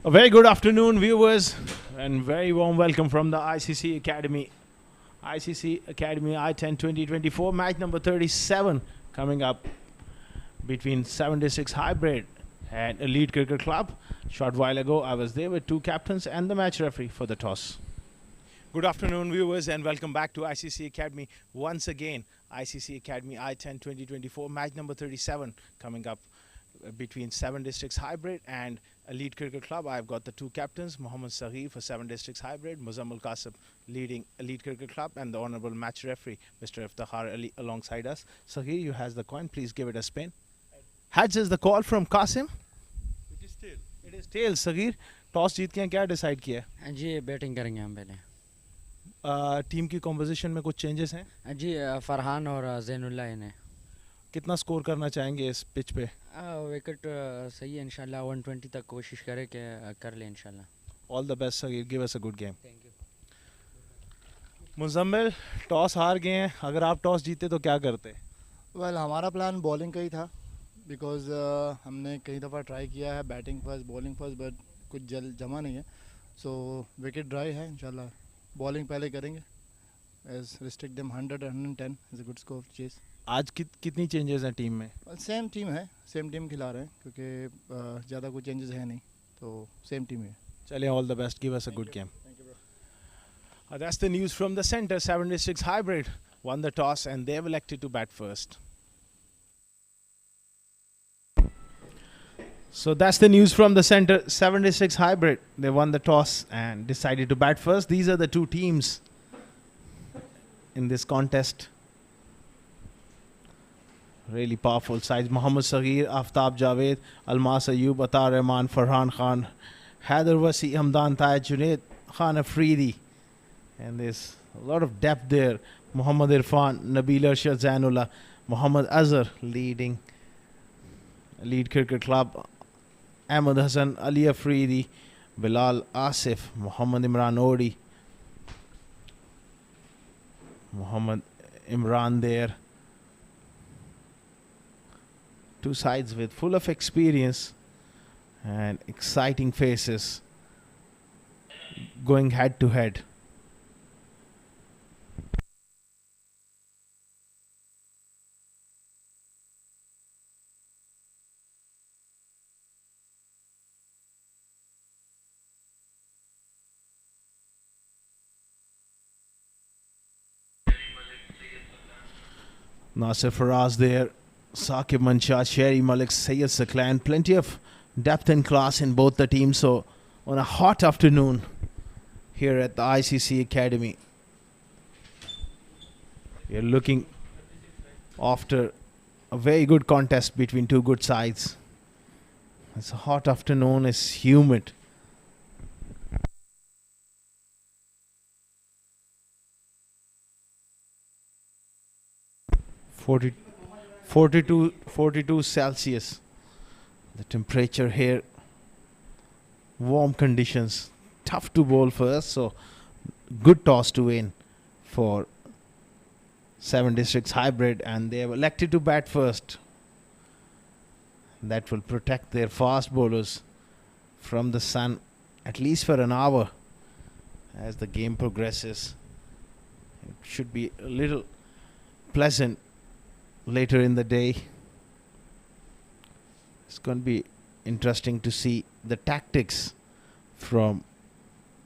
A very good afternoon, viewers, and very warm welcome from the ICC Academy. ICC Academy I10 2024, match number 37 coming up between 76 Hybrid and Elite Cricket Club. Short while ago, I was there with two captains and the match referee for the toss. Good afternoon, viewers, and welcome back to ICC Academy once again. ICC Academy I10 2024, match number 37 coming up between 7 Districts Hybrid and Elite Cricket Club. I've got the two captains, Mohammad Saghir for 7 Districts Hybrid, Muzammil Qasim leading Elite Cricket Club, and the honorable match referee, Mr. Iftihar Ali, alongside us. Saghir, you has the coin. Please give it a spin. Heads is the call from Qasim. It is tail. It is tails, Saghir. Toss जीत के क्या decide किया हाँ जी batting करेंगे हम पहले team की composition में कुछ चेंजेस हैं हाँ जी फरहान और जैनुल्लाह इन्हें कितना स्कोर करना चाहेंगे इस पिच पे विकेट सही है इंशाल्लाह 120 तक कोशिश करें कि कर ले इंशाल्लाह all the best Sagir give us a good game thank you Muzammil toss हार गए हैं अगर आप टॉस जीते तो क्या करते वेल हमारा प्लान बॉलिंग का ही था बिकॉज हमने कई दफ़ा ट्राई किया है batting first bowling first but कुछ जमा नहीं है सो विकेट ड्राई है इंशाल्लाह बॉलिंग पहले करेंगे as restrict them 100 110 is a good score chase आज कितनी चेंजेस हैं टीम में सेम टीम है सेम टीम खिला रहे हैं क्योंकि ज़्यादा कोई चेंजेस है नहीं तो सेम टीम है चलिए all the best give us a good game That's the news from the center. 7 Districts Hybrid won the toss and they've elected to bat first. So that's the news from the center. 7 Districts Hybrid. They won the toss and decided to bat first. These are the two teams in this contest. Really powerful sides. Mohammad Saghir, Aftab Javed, Almas Ayub, Atar Rahman, Farhan Khan, Haider Wasi, Hamdan Tayyib, Junaid Khan Afridi. And there's a lot of depth there. Muhammad Irfan, Nabil Arshad Zainullah, Muhammad Azhar leading Elite Cricket Club. Ahmed Hassan, Ali Afridi, Bilal Asif, Muhammad Imran Odi, Muhammad Imran there. Two sides with full of experience and exciting faces going head to head. Nasir Faraz there, Saqib Mansha, Sherry Malik, Sayyid Saklan. Plenty of depth and class in both the teams. So, on a hot afternoon here at the ICC Academy, we are looking after a very good contest between two good sides. It's a hot afternoon, it's humid. Forty 42 Celsius. The temperature here, warm conditions, tough to bowl first, so good toss to win for 7 Districts Hybrid, and they have elected to bat first. That will protect their fast bowlers from the sun at least for an hour as the game progresses. It should be a little pleasant later in the day. It's going to be interesting to see the tactics from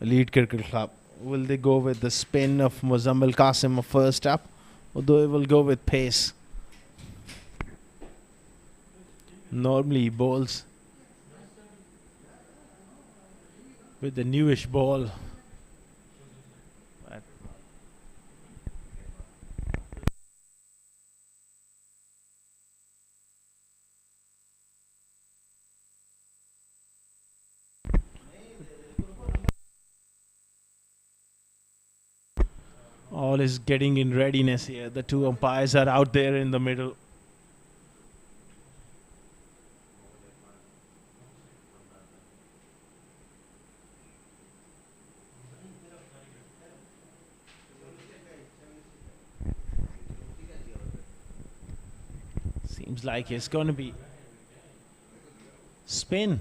Elite Cricket Club. Will they go with the spin of Muzammil Qasim first up, or they will go with pace? Normally he bowls with the newish ball. All is getting in readiness here. The two umpires are out there in the middle. Seems like it's going to be spin.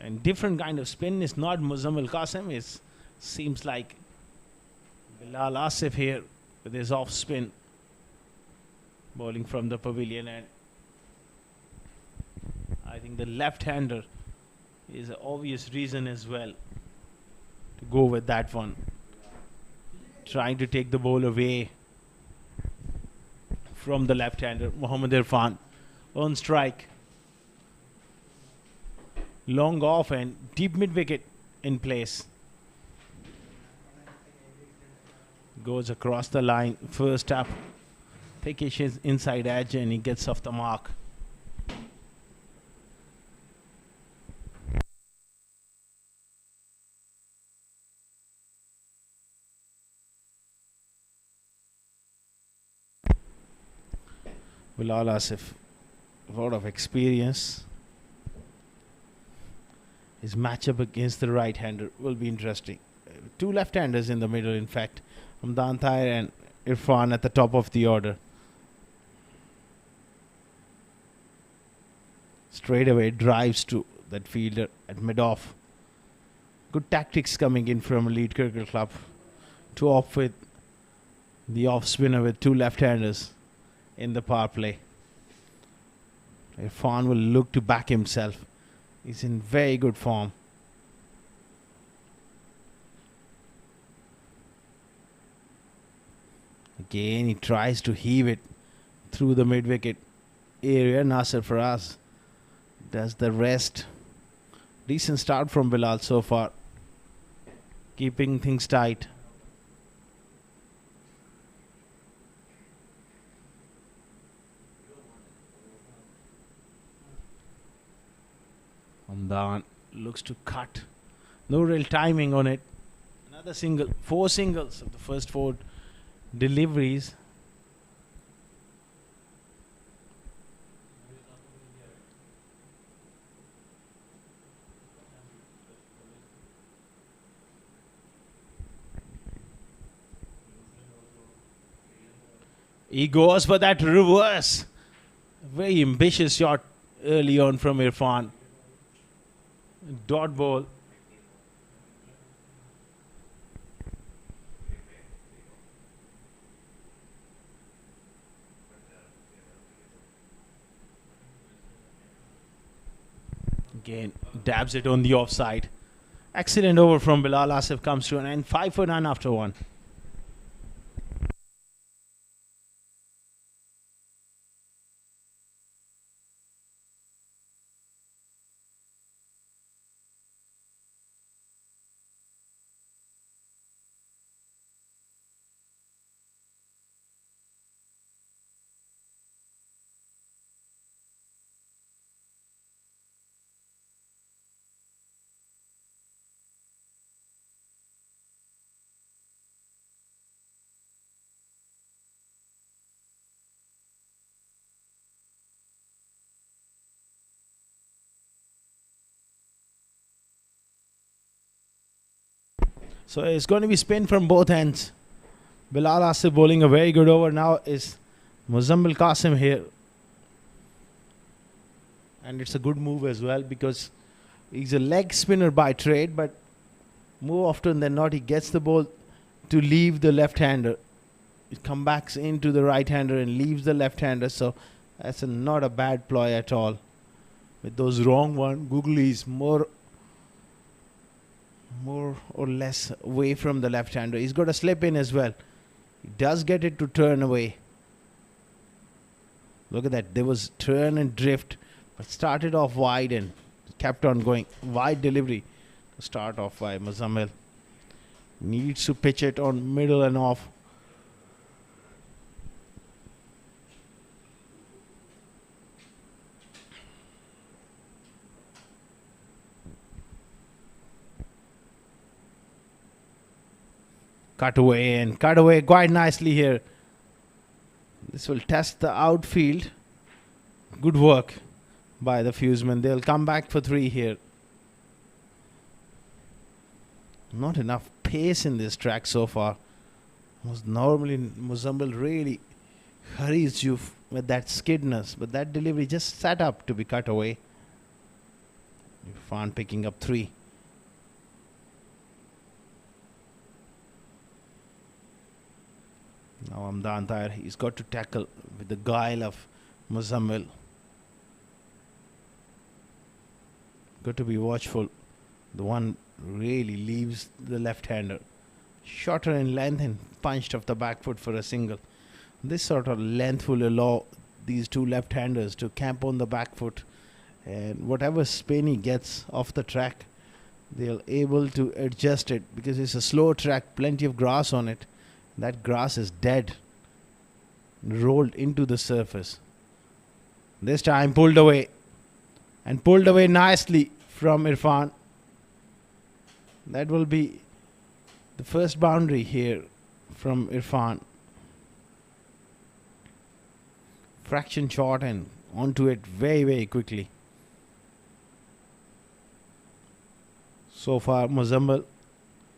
And different kind of spin is not Muzammil Qasim. It seems like Bilal Asif here with his off spin, bowling from the pavilion, and I think the left-hander is an obvious reason as well to go with that one. Trying to take the ball away from the left-hander. Mohammad Irfan on strike. Long off and deep mid-wicket in place. Goes across the line. First up. Pickish his inside edge and he gets off the mark. Bilal Asif, a lot of experience. His matchup against the right-hander will be interesting. Two left-handers in the middle, in fact. Ramdan Tahir and Irfan at the top of the order. Straight away drives to that fielder at mid-off. Good tactics coming in from Elite Cricket Club to off with the off-spinner with two left-handers in the power play. Irfan will look to back himself. He's in very good form. Again, he tries to heave it through the mid-wicket area. Nasser Faraz does the rest. Decent start from Bilal so far, keeping things tight. Hamdan looks to cut. No real timing on it. Another single. 4 singles of the first 4 deliveries. He goes for that reverse. Very ambitious shot early on from Irfan. Dot ball. Again, dabs it on the offside. Excellent over from Bilal Asif comes to an end. 5 for 9 after 1. So it's going to be spin from both ends. Bilal Asif bowling a very good over. Now is Muzammil Qasim here. And it's a good move as well because he's a leg spinner by trade, but more often than not he gets the ball to leave the left-hander. It comes back into the right-hander and leaves the left-hander. So that's not a bad ploy at all. With those wrong one, Googly is more or less away from the left-hander. He's got a slip in as well. He does get it to turn away. Look at that. There was turn and drift, but started off wide and kept on going. Wide delivery to start off by Muzammil. Needs to pitch it on middle and off. Cut away quite nicely here. This will test the outfield. Good work by the Fuseman. They'll come back for 3 here. Not enough pace in this track so far. Normally Muzammil really hurries you with that skidness, but that delivery just set up to be cut away. Irfan picking up 3. Now Amdan Tahir, he's got to tackle with the guile of Muzammil. Got to be watchful. The one really leaves the left-hander. Shorter in length and punched off the back foot for a single. This sort of length will allow these two left-handers to camp on the back foot, and whatever spin he gets off the track, they'll able to adjust it because it's a slow track, plenty of grass on it. That grass is dead, rolled into the surface. This time pulled away, and pulled away nicely from Irfan. That will be the first boundary here from Irfan. Fraction shot and onto it very, very quickly. So far, Muzammil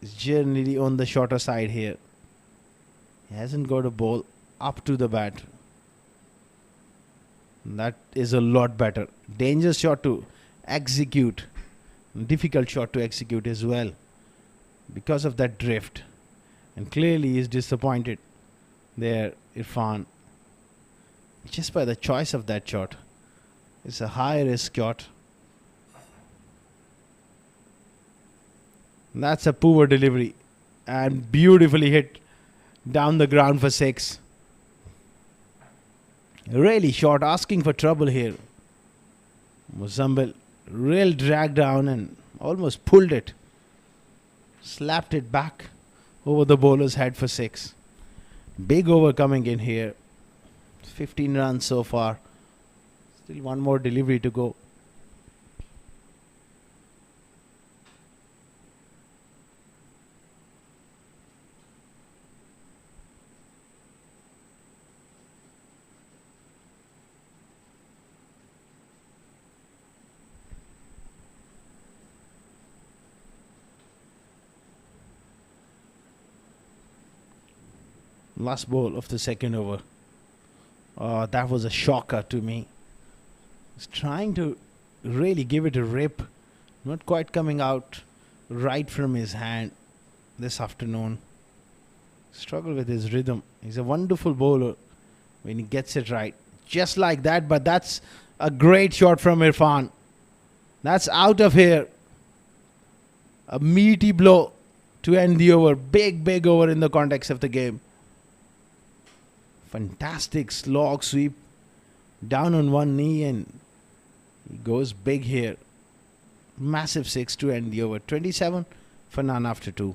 is generally on the shorter side here. He hasn't got a ball up to the bat. That is a lot better. Dangerous shot to execute. Difficult shot to execute as well because of that drift. And clearly he is disappointed there, Irfan. Just by the choice of that shot. It's a high risk shot. That's a poor delivery. And beautifully hit down the ground for 6. Really short, asking for trouble here. Muzammil real drag down and almost pulled it. Slapped it back over the bowler's head for 6. Big over coming in here. 15 runs so far. Still one more delivery to go. Last ball of the second over. That was a shocker to me. He's trying to really give it a rip. Not quite coming out right from his hand this afternoon. Struggle with his rhythm. He's a wonderful bowler when he gets it right. Just like that, but that's a great shot from Irfan. That's out of here. A meaty blow to end the over. Big, big over in the context of the game. Fantastic slog sweep down on one knee, and he goes big here. Massive 6 to end the over. 27 for none after 2.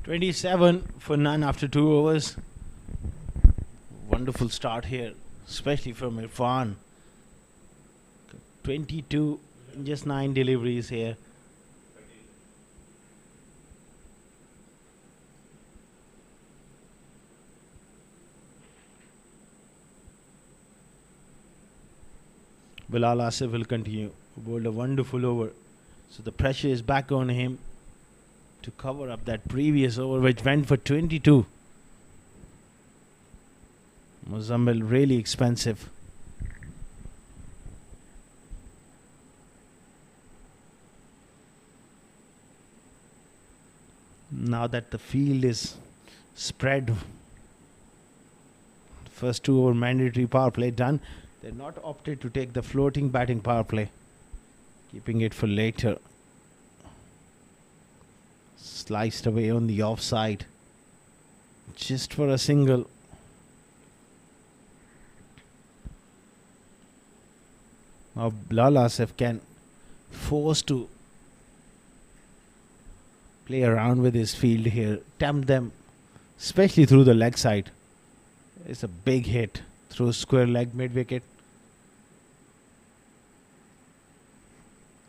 $27 for none after 2 overs. Wonderful start here, especially from Irfan. 22 in just 9 deliveries here. Bilal Asif will continue. Bowled a wonderful over. So the pressure is back on him to cover up that previous over which went for 22. Muzammil really expensive. Now that the field is spread, first 2 over mandatory power play done, they're not opted to take the floating batting power play, keeping it for later. Sliced away on the offside, just for a single. Now Bilal Asif can force to play around with his field here, tempt them, especially through the leg side. It's a big hit through square leg mid wicket.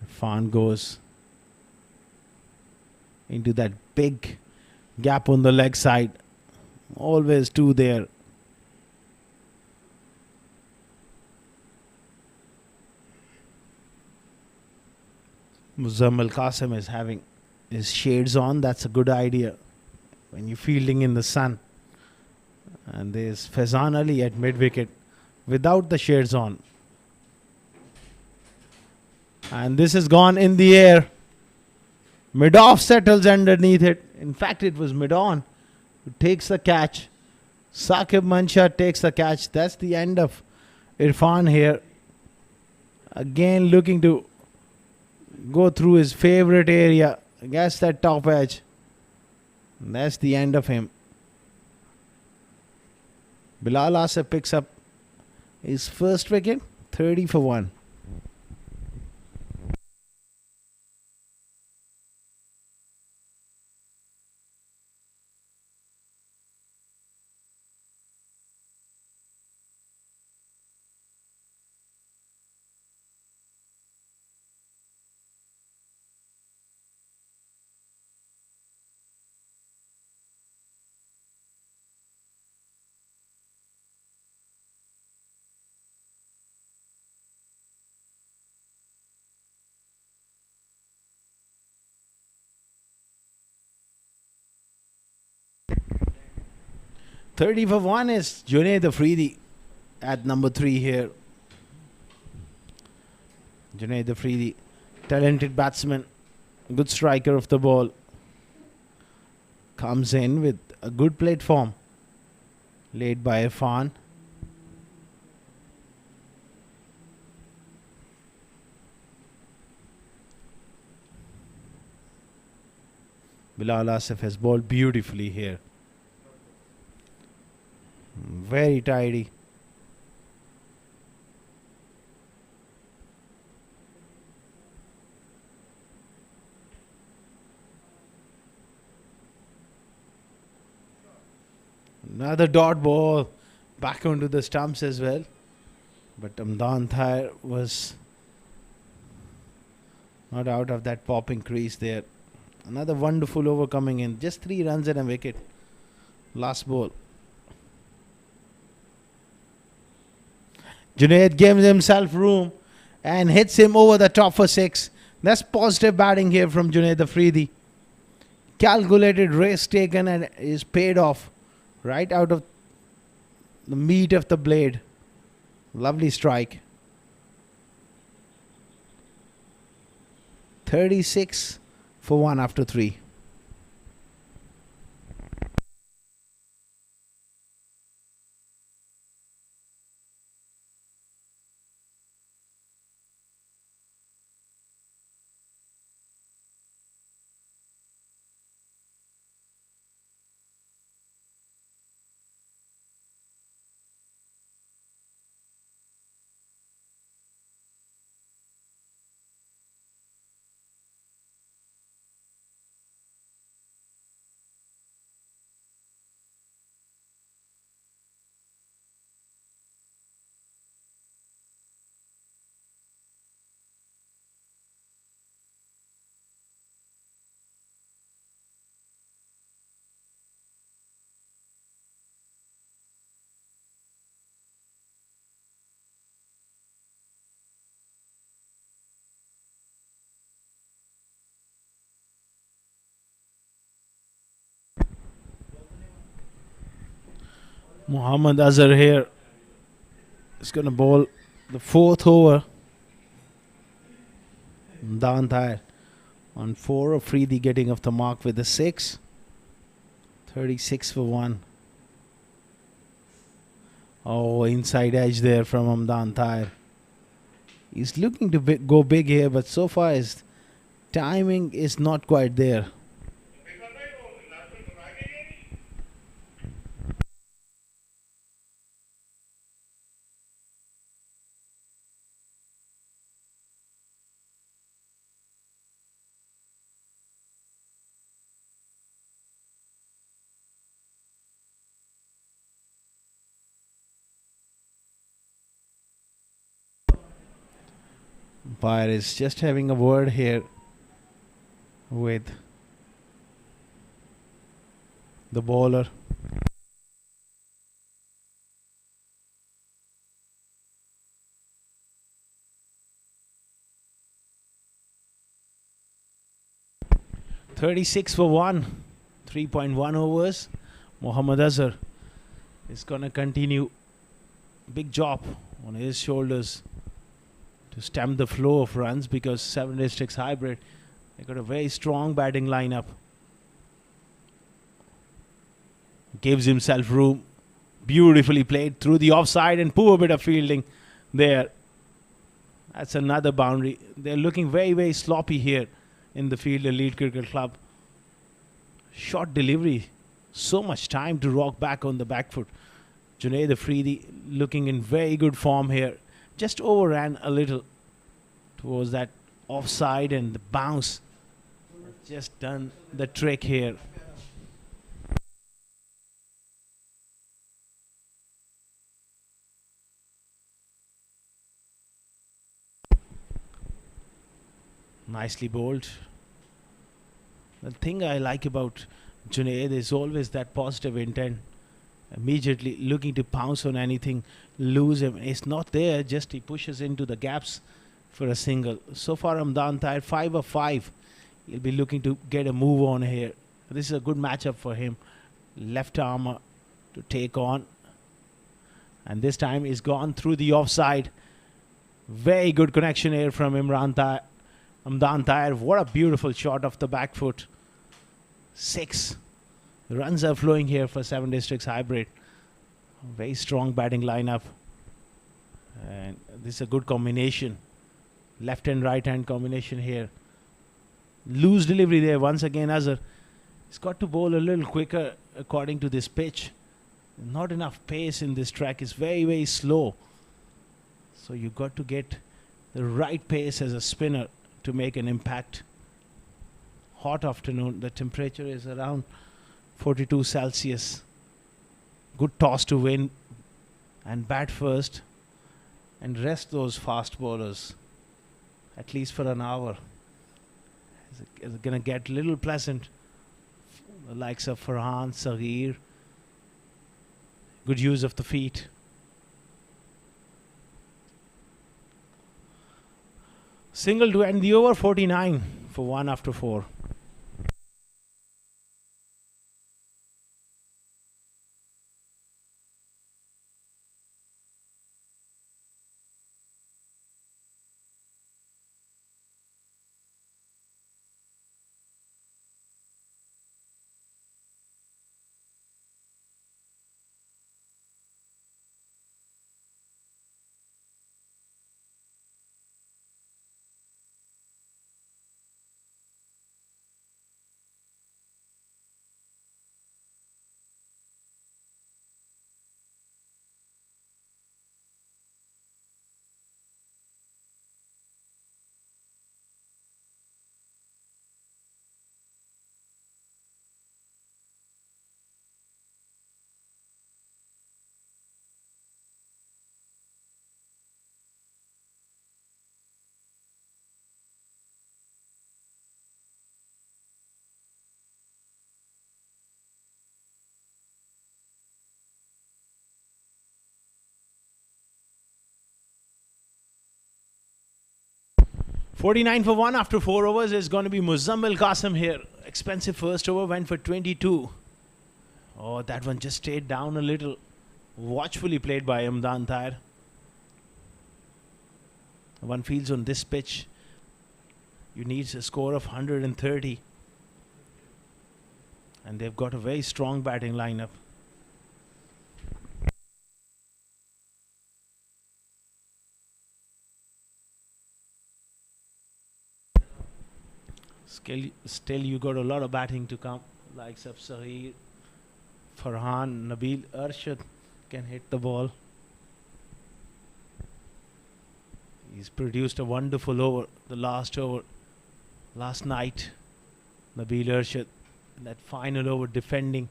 Irfan goes into that big gap on the leg side. Always two there. Muzammil Qasim is having his shades on. That's a good idea when you're fielding in the sun. And there's Faizan Ali at mid wicket without the shades on. And this has gone in the air. Mid-off settles underneath it. In fact, it was mid-on who takes the catch. Saqib Mansha takes the catch. That's the end of Irfan here. Again looking to go through his favorite area. Against that top edge. And that's the end of him. Bilal Asif picks up his first wicket. 30 for 1. For 1 is Junaid Afridi at number 3 here. Junaid Afridi, talented batsman, good striker of the ball. Comes in with a good platform laid by Irfan. Bilal Asif has bowled beautifully here. Very tidy. Another dot ball back onto the stumps as well. But Amdan Thair was not out of that popping crease there. Another wonderful over coming in. Just 3 runs and a wicket. Last ball. Junaid gives himself room and hits him over the top for 6. That's positive batting here from Junaid Afridi. Calculated risk taken and is paid off right out of the meat of the blade. Lovely strike. 36 for 1 after 3. Muhammad Azhar here is going to bowl the 4th over. Imran Thair on 4. Afridi getting off the mark with the 6. 36 for 1. Oh, inside edge there from Imran Thair. He's looking to go big here, but so far his timing is not quite there. umpire is just having a word here with the bowler. "36 for 1, 3.1 overs. Mohammad Azhar is going to continue. Big job on his shoulders to stem the flow of runs, because 7 Districts Hybrid, they got a very strong batting lineup. Gives himself room. Beautifully played through the offside, and poor bit of fielding there. That's another boundary. They're looking very, very sloppy here in the field, Elite Cricket Club. Short delivery. So much time to rock back on the back foot. Junaid Afridi looking in very good form here. Just overran a little towards that offside, and the bounce just done the trick here. Nicely bowled. The thing I like about Junaid is always that positive intent. Immediately looking to pounce on anything, lose him. It's not there, just he pushes into the gaps for a single. So far, Amdan Tahir 5 of 5. He'll be looking to get a move on here. This is a good matchup for him. Left arm to take on. And this time he's gone through the offside. Very good connection here from Amdan Tahir. What a beautiful shot off the back foot. 6. The runs are flowing here for 7 Districts Hybrid. Very strong batting lineup. And this is a good combination. Left and right hand combination here. Loose delivery there once again. Azhar, he's got to bowl a little quicker according to this pitch. Not enough pace in this track. It's very, very slow. So you've got to get the right pace as a spinner to make an impact. Hot afternoon. The temperature is around 42 Celsius. Good toss to win and bat first and rest those fast bowlers at least for an hour. It's going to get a little pleasant. The likes of Farhan, Saghir. Good use of the feet. Single to end the over, 49 for 1 after 4. "49 for 1 after 4 overs is going to be Muzammil Qasim here. Expensive first over, went for 22. Oh, that one just stayed down a little. Watchfully played by Amdan Tahir. One feels on this pitch, you need a score of 130. And they've got a very strong batting lineup. Still you got a lot of batting to come. Likes of Sahir, Farhan, Nabil, Arshad can hit the ball. He's produced a wonderful over, the last over, last night. Nabil Arshad, that final over defending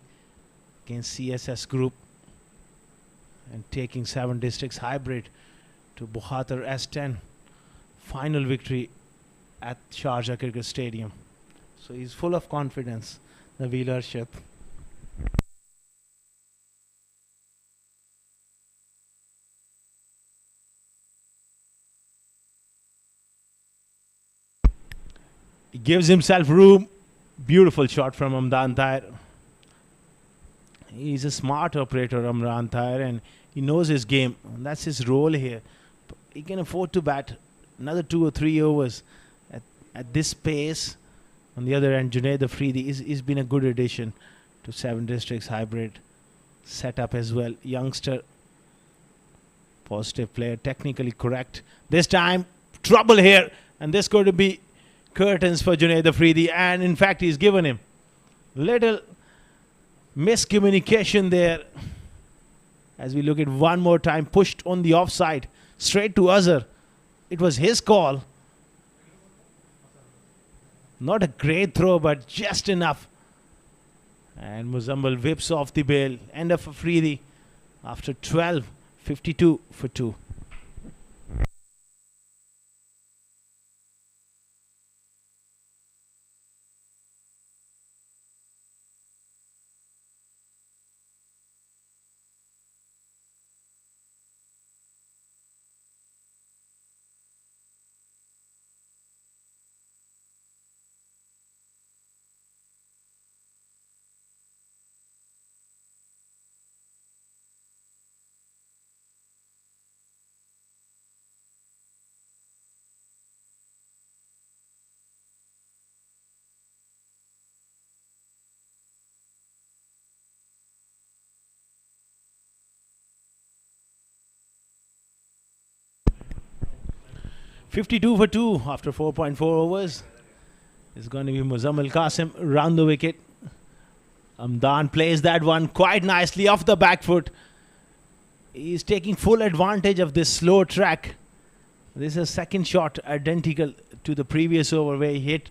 against CSS Group and taking 7 Districts Hybrid to Bukhatar S10 final victory at Sharjah Cricket Stadium. So he's full of confidence, the Wheelership. He gives himself room. Beautiful shot from Amdan Tahir. He's a smart operator, Amran Tahir, and he knows his game. And that's his role here. He can afford to bat another 2 or 3 overs at this pace. On the other end, Junaid Afridi he's been a good addition to Seven Districts hybrid setup as well. Youngster, positive player, technically correct. This time, trouble here, and this going to be curtains for Junaid Afridi, and in fact he's given him little miscommunication there. As we look at one more time, pushed on the offside straight to Azhar. It was his call. Not a great throw, but just enough. And Muzammil whips off the bail. End of Afridi after 12, 52 for 2. $52 for 2 after 4.4 overs. It's going to be Muzammil Qasim round the wicket. Amdan plays that one quite nicely off the back foot. He's taking full advantage of this slow track. This is a second shot identical to the previous over where he hit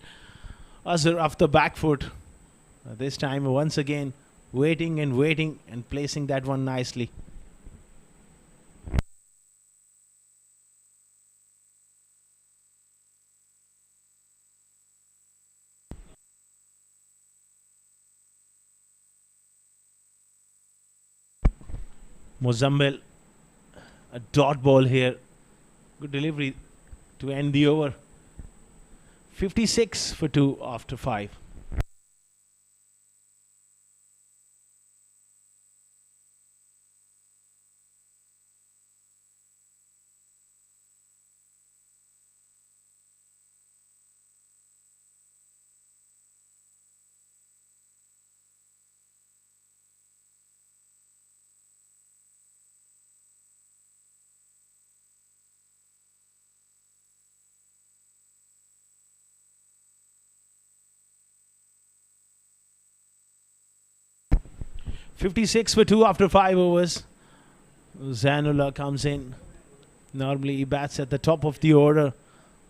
Azhar off the back foot. This time once again waiting and placing that one nicely. Muzammil, a dot ball here. Good delivery to end the over. 56 for 2 after 5. $56 for 2 after 5 overs. Zainullah comes in. Normally he bats at the top of the order.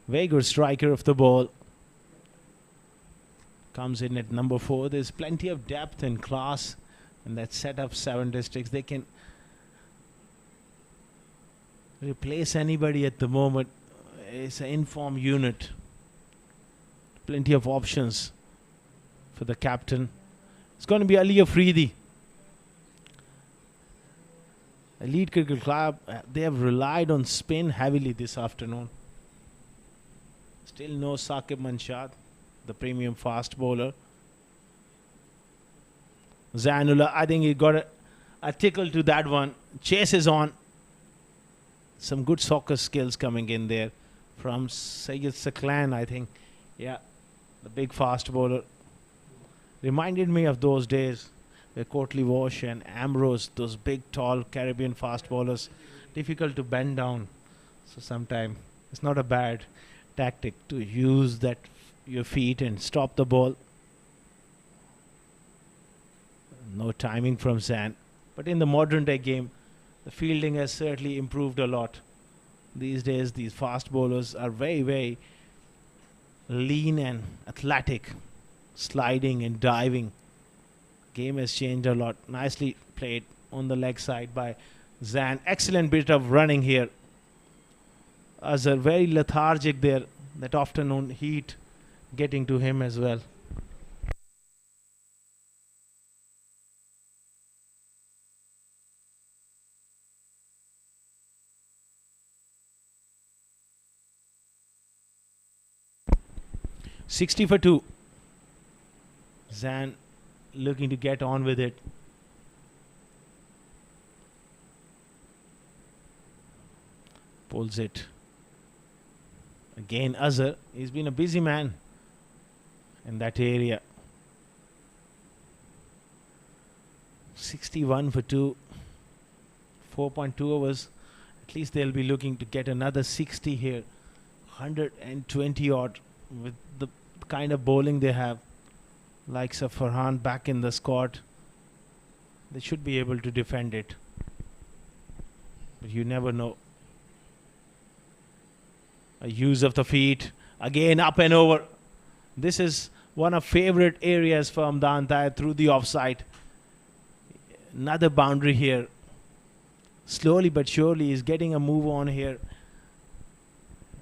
Very good striker of the ball. Comes in at number 4. There's plenty of depth and class in that setup. 7 Districts. They can replace anybody at the moment. It's an informed unit. Plenty of options for the captain. It's going to be Ali Afridi. Elite Cricket Club, they have relied on spin heavily this afternoon. Still no Saqib Manshad, the premium fast bowler. Zainullah, I think he got a tickle to that one. Chase is on. Some good soccer skills coming in there from Sayyid Saklan, I think. Yeah, the big fast bowler. Reminded me of those days where Courtly Walsh and Ambrose, those big, tall Caribbean fast bowlers, difficult to bend down. So sometimes it's not a bad tactic to use that your feet and stop the ball. No timing from Zan. But in the modern day game, the fielding has certainly improved a lot. These days, these fast bowlers are very, very lean and athletic, sliding and diving. Game has changed a lot. Nicely played on the leg side by Zan. Excellent bit of running here. Azhar very lethargic there. That afternoon heat getting to him as well. $60 for 2. Zan looking to get on with it. Pulls it. Again, Azhar. He's been a busy man in that area. 61 for 2. 4.2 overs. At least they'll be looking to get another 60 here. 120 odd with the kind of bowling they have. Likes of Farhan back in the squad. They should be able to defend it. But you never know. A use of the feet. Again up and over. This is one of favorite areas for Hamdan Tayyib through the offside. Another boundary here. Slowly but surely he's getting a move on here.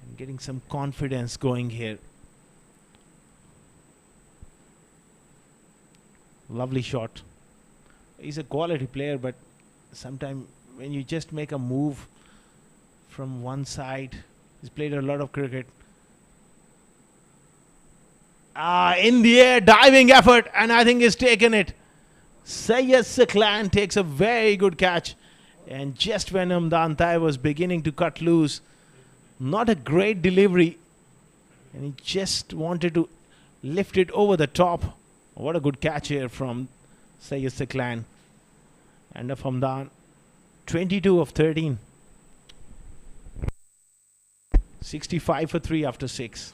And getting some confidence going here. Lovely shot. He's a quality player, but sometimes when you just make a move from one side, he's played a lot of cricket. In the air, diving effort, and I think he's taken it. Sayyid Saklan takes a very good catch. And just when Hamdan Tayyib was beginning to cut loose, not a great delivery. And he just wanted to lift it over the top. What a good catch here from Sayyid Saklan. And of Hamdan, 22 of 13. 65 for 3 after 6.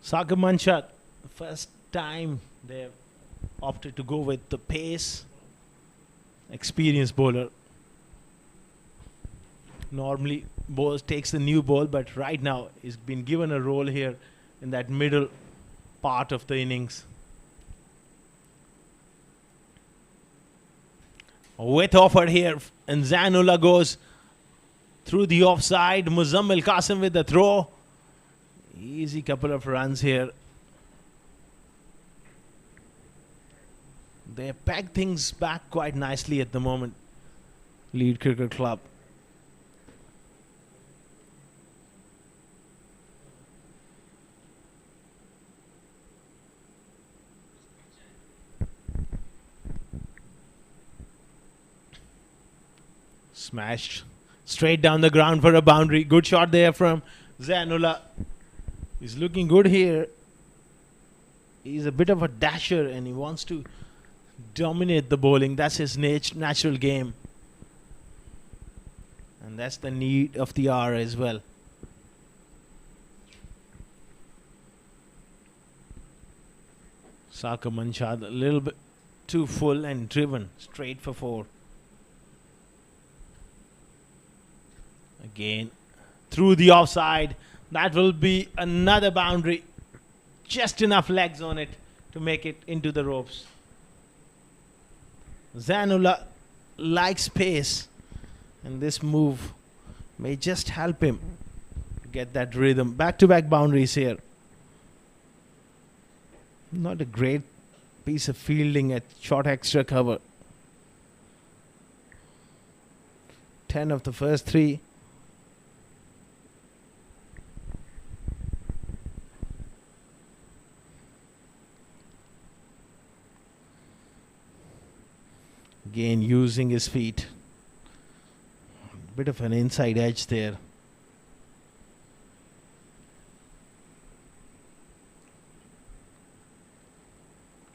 Sakib Manshat, first time they opted to go with the pace. Experienced bowler. Normally bowls takes the new ball, but right now he's been given a role here in that middle part of the innings. With offer here, and Zainullah goes through the offside. Muzammil Qasim with the throw. Easy couple of runs here. They pack things back quite nicely at the moment. Lead Cricket Club. Smashed straight down the ground for a boundary. Good shot there from Zainullah. He's looking good here. He's a bit of a dasher and he wants to dominate the bowling. That's his natural game. And that's the need of the hour as well. Sakib Manshat a little bit too full and driven. Straight for 4. Again, through the offside. That will be another boundary. Just enough legs on it to make it into the ropes. Zainullah likes pace. And this move may just help him get that rhythm. Back-to-back boundaries here. Not a great piece of fielding at short extra cover. 10 of the first 3. Again, using his feet. Bit of an inside edge there.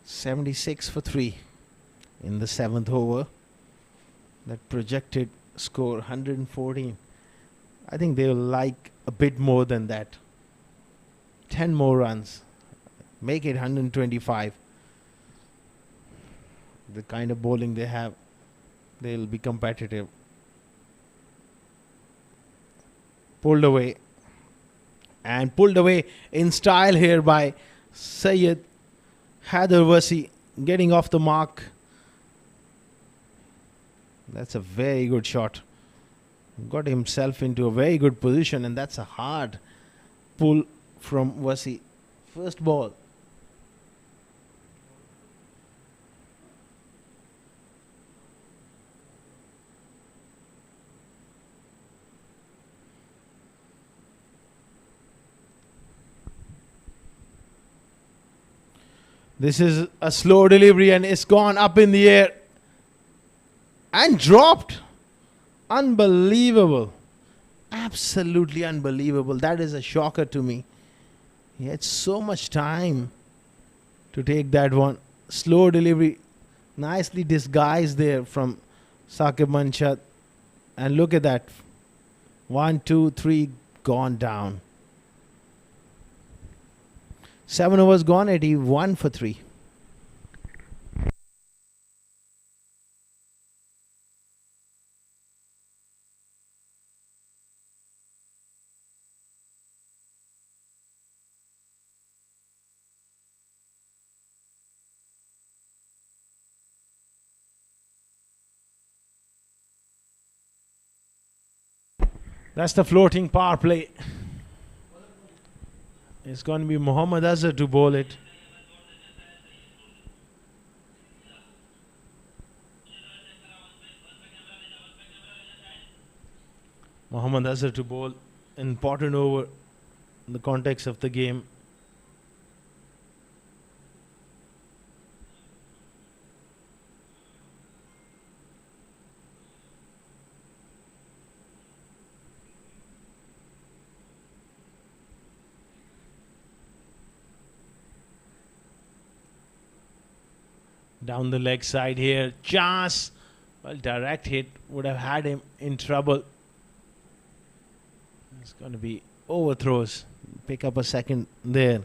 $76 for 3 in the 7th over. That projected score 114. I think they'll like a bit more than that. 10 more runs. Make it 125. The kind of bowling they have, they'll be competitive. Pulled away. And pulled away in style here by Syed Haider Wasi, getting off the mark. That's a very good shot. Got himself into a very good position, and that's a hard pull from Wasi. First ball. This is a slow delivery and it's gone up in the air and dropped. Unbelievable. Absolutely unbelievable. That is a shocker to me. He had so much time to take that one. Slow delivery. Nicely disguised there from Saqib Manshat. And look at that. 1, 2, 3 gone down. 7 overs gone, 81 for 3. That's the floating power play. It's going to be Mohammad Azhar to bowl it. Mohammad Azhar to bowl. Important over in the context of the game. Down the leg side here. Chance. Well, direct hit would have had him in trouble. It's going to be overthrows. Pick up a second there.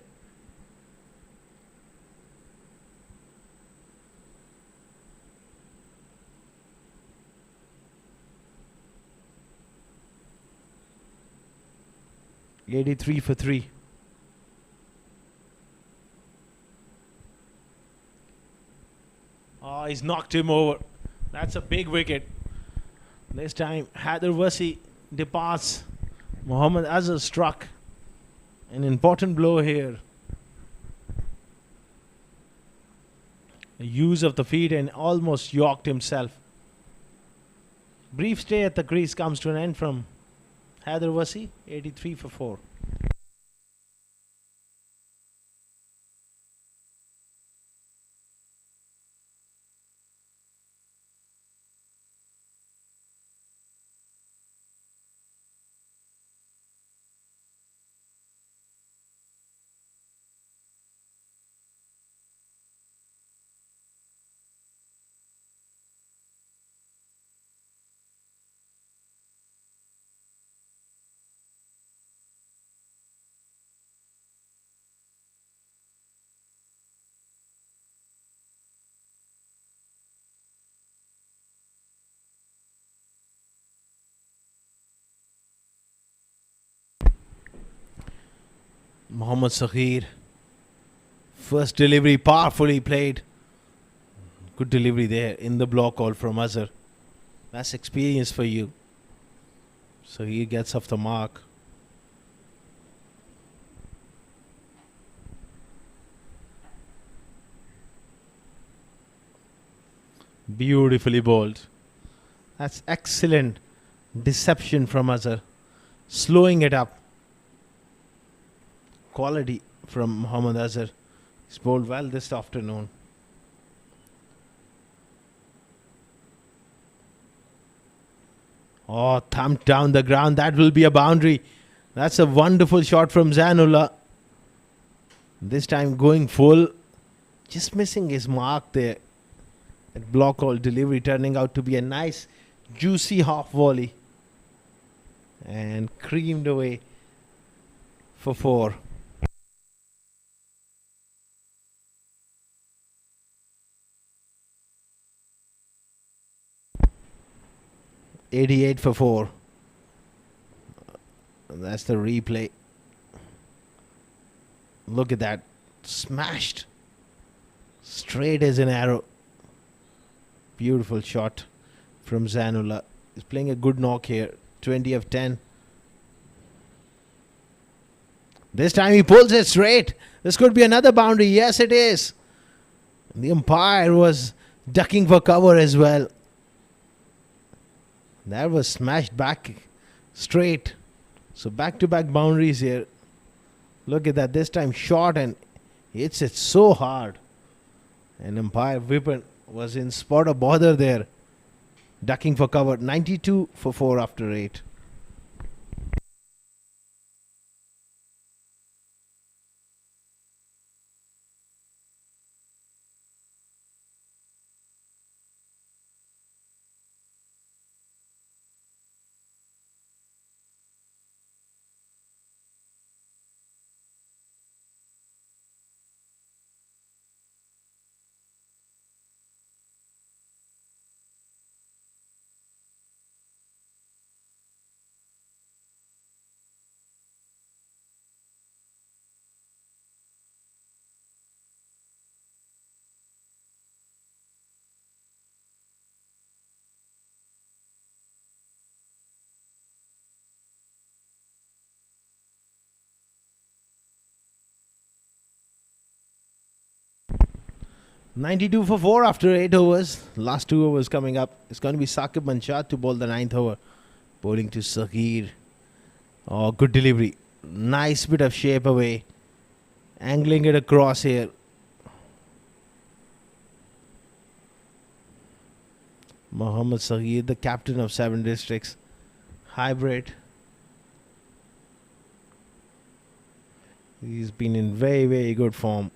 $83 for 3. Oh, he's knocked him over. That's a big wicket. This time, Haider Wasi departs. Mohammad Azhar struck. An important blow here. The use of the feet and almost yorked himself. Brief stay at the crease comes to an end from Haider Wasi, 83 for 4. Mohammad Saghir. First delivery powerfully played. Good delivery there in the block call from Azhar. That's experience for you. Saghir gets off the mark. Beautifully bowled. That's excellent Deception from Azhar. Slowing it up. Quality from Mohammad Azhar. He's bowled well this afternoon. Oh, thumped down the ground. That will be a boundary. That's a wonderful shot from Zainullah. This time going full. Just missing his mark there. That block all delivery turning out to be a nice, juicy half volley. And creamed away for 4. .88 for 4. That's the replay. Look at that. Smashed. Straight as an arrow. Beautiful shot from Zainullah. He's playing a good knock here. 20 of 10. This time he pulls it straight. This could be another boundary. Yes, it is. The umpire was ducking for cover as well. That was smashed back straight. So back-to-back boundaries here. Look at that. This time short and hits it so hard. And umpire Vipin was in spot of bother there. Ducking for cover. 92 for 4 after 8. .92 for 4 after 8 overs. Last 2 overs coming up. It's going to be Saqib Manshad to bowl the 9th over. Bowling to Saghir. Oh, good delivery. Nice bit of shape away. Angling it across here. Mohammad Saghir, the captain of 7 districts. Hybrid. He's been in very, very good form.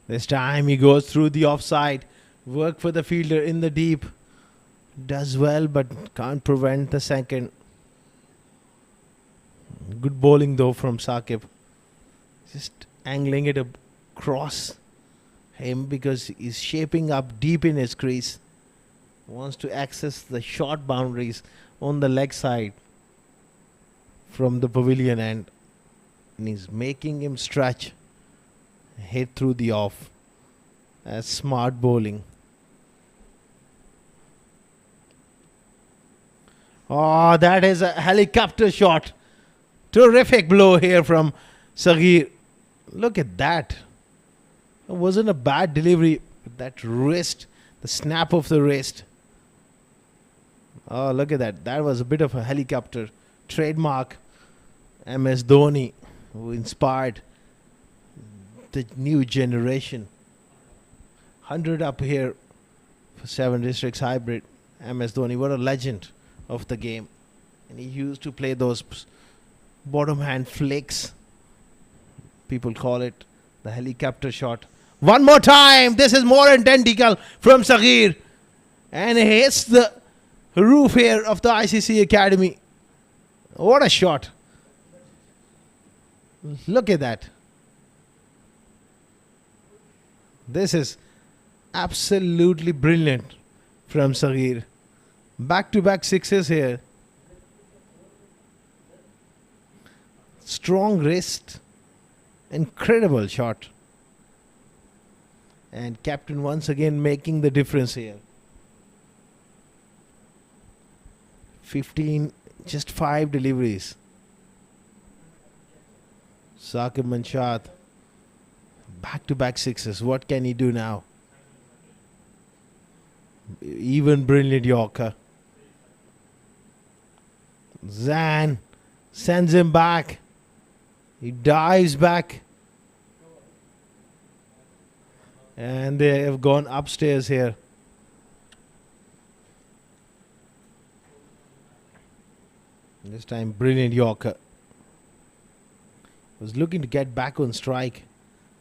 This time he goes through the offside. Work for the fielder in the deep. Does well but can't prevent the second. Good bowling though from Saqib. Just angling it across him because he's shaping up deep in his crease. Wants to access the short boundaries on the leg side from the pavilion end. And he's making him stretch. Hit through the off. That's smart bowling. Oh, that is a helicopter shot. Terrific blow here from Saghir. Look at that. It wasn't a bad delivery. That wrist, the snap of the wrist. Oh, look at that. That was a bit of a helicopter. Trademark MS Dhoni, who inspired the new generation. 100 up here for 7 districts hybrid. MS Dhoni, what a legend of the game. And he used to play those bottom hand flicks. People call it the helicopter shot. One more time. This is more identical from Saghir. And he hits the roof here of the ICCA Academy. What a shot. Look at that. This is absolutely brilliant from Saghir. Back-to-back sixes here. Strong wrist. Incredible shot. And captain once again making the difference here. 15, just 5 deliveries. Saqib Manshat. Back-to-back sixes. What can he do now? Even brilliant Yorker. Zan sends him back. He dives back. And they have gone upstairs here. This time, brilliant Yorker. Was looking to get back on strike.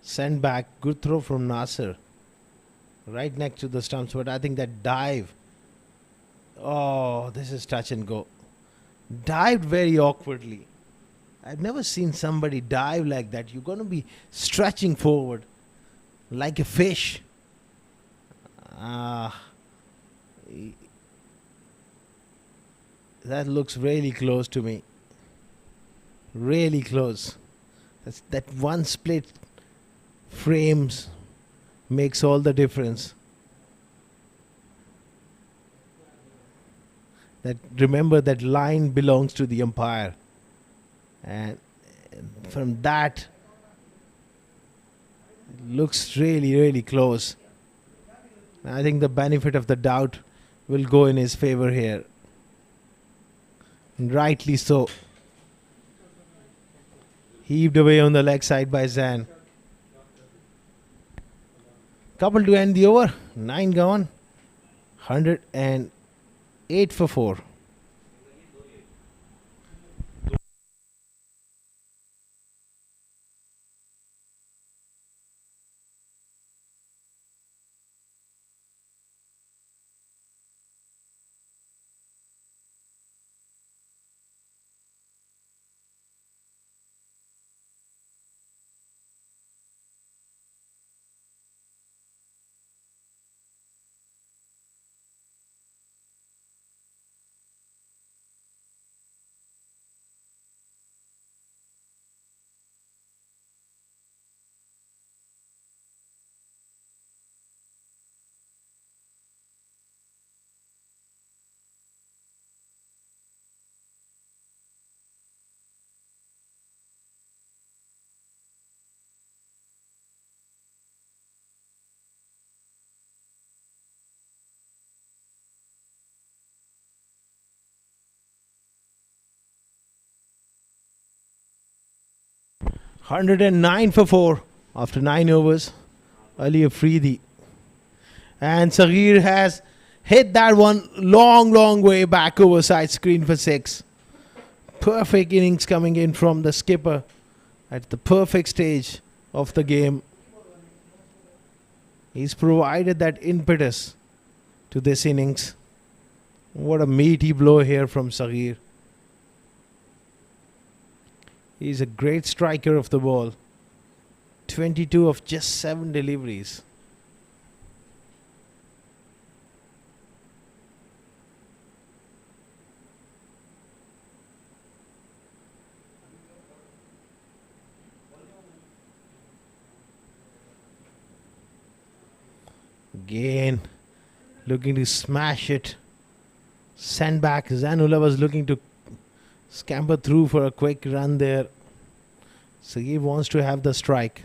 Send back. Good throw from Nasser. Right next to the stumps. But I think that dive. Oh, this is touch and go. Dived very awkwardly. I've never seen somebody dive like that. You're going to be stretching forward like a fish. That looks really close to me. Really close. That one split frames makes all the difference. Remember that line belongs to the umpire. And from that, it looks really, really close. I think the benefit of the doubt will go in his favor here. And rightly so. Heaved away on the leg side by Zan. Couple to end the over. 9 gone. 108 for 4. $109 for 4 after 9 overs. Ali Afridi. And Saghir has hit that one long way back over side screen for 6. Perfect innings coming in from the skipper at the perfect stage of the game. He's provided that impetus to this innings. What a meaty blow here from Saghir. He's a great striker of the ball. 22 of just 7 deliveries. Again, looking to smash it. Send back. Zanullah was looking to scamper through for a quick run there. So he wants to have the strike.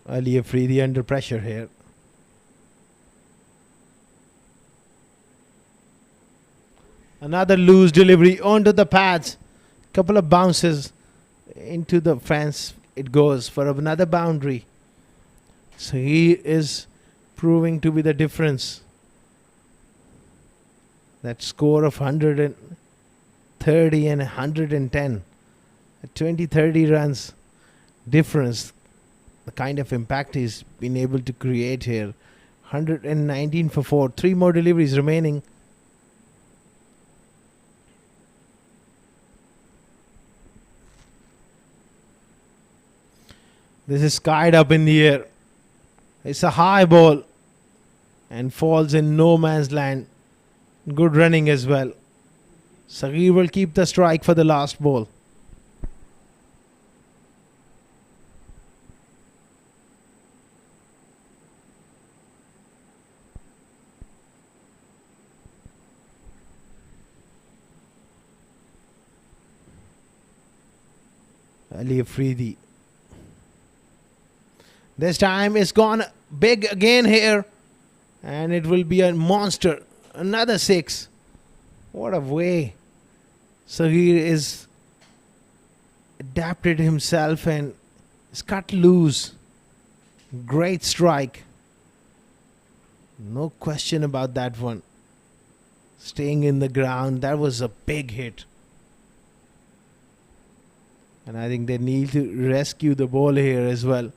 Ali Afridi under pressure here. Another loose delivery onto the pads. Couple of bounces into the fence. It goes for another boundary. So he is proving to be the difference. That score of 130 and 110. 20-30 runs difference. The kind of impact he's been able to create here. 119 for 4. 3 more deliveries remaining. This is skied up in the air. It's a high ball and falls in no man's land. Good running as well. Saghir will keep the strike for the last ball. Ali Afridi. This time it's gone big again here. And it will be a monster. Another 6. What a way. Saghir is adapted himself and is cut loose. Great strike. No question about that one. Staying in the ground. That was a big hit. And I think they need to rescue the ball here as well.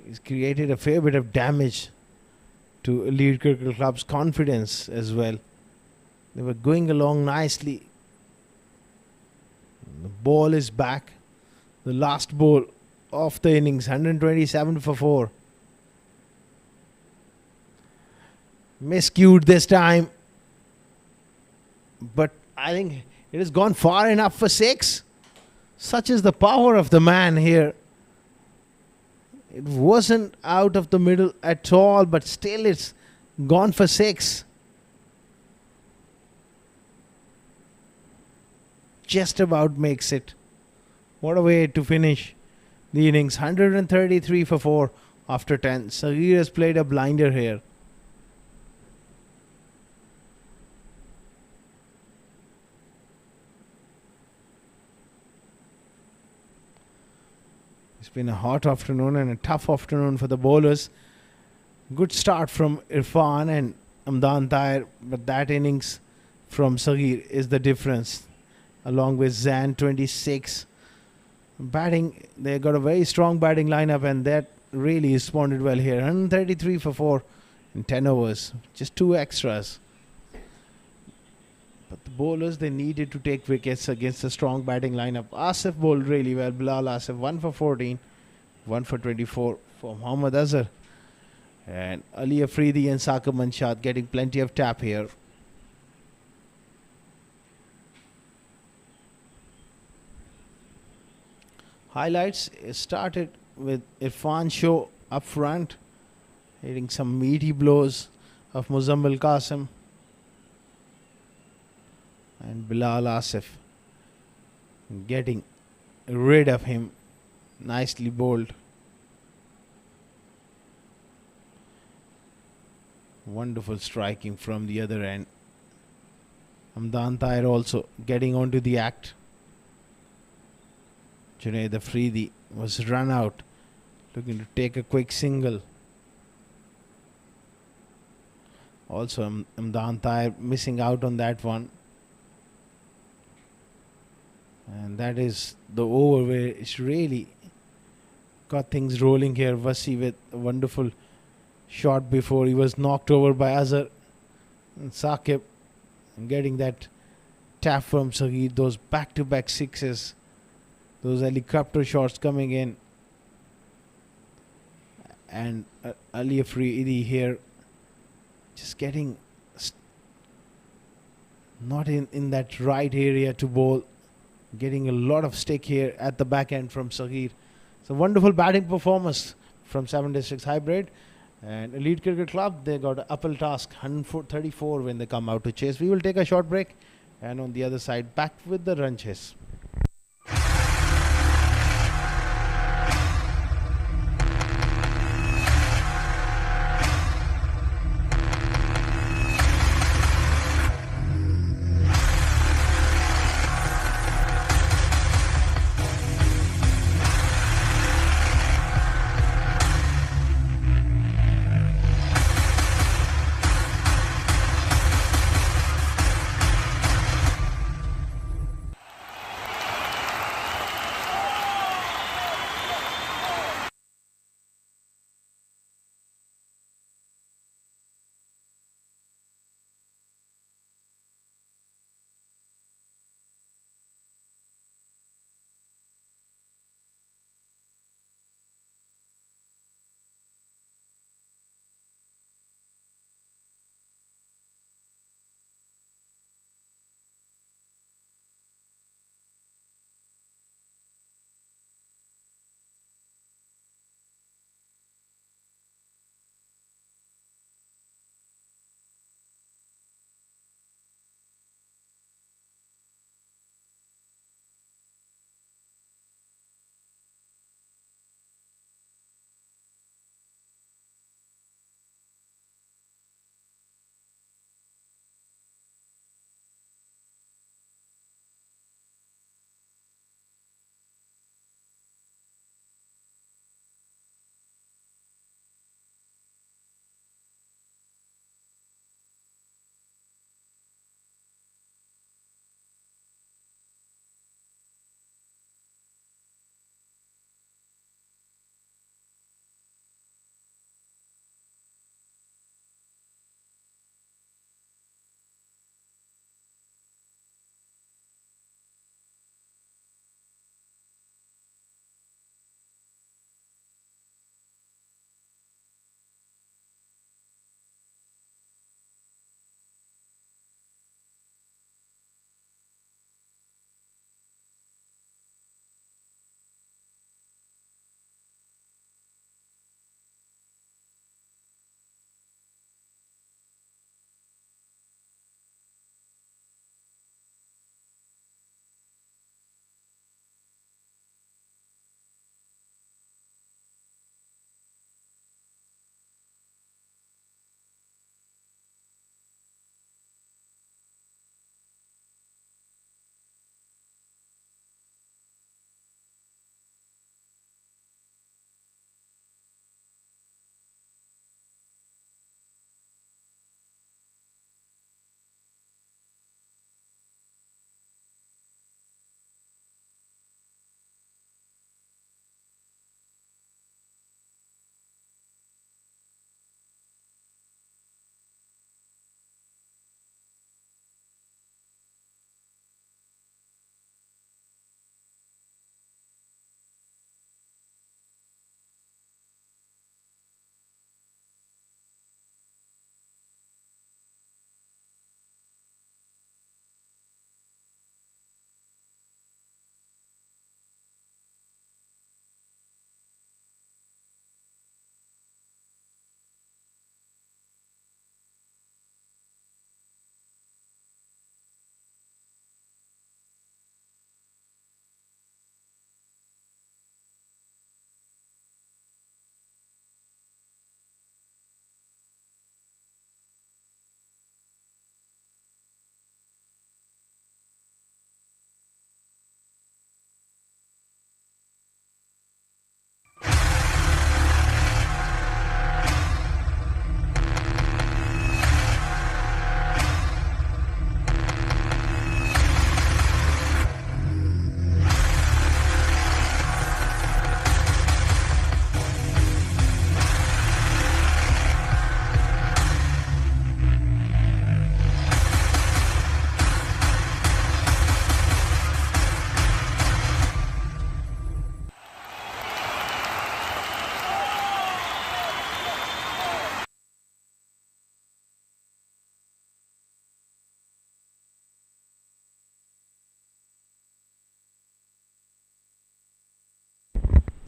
He's created a fair bit of damage to Elite Cricket Club's confidence as well. They were going along nicely. The ball is back. The last ball of the innings, 127 for 4. Miscued this time. But I think it has gone far enough for 6. Such is the power of the man here. It wasn't out of the middle at all, but still it's gone for 6. Just about makes it. What a way to finish the innings. 133 for 4 after 10. Saghir has played a blinder here. It's been a hot afternoon and a tough afternoon for the bowlers. Good start from Irfan and Amdan Tahir, but that innings from Saghir is the difference. Along with Zan, 26. Batting, they got a very strong batting lineup and that really responded well here. 133 for 4 in 10 overs. Just 2 extras. But the bowlers, they needed to take wickets against a strong batting lineup. Asif bowled really well. Bilal Asif, 1 for 14, 1 for 24 for Mohammad Azhar. And Ali Afridi and Saqib Manshaad getting plenty of tap here. Highlights started with Irfan Show up front, hitting some meaty blows of Muzammil Qasim. And Bilal Asif getting rid of him. Nicely bowled. Wonderful striking from the other end. Amdan Tahir also getting onto the act. Junaid Afridi was run out, looking to take a quick single. Also Amdan Tahir missing out on that one. And that is the over where it's really got things rolling here. Wasi with a wonderful shot before he was knocked over by Azhar. And Saqib getting that tap from Saghir. Those back-to-back 6s. Those helicopter shots coming in. And Ali Afridi here just getting not in that right area to bowl. Getting a lot of stick here at the back end from Saghir. It's a wonderful batting performance from 7 Districts Hybrid. And Elite Cricket Club, they got an uphill task, 134 when they come out to chase. We will take a short break. And on the other side, back with the run chase.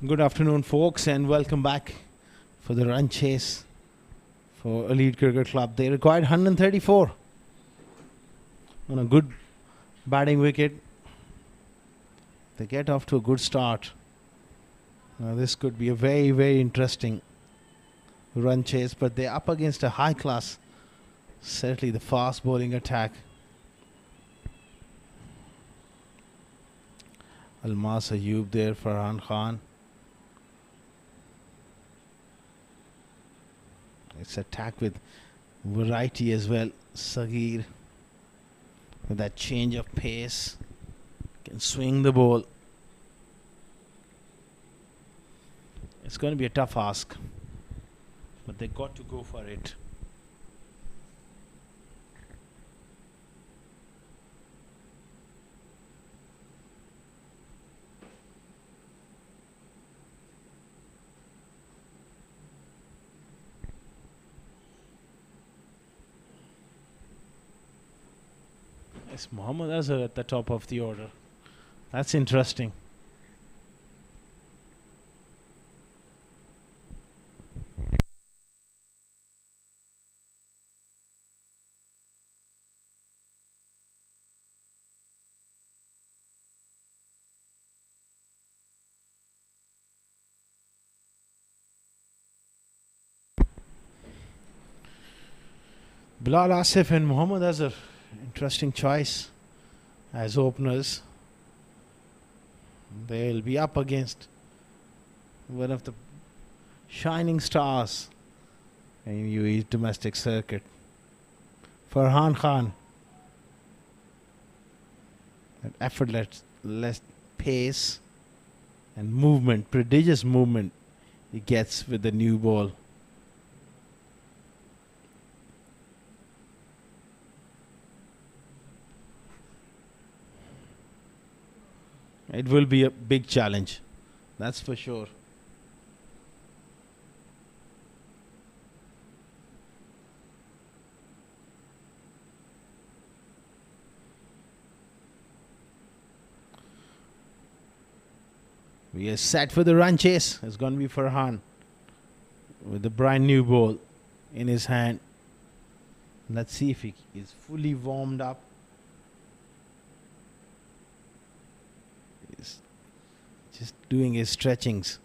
Good afternoon, folks, and welcome back for the run chase for Elite Cricket Club. They required 134 on a good batting wicket. They get off to a good start. Now this could be a very, very interesting run chase, but they're up against a high class, certainly the fast bowling attack. Almas Ayub there, Farhan Khan. It's attack with variety as well. Sagir with that change of pace can swing the ball. It's going to be a tough ask, but they got to go for it. It's Mohammad Azhar at the top of the order. That's interesting. Bilal Asif and Mohammad Azhar. Interesting choice as openers. They'll be up against one of the shining stars in UAE's domestic circuit. Farhan Khan. An effortless pace and movement, prodigious movement he gets with the new ball. It will be a big challenge, that's for sure. We are set for the run chase. It's going to be Farhan with the brand new ball in his hand. Let's see if he is fully warmed up. He's just doing his stretchings.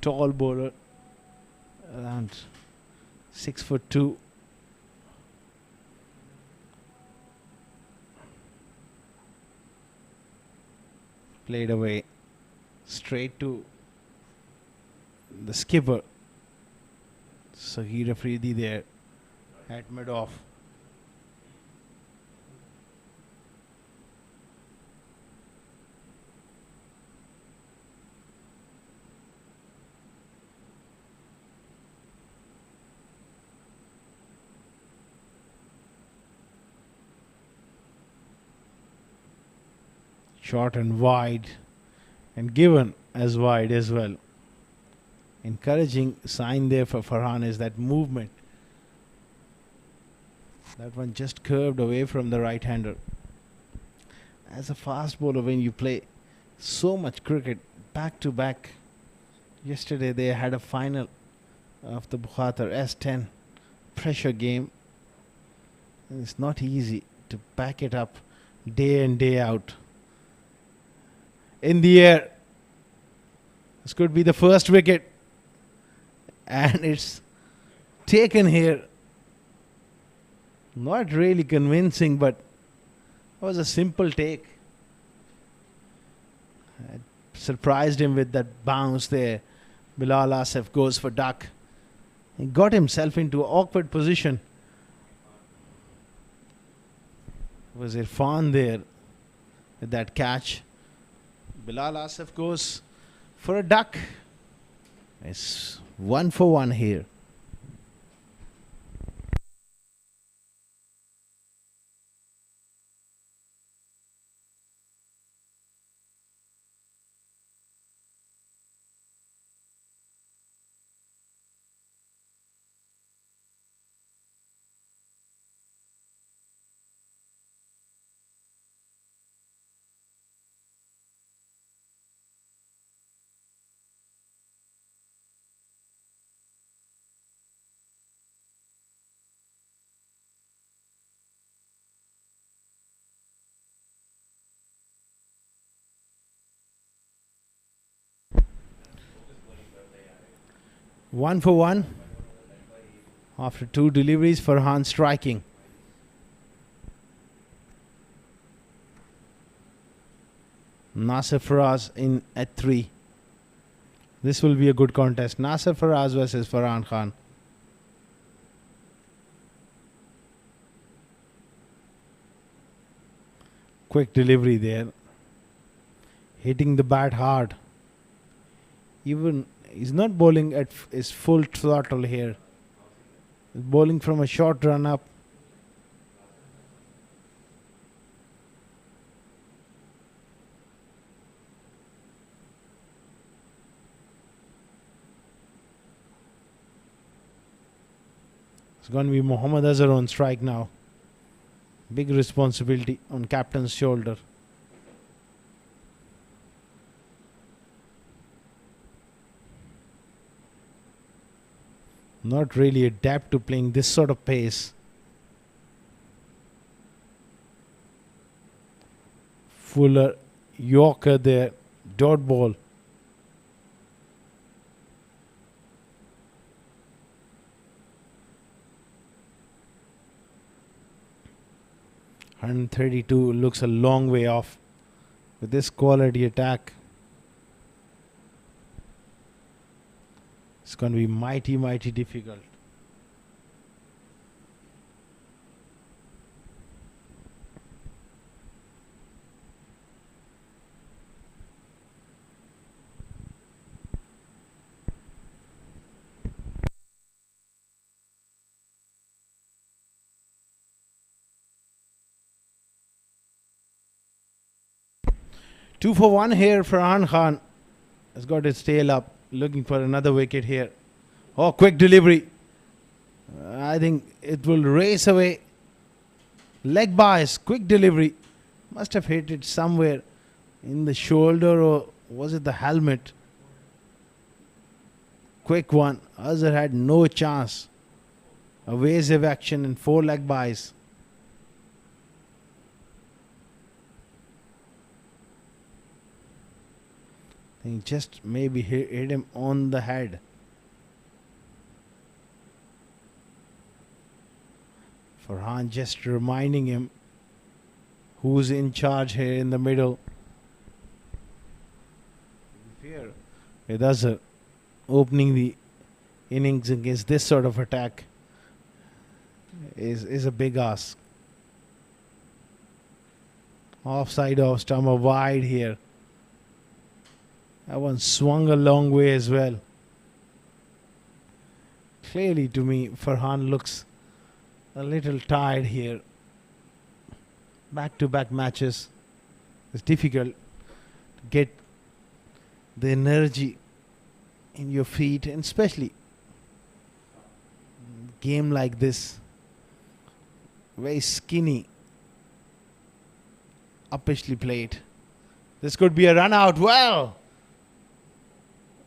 Tall bowler, around 6'2". Played away straight to the skipper. Sagir Afridi there at mid-off. Short and wide, and given as wide as well. Encouraging sign there for Farhan is that movement. That one just curved away from the right-hander. As a fast bowler, when you play so much cricket back to back, yesterday they had a final of the Bukhatar S10 pressure game. And it's not easy to back it up day in, day out. In the air. This could be the first wicket. And it's taken here. Not really convincing, but it was a simple take. I surprised him with that bounce there. Bilal Asif goes for duck. He got himself into an awkward position. It was Irfan there with that catch. Bilal Asif goes for a duck. It's 1 for 1 here. 1 for 1. After 2 deliveries, Farhan striking. Nasser Faraz in at 3. This will be a good contest. Nasser Faraz versus Farhan Khan. Quick delivery there. Hitting the bat hard. Even he's not bowling at his full throttle here. He's bowling from a short run up. It's going to be Mohammad Azhar on strike now. Big responsibility on captain's shoulder. Not really adapt to playing this sort of pace. Fuller, Yorker there, dot ball. .132 looks a long way off with this quality attack. It's going to be mighty difficult. Two for 1 here. Farhan Khan has got his tail up, looking for another wicket here. Oh, quick delivery. I think it will race away. Leg bias, quick delivery. Must have hit it somewhere in the shoulder, or was it the helmet? Quick one. Azhar had no chance. Evasive action and 4 leg bias. I think just maybe hit him on the head. Farhan just reminding him who's in charge here in the middle. Fear with Azhar opening the innings against this sort of attack is a big ask. Offside off stump, wide here. That one swung a long way as well. Clearly to me, Farhan looks a little tired here. Back-to-back matches. It's difficult to get the energy in your feet, and especially game like this. Very skinny, uppishly played. This could be a run out. Well,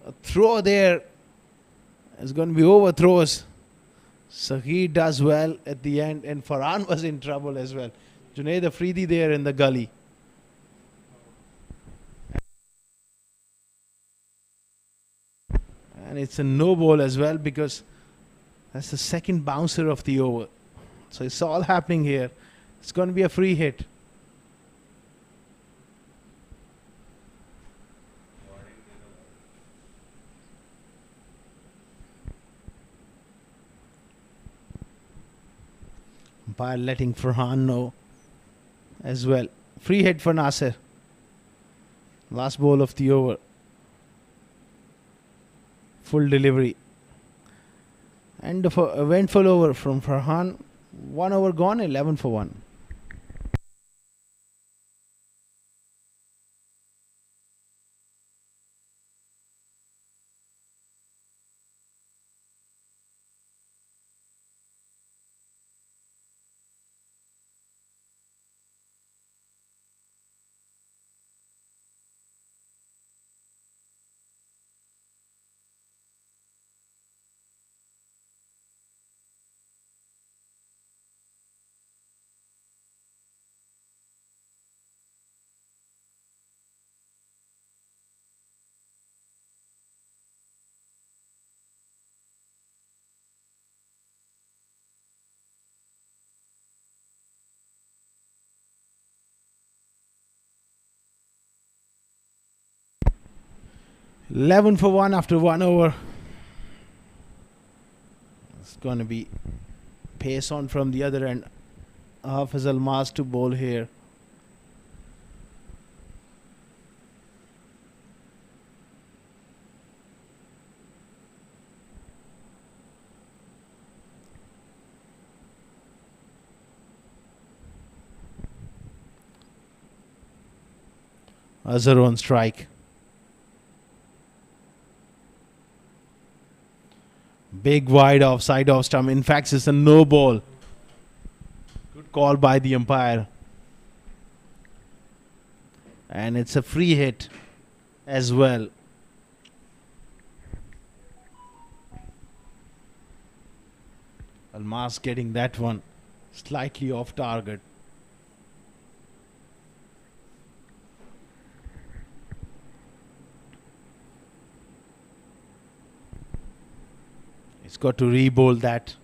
a throw there is going to be overthrows. Saheed does well at the end, and Farhan was in trouble as well. Junaid Afridi there in the gully. And it's a no ball as well, because that's the second bouncer of the over. So it's all happening here. It's going to be a free hit. Umpire letting Farhan know as well. Free hit for Nasser. Last ball of the over. Full delivery. And a eventful over from Farhan. 1 over gone, 11 for 1. 11 for 1 after 1 over. It's going to be pace on from the other end. Hafiz Almas to bowl here. Azhar on strike. Big wide off side off stump. In fact, it's a no ball. Good call by the umpire. And it's a free hit as well. Almas getting that one slightly off target. He's got to re-bowl that.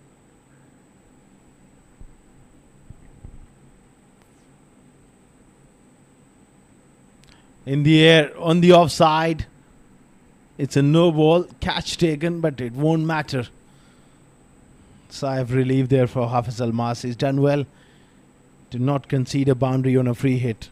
In the air, on the offside. It's a no ball. Catch taken, but it won't matter. Sigh of relief there for Hafiz Almas. He's done well to not concede a boundary on a free hit.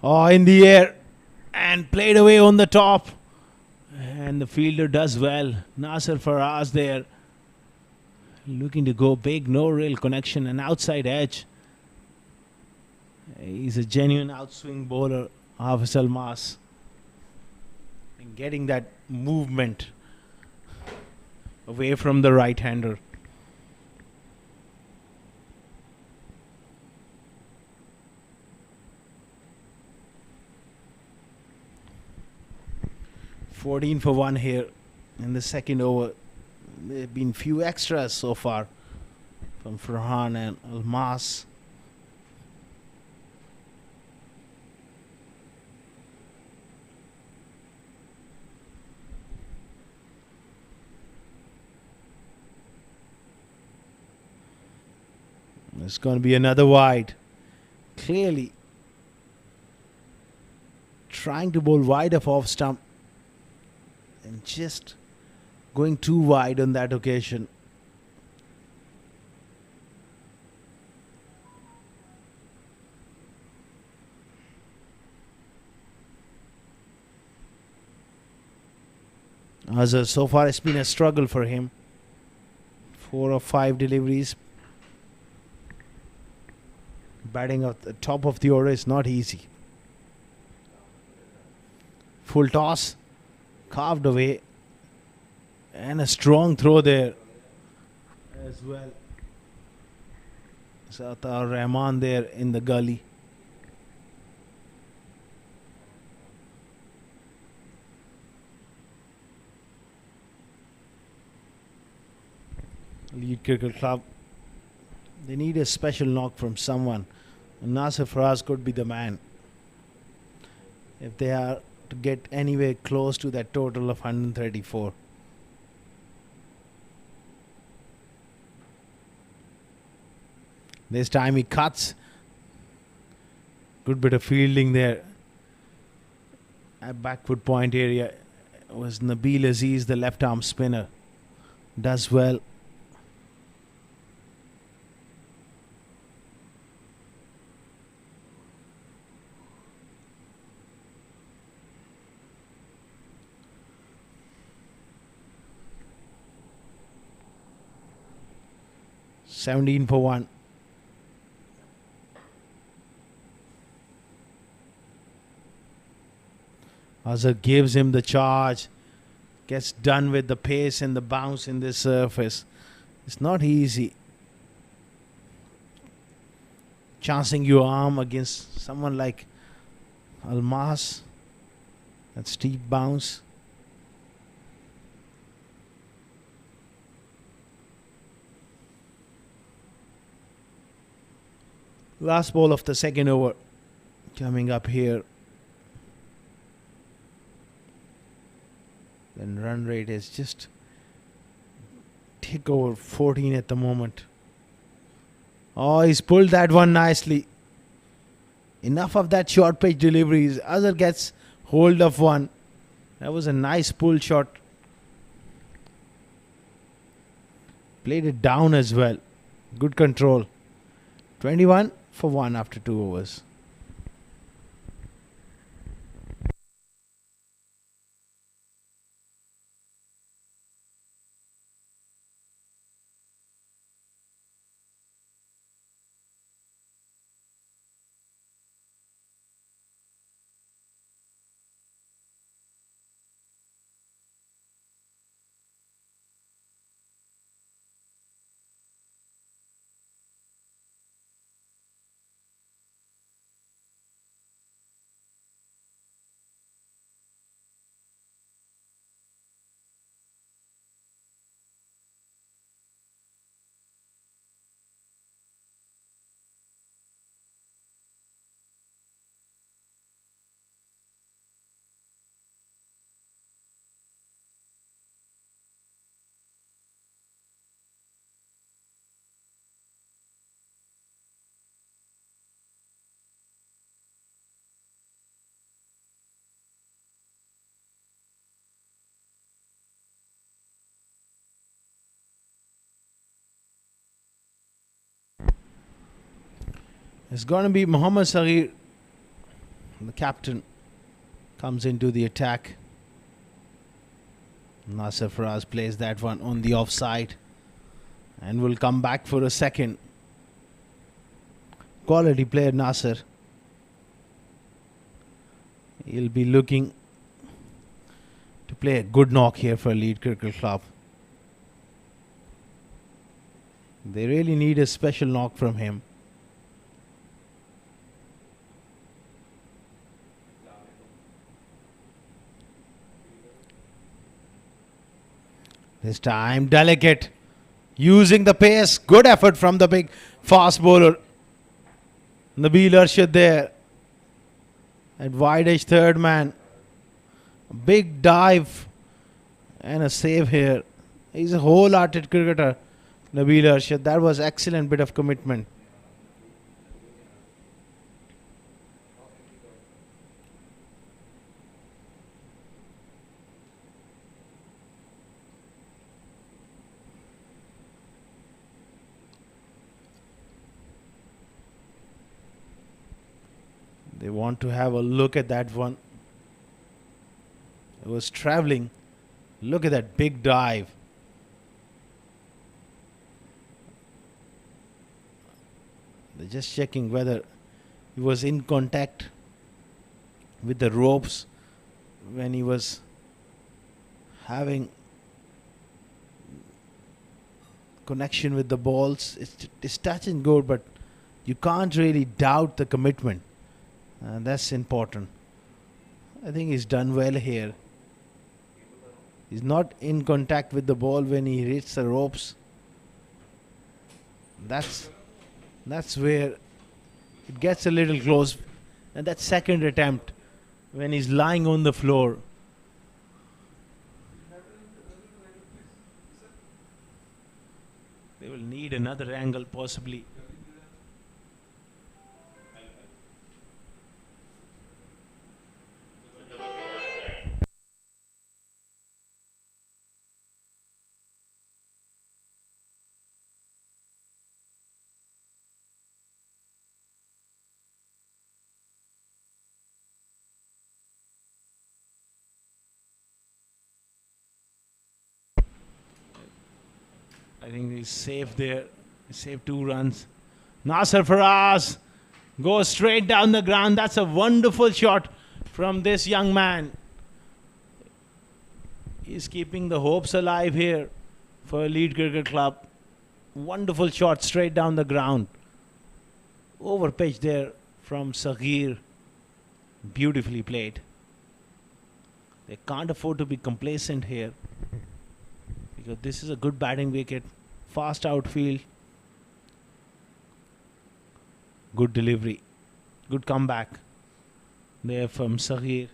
Oh, in the air and played away on the top. And the fielder does well. Nasser Faraz there. Looking to go big. No real connection. An outside edge. He's a genuine outswing bowler, Hafiz Almas. And getting that movement away from the right-hander. $14 for 1 here in the second over. There have been few extras so far from Farhan and Almas. It's going to be another wide. Clearly trying to bowl wide of off stump. And just going too wide on that occasion. Azhar, so far it's been a struggle for him. 4 or 5 deliveries. Batting at the top of the order is not easy. Full toss. Carved away. And a strong throw there as well. Satar Rahman there in the gully. Lead Cricket Club. They need a special knock from someone. And Nasir Faraz could be the man. If they are to get anywhere close to that total of 134. This time he cuts. Good bit of fielding there. At backward point area was Nabil Aziz, the left arm spinner. Does well. $17 for 1. Azhar gives him the charge. Gets done with the pace and the bounce in this surface. It's not easy. Chancing your arm against someone like Almas. That steep bounce. Last ball of the second over coming up here. Then run rate is just tick over 14 at the moment. Oh, he's pulled that one nicely. Enough of that short pitch deliveries. Azhar gets hold of one. That was a nice pull shot. Played it down as well. Good control. 21 for 1 after 2 overs. It's going to be Mohammad Saghir, the captain, comes into the attack. Nasser Faraz plays that one on the offside and will come back for a second. Quality player Nasser. He'll be looking to play a good knock here for Leeds Cricket Club. They really need a special knock from him. This time, delicate, using the pace. Good effort from the big fast bowler. Nabil Arshad there. At wide edge third man. A big dive and a save here. He's a wholehearted cricketer, Nabil Arshad. That was excellent bit of commitment. They want to have a look at that one. It was travelling. Look at that big dive. They're just checking whether he was in contact with the ropes when he was having connection with the balls. It's touch and go, but you can't really doubt the commitment. That's important. I think he's done well here. He's not in contact with the ball when he hits the ropes. That's where it gets a little close. And that second attempt when he's lying on the floor. They will need another angle possibly. I think he's safe there. He saved 2 runs. Nasser Faraz goes straight down the ground. That's a wonderful shot from this young man. He's keeping the hopes alive here for Leeds Cricket Club. Wonderful shot straight down the ground. Over pitch there from Saghir. Beautifully played. They can't afford to be complacent here because this is a good batting wicket. Fast outfield. Good delivery. Good comeback there from Saghir.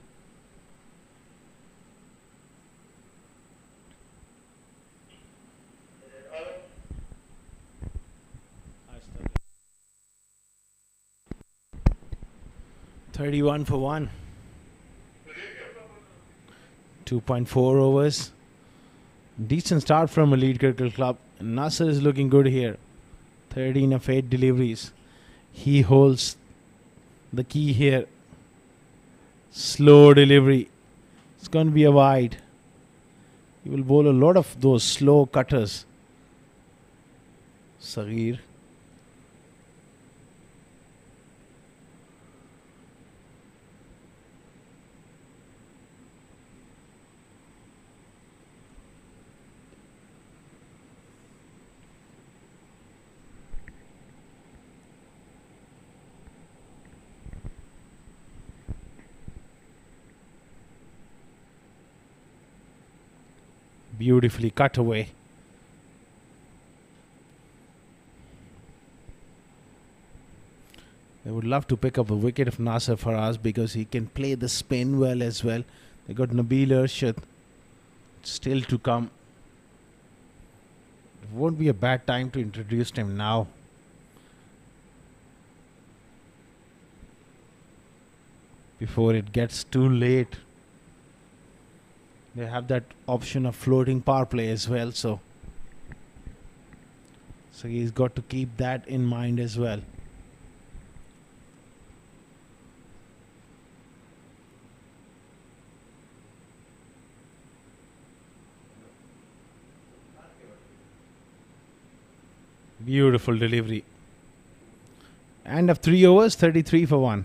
"31 for 1. 2.4 overs. Decent start from Elite Cricket Club. Nasser is looking good here. 13 of 8 deliveries. He holds the key here. Slow delivery. It's going to be a wide. He will bowl a lot of those slow cutters. Saghir. Beautifully cut away. They would love to pick up a wicket of Nasser Faraz because he can play the spin well as well. They got Nabil Arshad still to come. It won't be a bad time to introduce him now. Before it gets too late. They have that option of floating power play as well, so he's got to keep that in mind as well. Beautiful delivery. End of 3 overs, 33 for 1.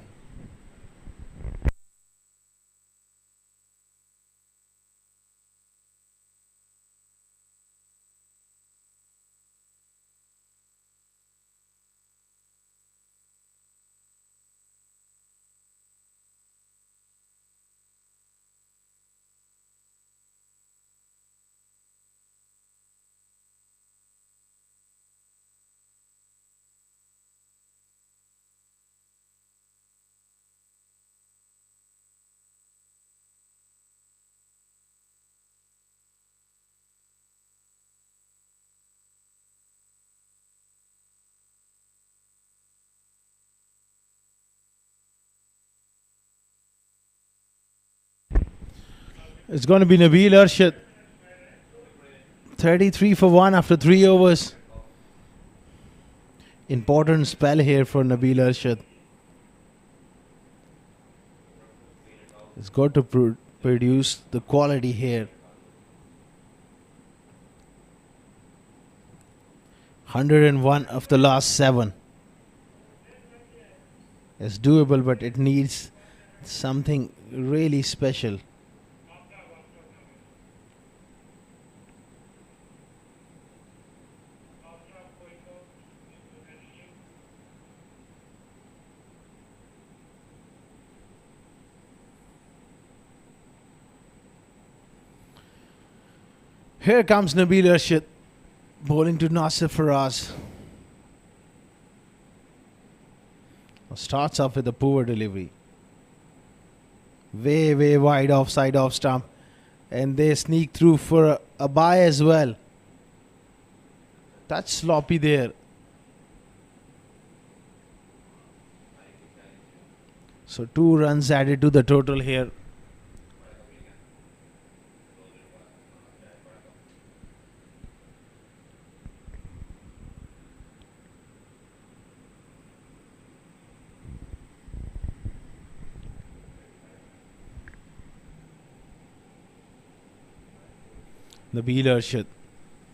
It's going to be Nabil Arshad. 33 for 1 after 3 overs. Important spell here for Nabil Arshad. It's got to produce the quality here. 101 of the last 7. It's doable, but it needs something really special. Here comes Nabil Arshad, bowling to Nasser Faraz. Starts off with a poor delivery. Way wide offside off stump. And they sneak through for a bye as well. Touch sloppy there. So 2 runs added to the total here. Nabil Arshad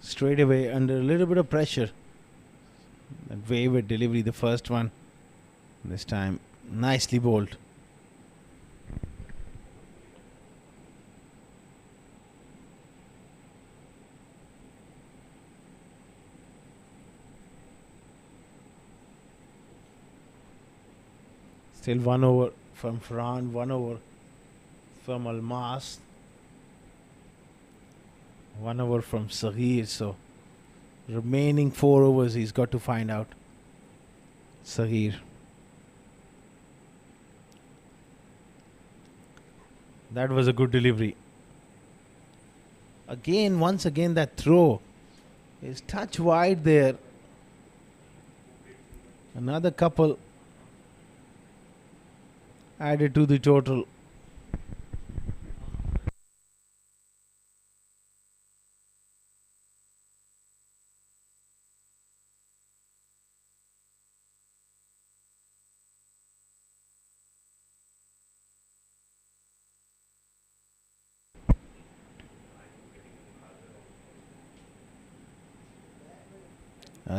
straight away under a little bit of pressure. That wayward delivery, the first one. This time nicely bowled. Still 1 over from Farhan, 1 over from Almas. 1 over from Saghir, so remaining 4 overs he's got to find out. Saghir. That was a good delivery. Once again that throw is touch wide there. Another couple added to the total.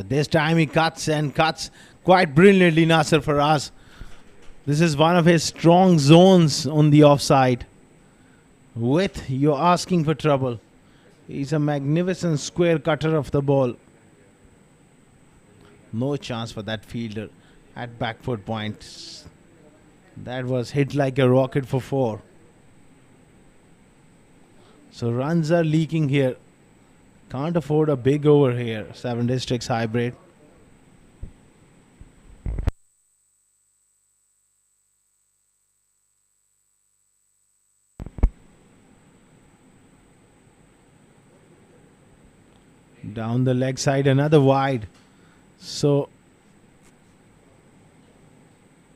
This time he cuts quite brilliantly, Nasser Faraz. This is one of his strong zones on the offside. You're asking for trouble. He's a magnificent square cutter of the ball. No chance for that fielder at back foot point. That was hit like a rocket for 4. So runs are leaking here. Can't afford a big over here. 7 Districts hybrid. Down the leg side, another wide. So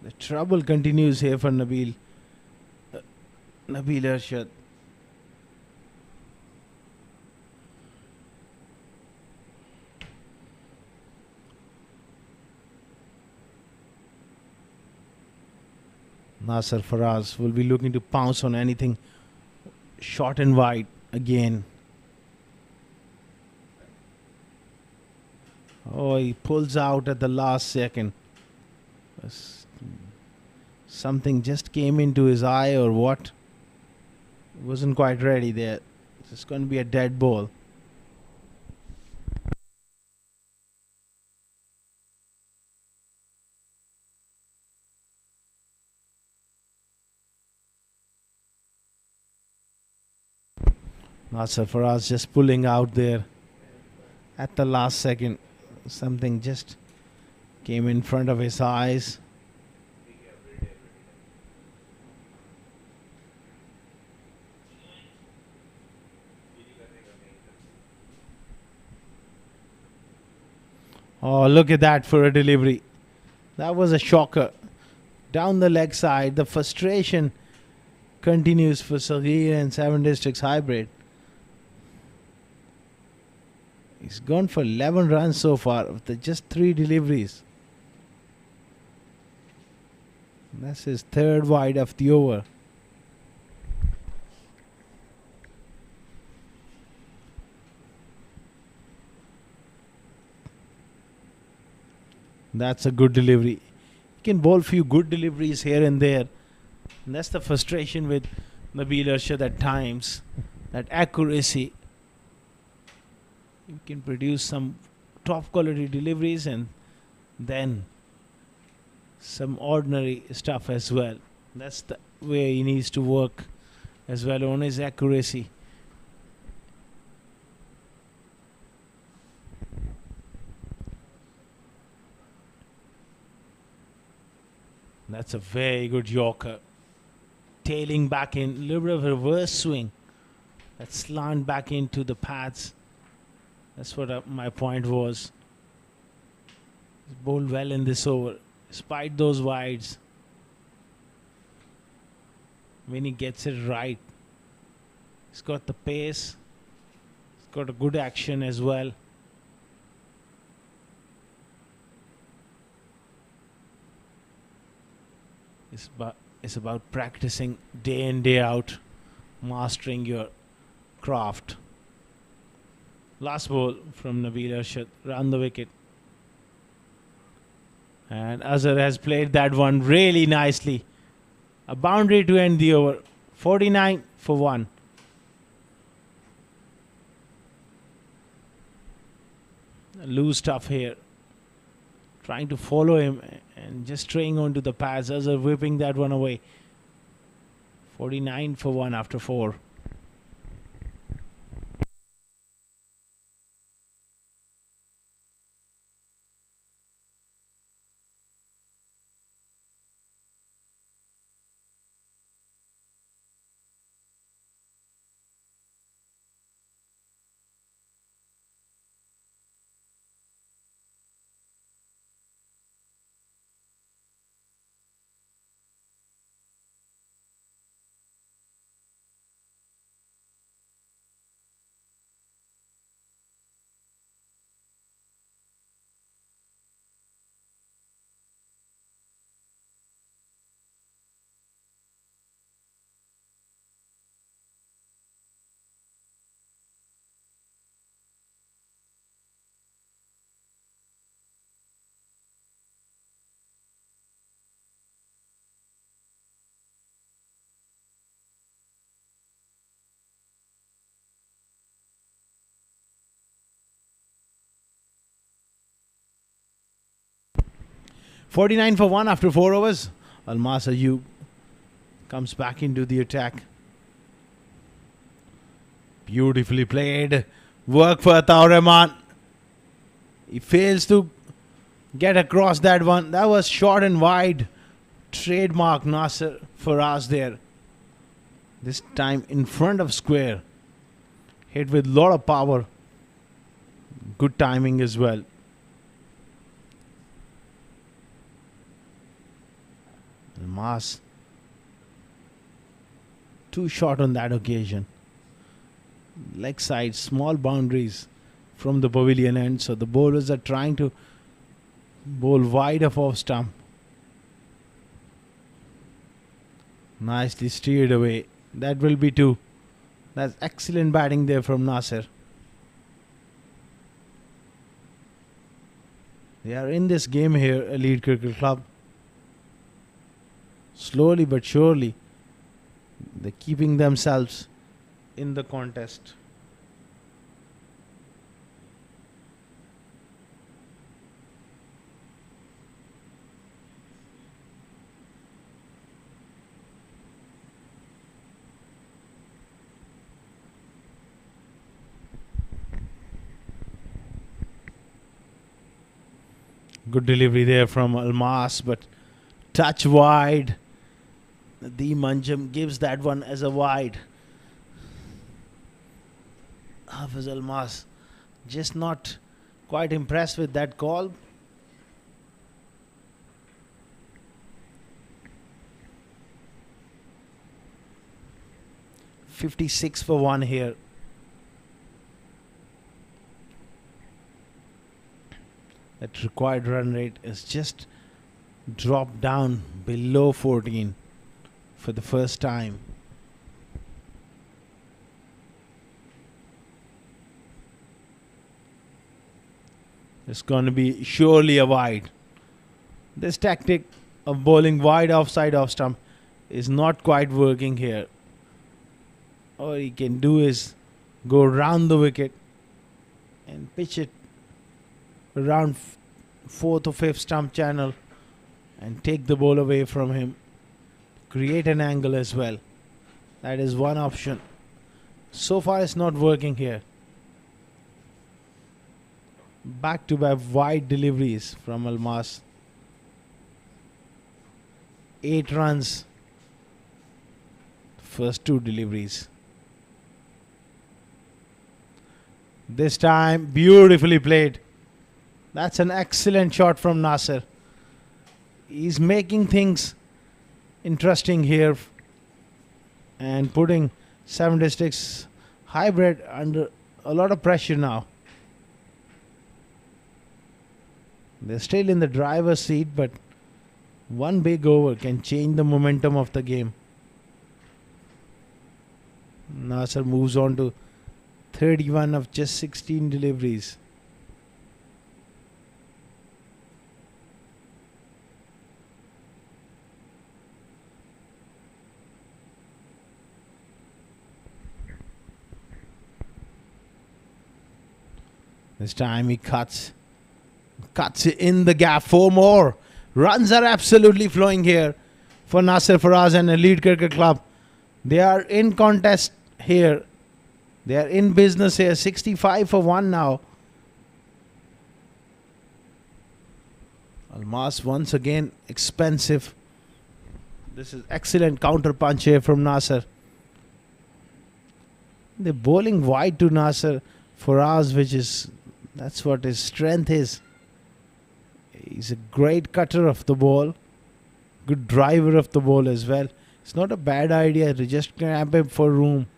the trouble continues here for Nabil Arshad. Nasser Faraz will be looking to pounce on anything short and wide again. Oh, he pulls out at the last second. Something just came into his eye or what? Wasn't quite ready there. It's going to be a dead ball. Nasser Faraz just pulling out there at the last second. Something just came in front of his eyes. Oh, look at that for a delivery. That was a shocker. Down the leg side, the frustration continues for Saghir and 7 Districts hybrid. He's gone for 11 runs so far with just 3 deliveries. That's his 3rd wide of the over. That's a good delivery. He can bowl a few good deliveries here and there. And that's the frustration with Nabil Arshad at times. That accuracy. You can produce some top quality deliveries and then some ordinary stuff as well. That's the way he needs to work as well on his accuracy. That's a very good Yorker. Tailing back in, a little bit of a reverse swing. That slant back into the pads. That's what my point was. He's bowled well in this over, despite those wides. When he gets it right, he's got the pace. He's got a good action as well. It's about practicing day in, day out, mastering your craft. Last ball from Nabil Arshad, round the wicket. And Azhar has played that one really nicely. A boundary to end the over. 49 for 1. Loose stuff here. Trying to follow him and just straying onto the pads. Azhar whipping that one away. 49 for 1 after 4. 49 for 1 after 4 overs. Almas Ayub comes back into the attack. Beautifully played. Work for Ataur Rahman. He fails to get across that one. That was short and wide. Trademark Nasser Faraz there. This time in front of square. Hit with lot of power. Good timing as well. Almas too short on that occasion. Leg side, small boundaries from the pavilion end. So the bowlers are trying to bowl wide of off stump. Nicely steered away. That will be 2. That's excellent batting there from Nasser. They are in this game here, Elite Cricket Club. Slowly but surely, they're keeping themselves in the contest. Good delivery there from Almas, but touch wide. The Manjam gives that one as a wide. Hafiz Almas just not quite impressed with that call. .56 for 1 here. That required run rate is just dropped down below 14 for the first time. It's going to be surely a wide. This tactic of bowling wide offside off stump is not quite working here. All he can do is go round the wicket and pitch it around 4th or 5th stump channel and take the ball away from him. Create an angle as well. That is one option. So far it's not working here. Back to back wide deliveries from Almas. 8 runs. First 2 deliveries. This time beautifully played. That's an excellent shot from Nasser. He's making things interesting here and putting 76 hybrid under a lot of pressure now. They're still in the driver's seat, but one big over can change the momentum of the game. Nasser moves on to 31 of just 16 deliveries. This time he cuts in the gap. 4 more. Runs are absolutely flowing here for Nasser Faraz and Elite Cricket Club. They are in contest here. They are in business here. 65 for 1 now. Almas once again expensive. This is excellent counter punch here from Nasser. They're bowling wide to Nasser Faraz, that's what his strength is. He's a great cutter of the ball. Good driver of the ball as well. It's not a bad idea to just grab him for room.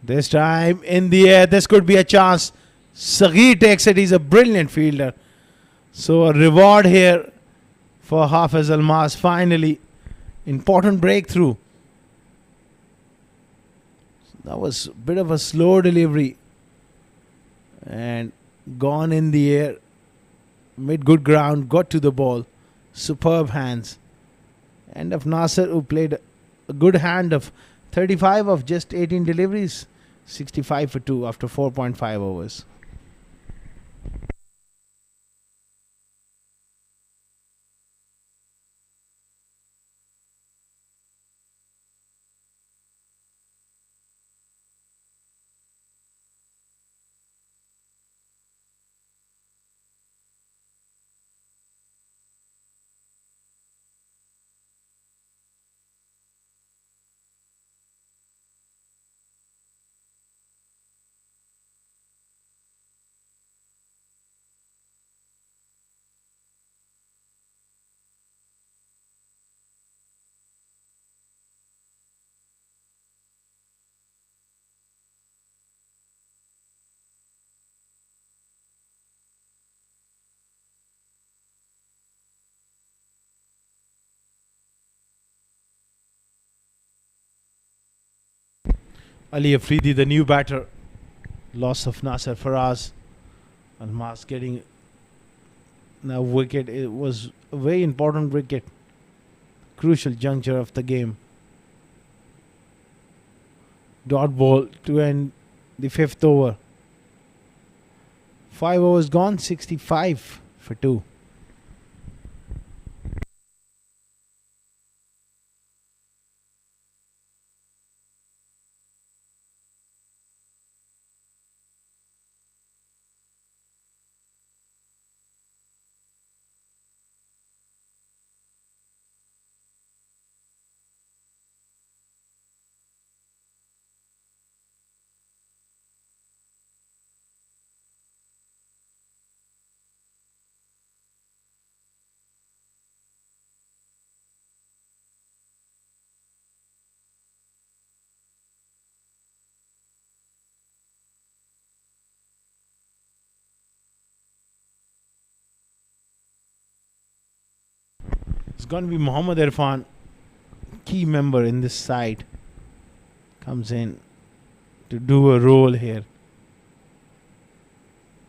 This time in the air, this could be a chance. Saghir takes it. He's a brilliant fielder. So a reward here for Hafiz Almas. Finally, important breakthrough. That was a bit of a slow delivery and gone in the air. Made good ground, got to the ball. Superb hands. And of Nasser, who played a good hand of 35 of just 18 deliveries, 65 for 2 after 4.5 overs. Ali Afridi, the new batter. Loss of Nasser Faraz. Almas getting now wicket. It was a very important wicket. Crucial juncture of the game. Dot ball to end the 5th over. 5 overs gone, 65 for 2. It's going to be Mohammad Irfan, key member in this side, comes in to do a role here.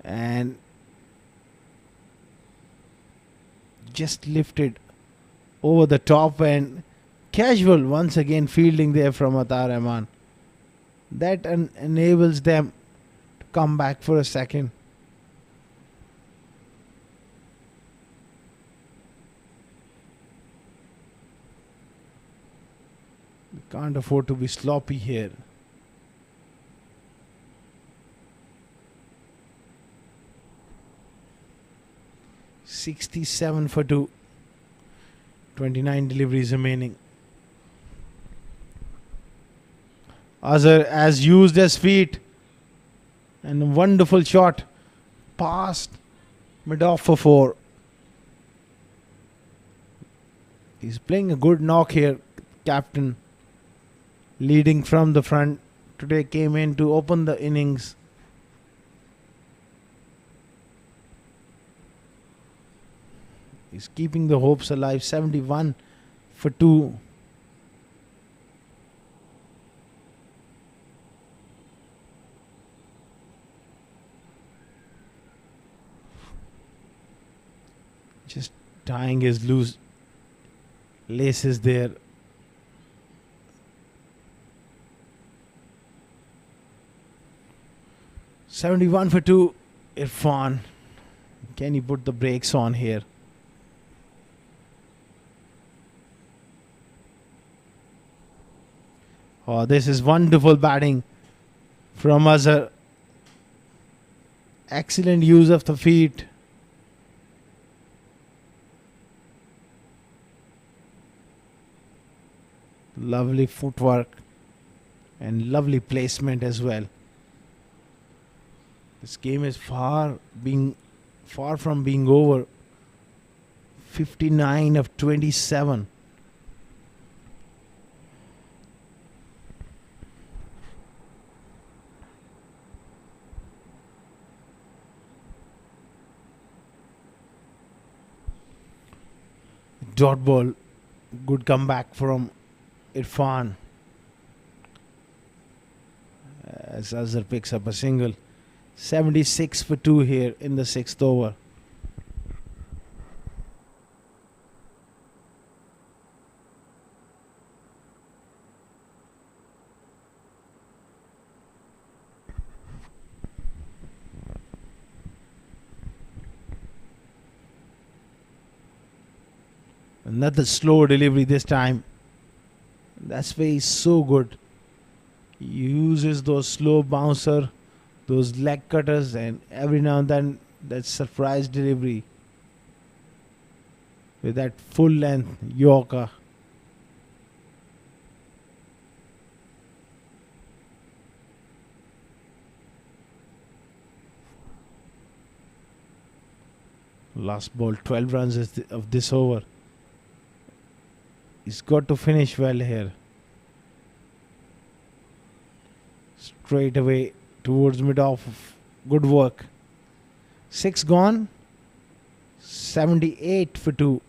And just lifted over the top and casual once again fielding there from Atar Rahman. That enables them to come back for a second. Can't afford to be sloppy here. $67 for 2. 29 deliveries remaining. Azhar has used his feet. And a wonderful shot. Past mid-off for 4. He's playing a good knock here, captain. Leading from the front. Today came in to open the innings. He's keeping the hopes alive. 71 for 2. Just tying his loose laces there. $71 for 2. Irfan. Can he put the brakes on here? Oh, this is wonderful batting from Azhar. Excellent use of the feet. Lovely footwork and lovely placement as well. This game is far from being over. 59 of 27. Dot ball. Good comeback from Irfan. As Azhar picks up a single. 76 for 2 here in the 6th over. Another slow delivery this time. That's why he's so good. He uses those slow bouncer, those leg cutters, and every now and then that surprise delivery with that full length Yorker. Last ball, 12 runs of this over. He's got to finish well here. Straight away towards mid-off. Good work. 6 gone. 78 for 2.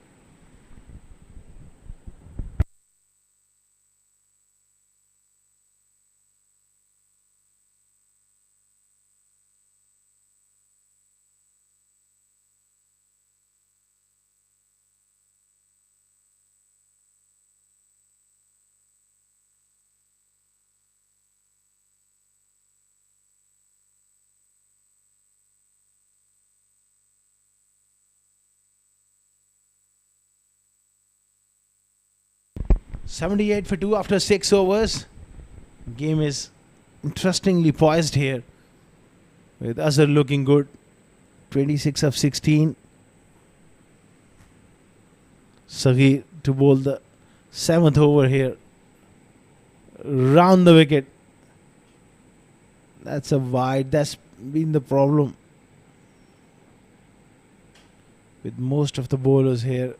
$78 for 2 after 6 overs. Game is interestingly poised here, with Azhar looking good. 26 of 16. Saghir to bowl the 7th over here. Round the wicket. That's a wide. That's been the problem with most of the bowlers here.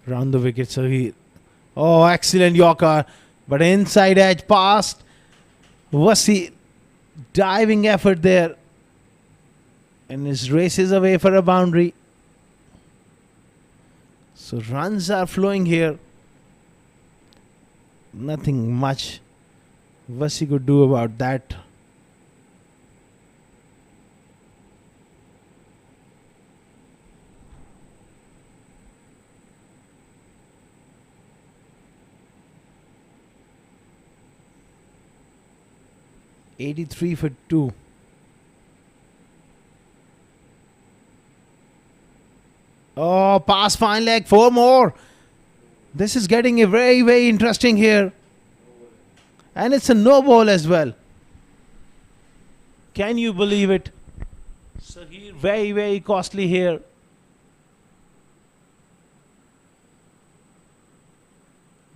Round the wicket, Saghir. Oh, excellent Yorker. But inside edge past. Wasi diving effort there. And his races away for a boundary. So runs are flowing here. Nothing much Wasi could do about that. $83 for 2. Oh, pass fine leg. 4 more. This is getting a very, very interesting here. And it's a no ball as well. Can you believe it? Saghir very, very costly here.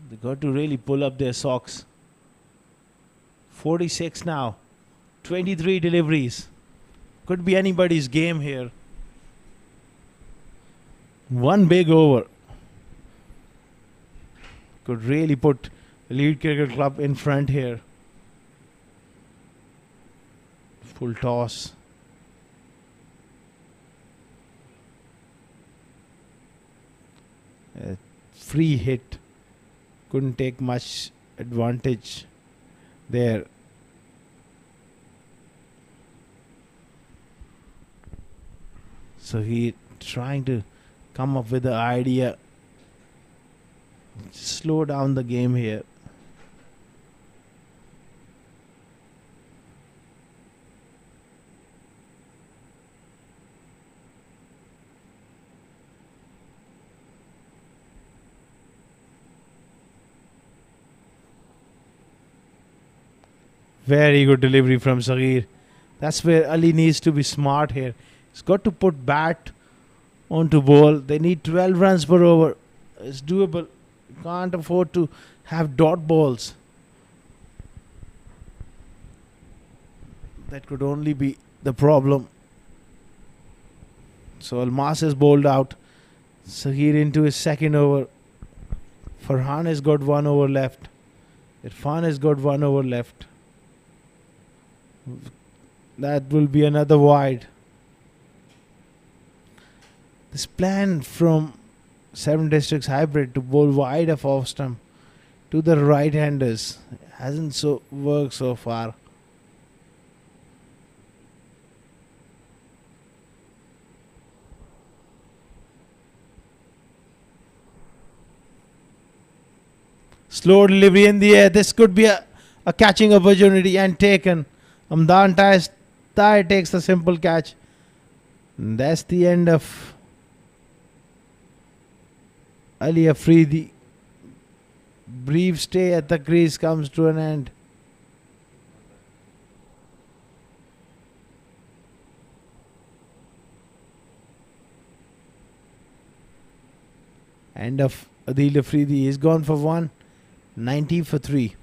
They got to really pull up their socks. 46 now. 23 deliveries. Could be anybody's game here. One big over could really put the Lead Cricket Club in front here. Full toss. A free hit. Couldn't take much advantage there. So he trying to come up with the idea. Slow down the game here. Very good delivery from Saghir. That's where Ali needs to be smart here. He's got to put bat onto ball. They need 12 runs per over. It's doable. You can't afford to have dot balls. That could only be the problem. So Almas is bowled out. Saghir into his second over. Farhan has got 1 over left. Irfan has got 1 over left. That will be another wide. This plan from 7 Districts Hybrid to bowl wide of off stump to the right-handers hasn't worked so far. Slow delivery in the air. This could be a catching opportunity and taken. Hamdan Tai takes the simple catch. And that's the end of Ali Afridi. Brief stay at the crease comes to an end. End of Adil Afridi. He's gone for 1, 90 for 3.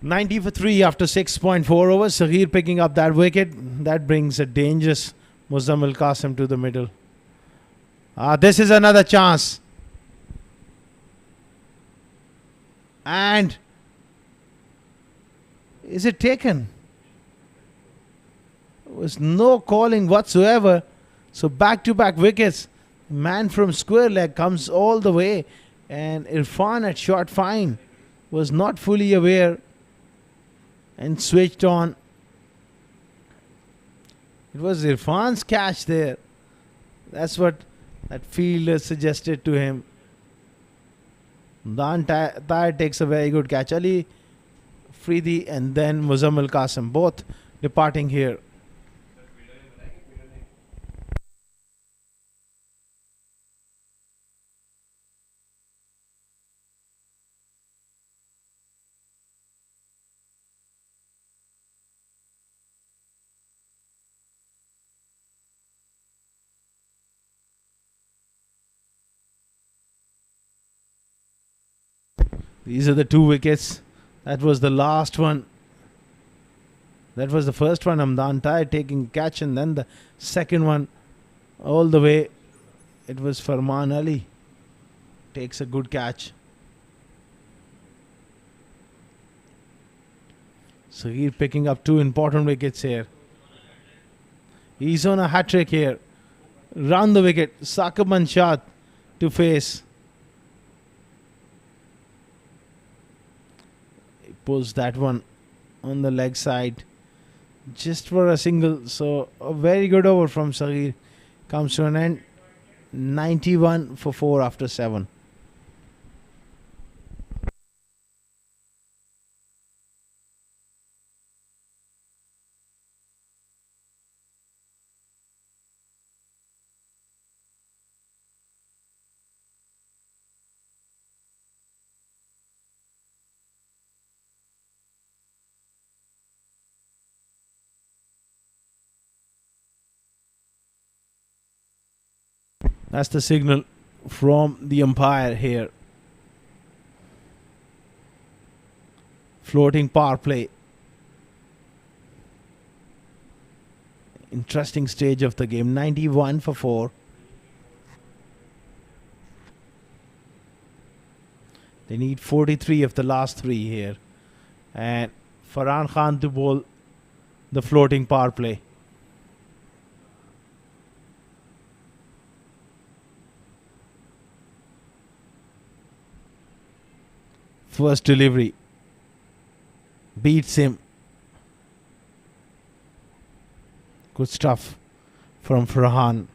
$90 for 3 after 6.4 overs. Saghir picking up that wicket. That brings a dangerous Muzammil Qasim to the middle. This is another chance. And is it taken? There was no calling whatsoever. So back-to-back wickets. Man from square leg comes all the way. And Irfan at short fine was not fully aware and switched on. It was Irfan's catch there. That's what that fielder suggested to him. Dan Tai takes a very good catch. Ali Afridi and then Muzammil Qasim both departing here. These are the 2 wickets. That was the last one. That was the first one, Hamdan Tai taking catch, and then the second one all the way. It was Farman Ali. Takes a good catch. Saghir picking up 2 important wickets here. He's on a hat-trick here. Round the wicket. Saqib Manshat to face. Pulls that one on the leg side just for a single. So a very good over from Saghir comes to an end. 91 for 4 after 7. That's the signal from the umpire here. Floating power play. Interesting stage of the game. 91 for 4. They need 43 of the last 3 here. And Farhan Khan to bowl the floating power play. First delivery beats him. Good stuff from Farhan.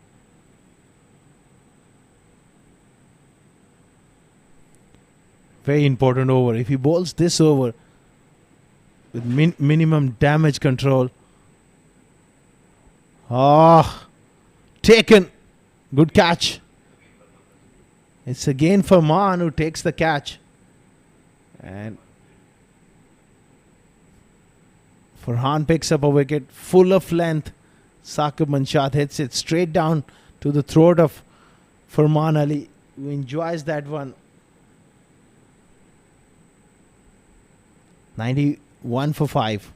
Very important over. If he bowls this over with minimum damage control. Taken. Good catch. It's again Farman who takes the catch. And Farhan picks up a wicket full of length. Saqib Manshat hits it straight down to the throat of Farman Ali. who enjoys that one. 91 for 5.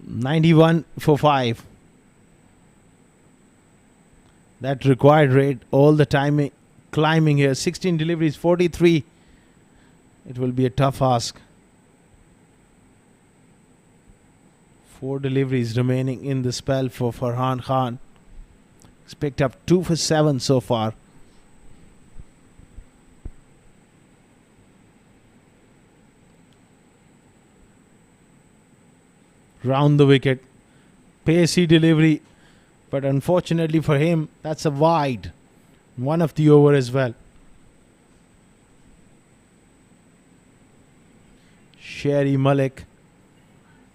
$91 for 5. That required rate all the time climbing here. 16 deliveries, 43. It will be a tough ask. 4 deliveries remaining in the spell for Farhan Khan. He's picked up 2 for 7 so far. Round the wicket. Pacey delivery. But unfortunately for him, that's a wide. One of the over as well. Sherry Malik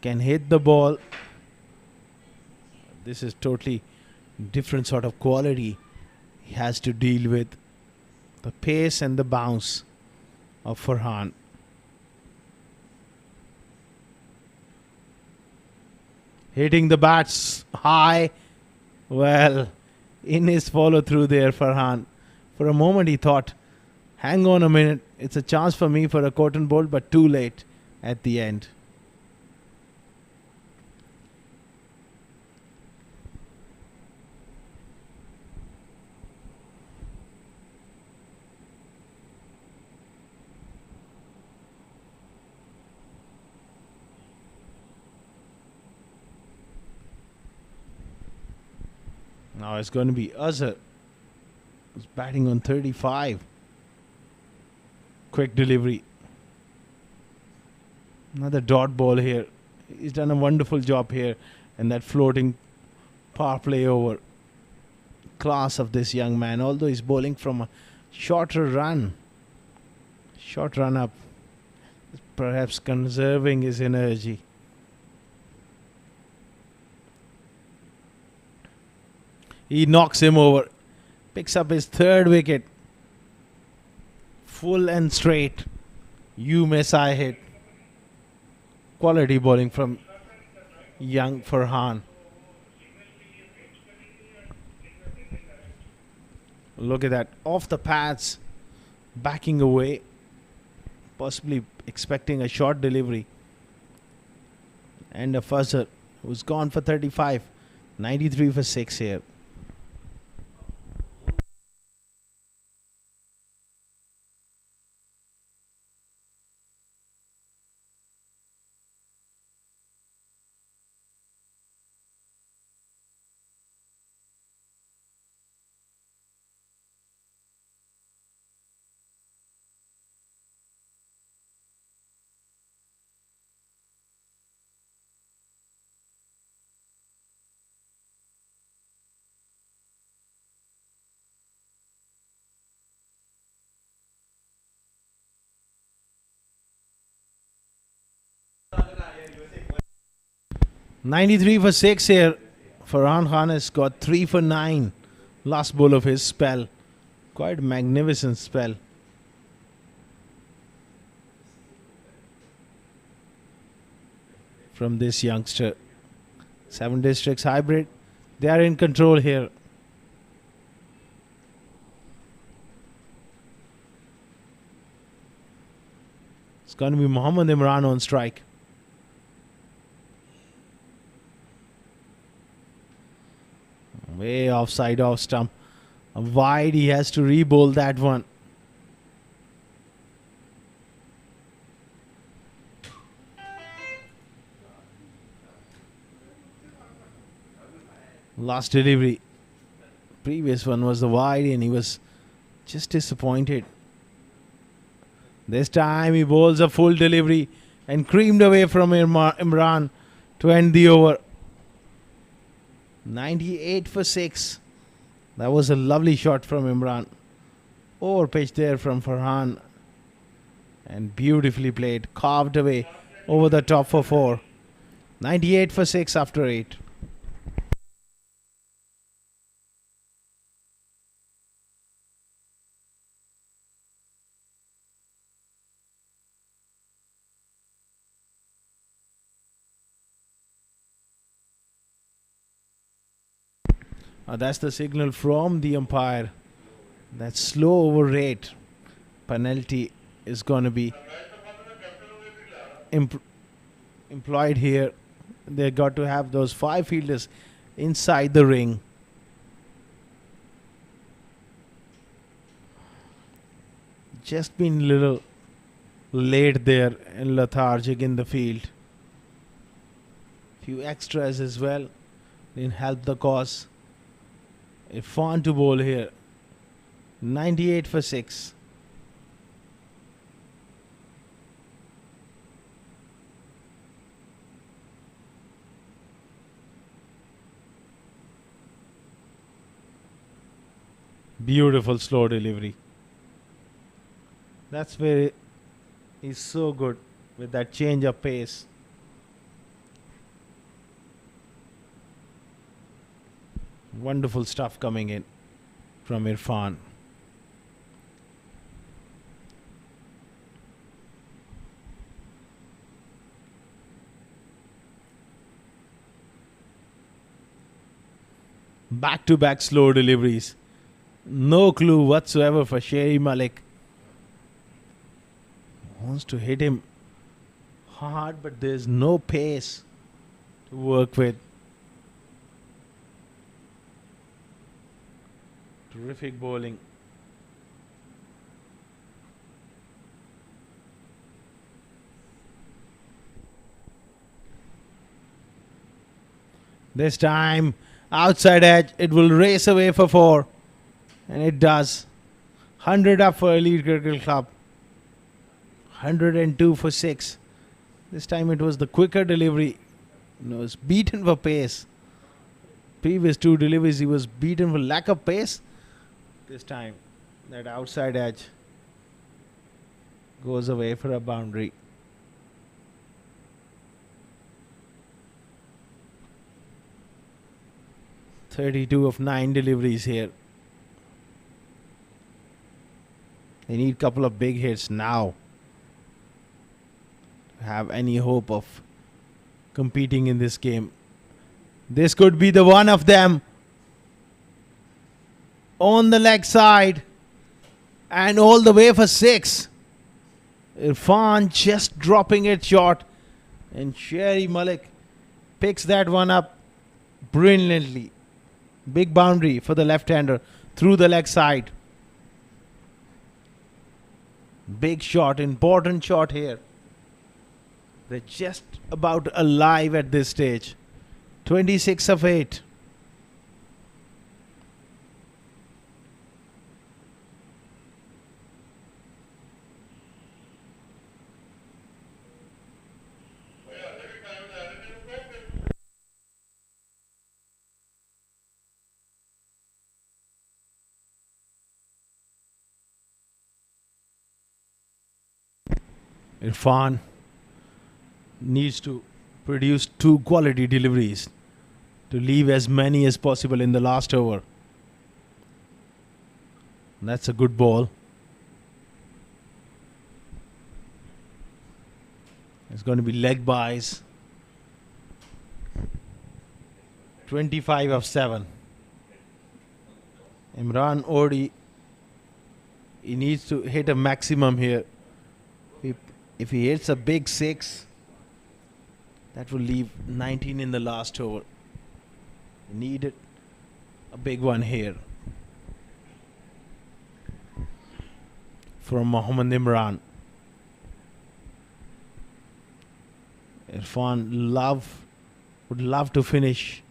can hit the ball. This is totally different sort of quality he has to deal with. The pace and the bounce of Farhan. Hitting the bats high. Well, in his follow through there, Farhan. For a moment he thought, hang on a minute, it's a chance for me for a cotton ball, but too late at the end. Now it's going to be Azhar, who's batting on 35. Quick delivery. Another dot ball here. He's done a wonderful job here. And that floating power play over. Class of this young man. Although he's bowling from a shorter run. Short run up. Perhaps conserving his energy. He knocks him over. Picks up his 3rd wicket. Full and straight. You miss, I hit. Quality bowling from young Farhan. Look at that. Off the pads. Backing away. Possibly expecting a short delivery. And a fuzzer who's gone for 35. 93 for 6 here. $93 for 6 here. Farhan Khan has got 3 for 9. Last ball of his spell. Quite a magnificent spell. From this youngster. 7 districts hybrid. They are in control here. It's going to be Mohammad Imran on strike. Way offside off stump. Wide, he has to re-bowl that one. Last delivery. Previous one was the wide and he was just disappointed. This time he bowls a full delivery and creamed away from Imran to end the over. 98 for 6. That was a lovely shot from Imran. Over pitch there from Farhan. And beautifully played. Carved away over the top for 4. 98 for 6 after 8. That's the signal from the umpire. That slow over rate penalty is going to be employed here. They got to have those 5 fielders inside the ring. Just been a little late there and lethargic in the field. Few extras as well didn't help the cause. A fun to bowl here. 98 for 6. Beautiful slow delivery. That's where he's so good with that change of pace. Wonderful stuff coming in from Irfan. Back-to-back slow deliveries. No clue whatsoever for Sherry Malik. Wants to hit him hard, but there's no pace to work with. Terrific bowling. This time, outside edge, it will race away for 4. And it does. 100 up for Elite Cricket Club. 102 for 6. This time it was the quicker delivery. It was beaten for pace. Previous 2 deliveries he was beaten for lack of pace. This time that outside edge goes away for a boundary. (32 of 9 deliveries here. They need a couple of big hits now to have any hope of competing in this game. This could be the one of them. On the leg side and all the way for 6. Irfan just dropping it short, and Sherry Malik picks that one up brilliantly. Big boundary for the left-hander through the leg side. Big shot, important shot here. They're just about alive at this stage. 26 of 8. Irfan needs to produce 2 quality deliveries to leave as many as possible in the last over. That's a good ball. It's going to be leg buys. 25 of 7. Imran Odi, he needs to hit a maximum here. If he hits a big 6, that will leave 19 in the last over. Needed a big one here from Mohammad Imran. Irfan would love to finish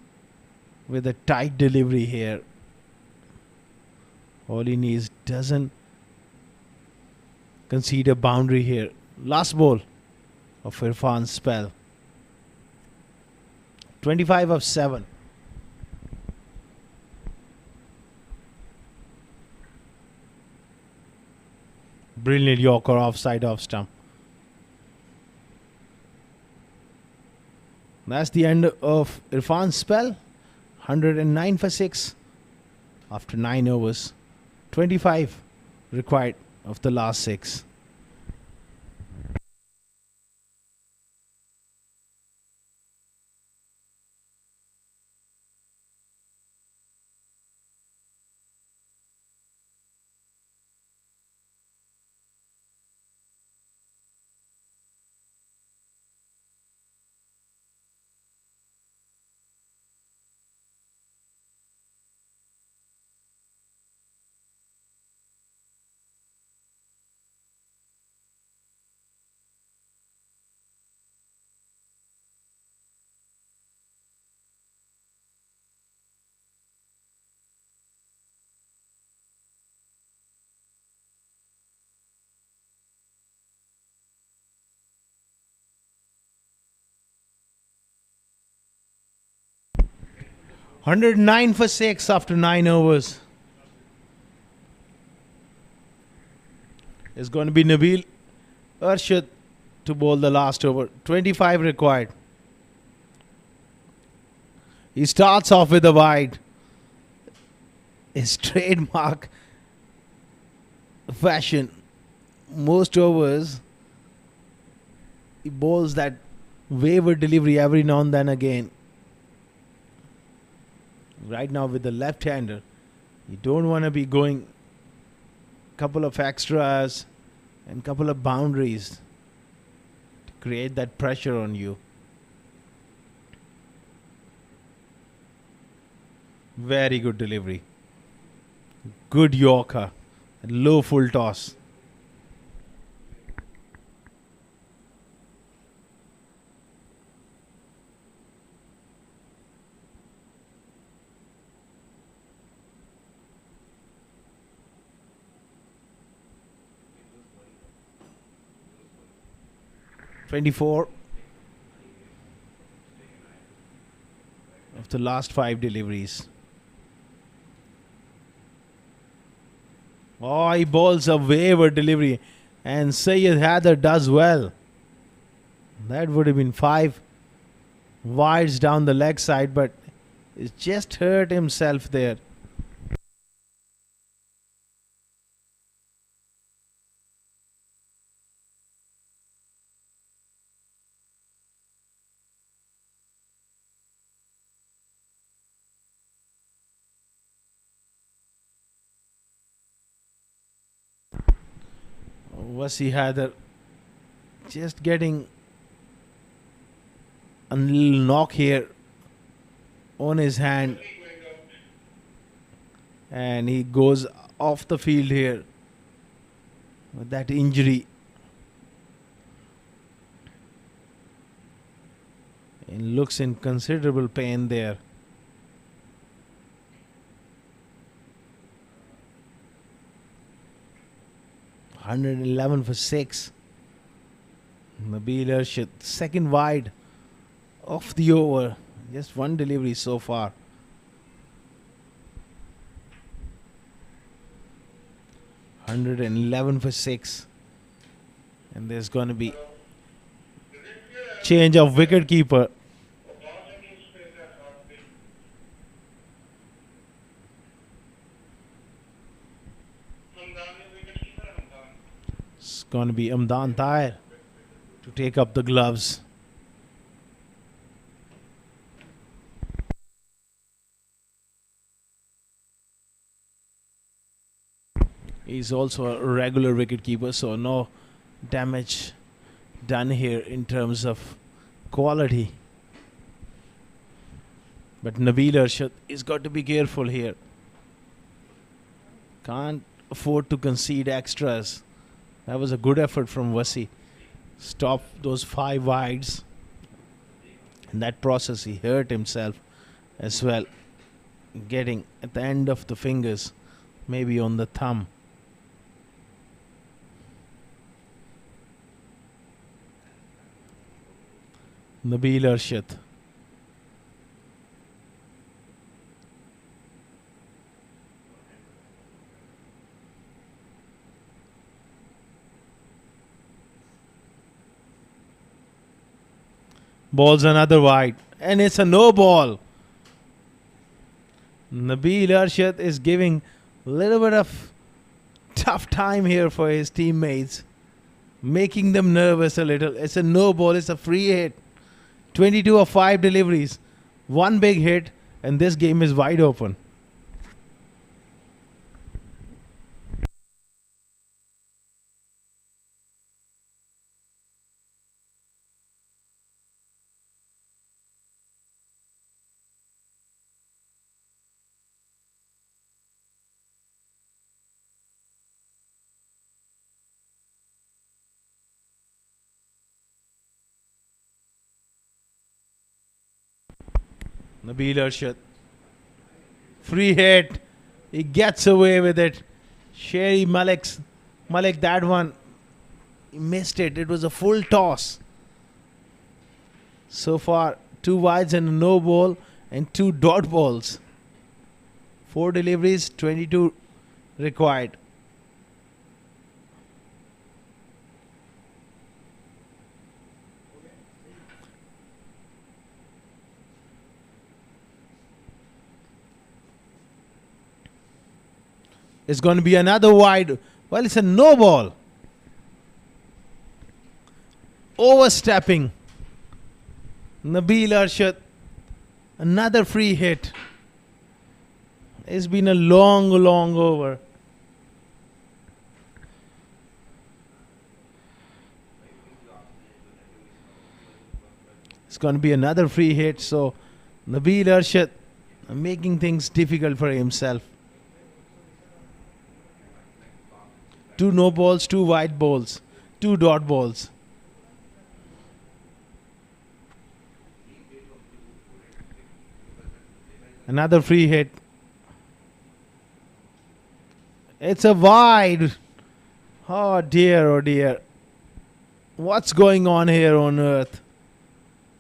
with a tight delivery here. All he needs, doesn't concede a boundary here. Last ball of Irfan's spell. 25 of 7. Brilliant Yorker offside off stump. That's the end of Irfan's spell. 109 for 6 after 9 overs. 25 required of the last 6. $109 for 6 after 9 overs. It's going to be Nabil Arshad to bowl the last over. 25 required. He starts off with a wide. His trademark fashion. Most overs, he bowls that wayward delivery every now and then again. Right now with the left-hander, you don't want to be going couple of extras and couple of boundaries to create that pressure on you. Very good delivery. Good Yorker. Low full toss. $24 of the last 5 deliveries. Oh, he bowls a wayward delivery, and Syed Haider does well. That would have been 5 wides down the leg side, but he just hurt himself there. Wasi Haider just getting a little knock here on his hand, and he goes off the field here with that injury. And looks in considerable pain there. $111 for 6. Nabil Arshad, second wide of the over. Just one delivery so far. $111 for 6. And there's going to be change of wicket keeper. It's going to be Amdan Tahir to take up the gloves. He's also a regular wicket keeper, so no damage done here in terms of quality. But Nabil Arshad has got to be careful here. Can't afford to concede extras. That was a good effort from Wasi. Stop those 5 wides. In that process, he hurt himself as well. getting at the end of the fingers, maybe on the thumb. Nabil Arshad. Ball's another wide, and it's a no ball. Nabil Arshad is giving a little bit of tough time here for his teammates, making them nervous a little. It's a no ball, it's a free hit. 22 of 5 deliveries, one big hit, and this game is wide open. Nabil Arshad. Free hit. He gets away with it. Sherry Malik, that one, he missed it. It was a full toss. So far, 2 wides and a no ball and 2 dot balls. 4 deliveries, 22 required. It's going to be another wide. Well, it's a no ball. Overstepping. Nabil Arshad. Another free hit. It's been a long over. It's going to be another free hit. So Nabil Arshad making things difficult for himself. 2 no balls, 2 wide balls, 2 dot balls. Another free hit. It's a wide. Oh dear, oh dear. What's going on here on earth?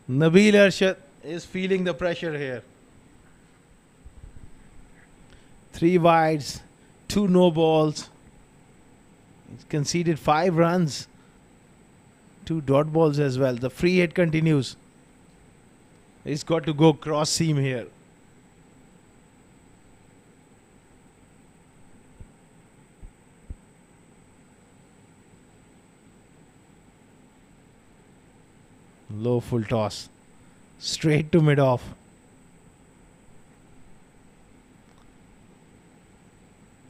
Nabil Arshad is feeling the pressure here. 3 wides, 2 no balls. He's conceded 5 runs. 2 dot balls as well. The free hit continues. He's got to go cross seam here. Low full toss. Straight to mid-off.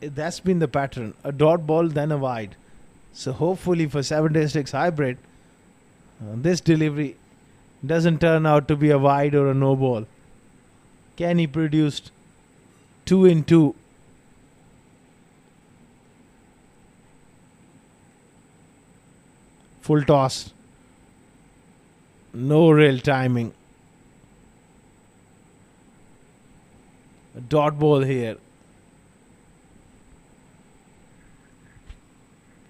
That's been the pattern. A dot ball, then a wide. So hopefully for 7-6 hybrid, this delivery doesn't turn out to be a wide or a no ball. Can he produce 2 in 2? Full toss. No real timing. A dot ball here.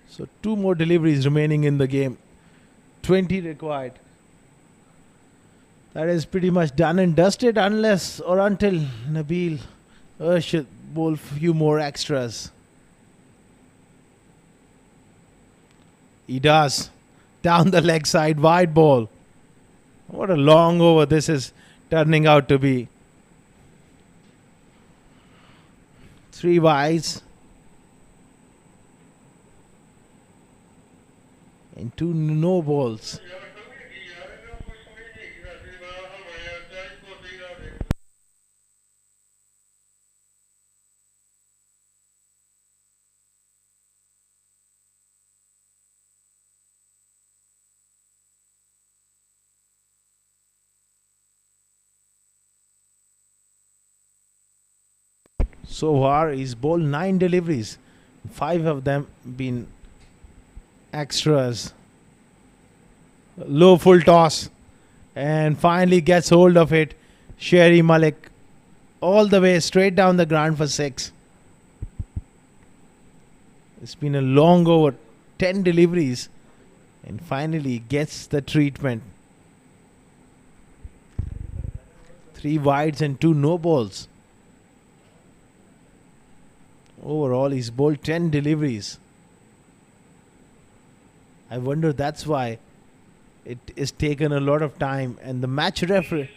So 2 more deliveries remaining in the game. 20 required. That is pretty much done and dusted unless or until Nabil Arshad bowl few more extras. He does. Down the leg side, wide ball. What a long over this is turning out to be. 3 wides. And 2 no balls. So far, he's bowled 9 deliveries. 5 of them been extras. Low full toss. And finally gets hold of it. Sherry Malik. all the way straight down the ground for 6. It's been a long over, 10 deliveries, and finally gets the treatment. 3 wides and 2 no balls. Overall, he's bowled 10 deliveries. I wonder that's why it is taken a lot of time, and the match referee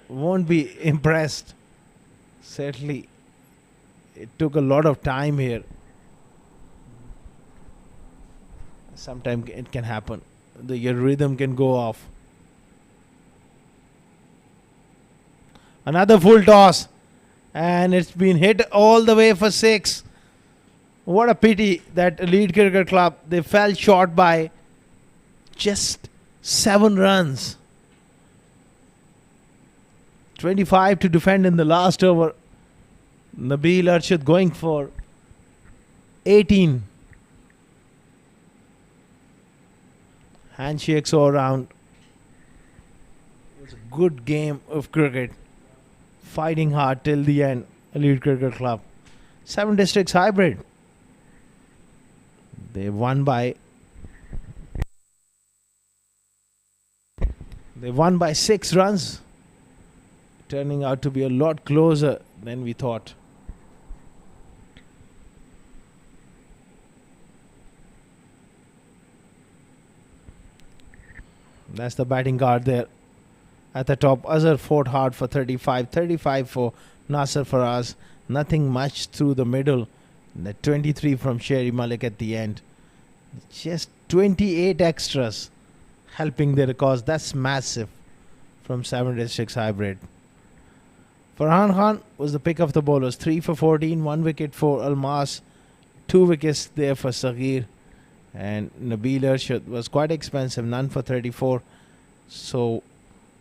won't be impressed. Certainly, it took a lot of time here. Sometimes it can happen. Your rhythm can go off. Another full toss. And it's been hit all the way for 6. What a pity that Elite Cricket Club, they fell short by just 7 runs. 25 to defend in the last over. Nabil Arshad going for 18. Handshakes all round. It was a good game of cricket. Fighting hard till the end. Elite Cricket Club. 7 districts hybrid. They won by 6 runs. Turning out to be a lot closer than we thought. That's the batting card there. At the top, Azhar fought hard for 35. 35 for Nasser Faraz. Nothing much through the middle. The 23 from Sherry Malik at the end. Just 28 extras helping their cause. That's massive from 7 districts hybrid. Farhan Khan was the pick of the bowlers. 3 for 14. 1 wicket for Almas. 2 wickets there for Saghir. And Nabil Arshad was quite expensive. None for 34. So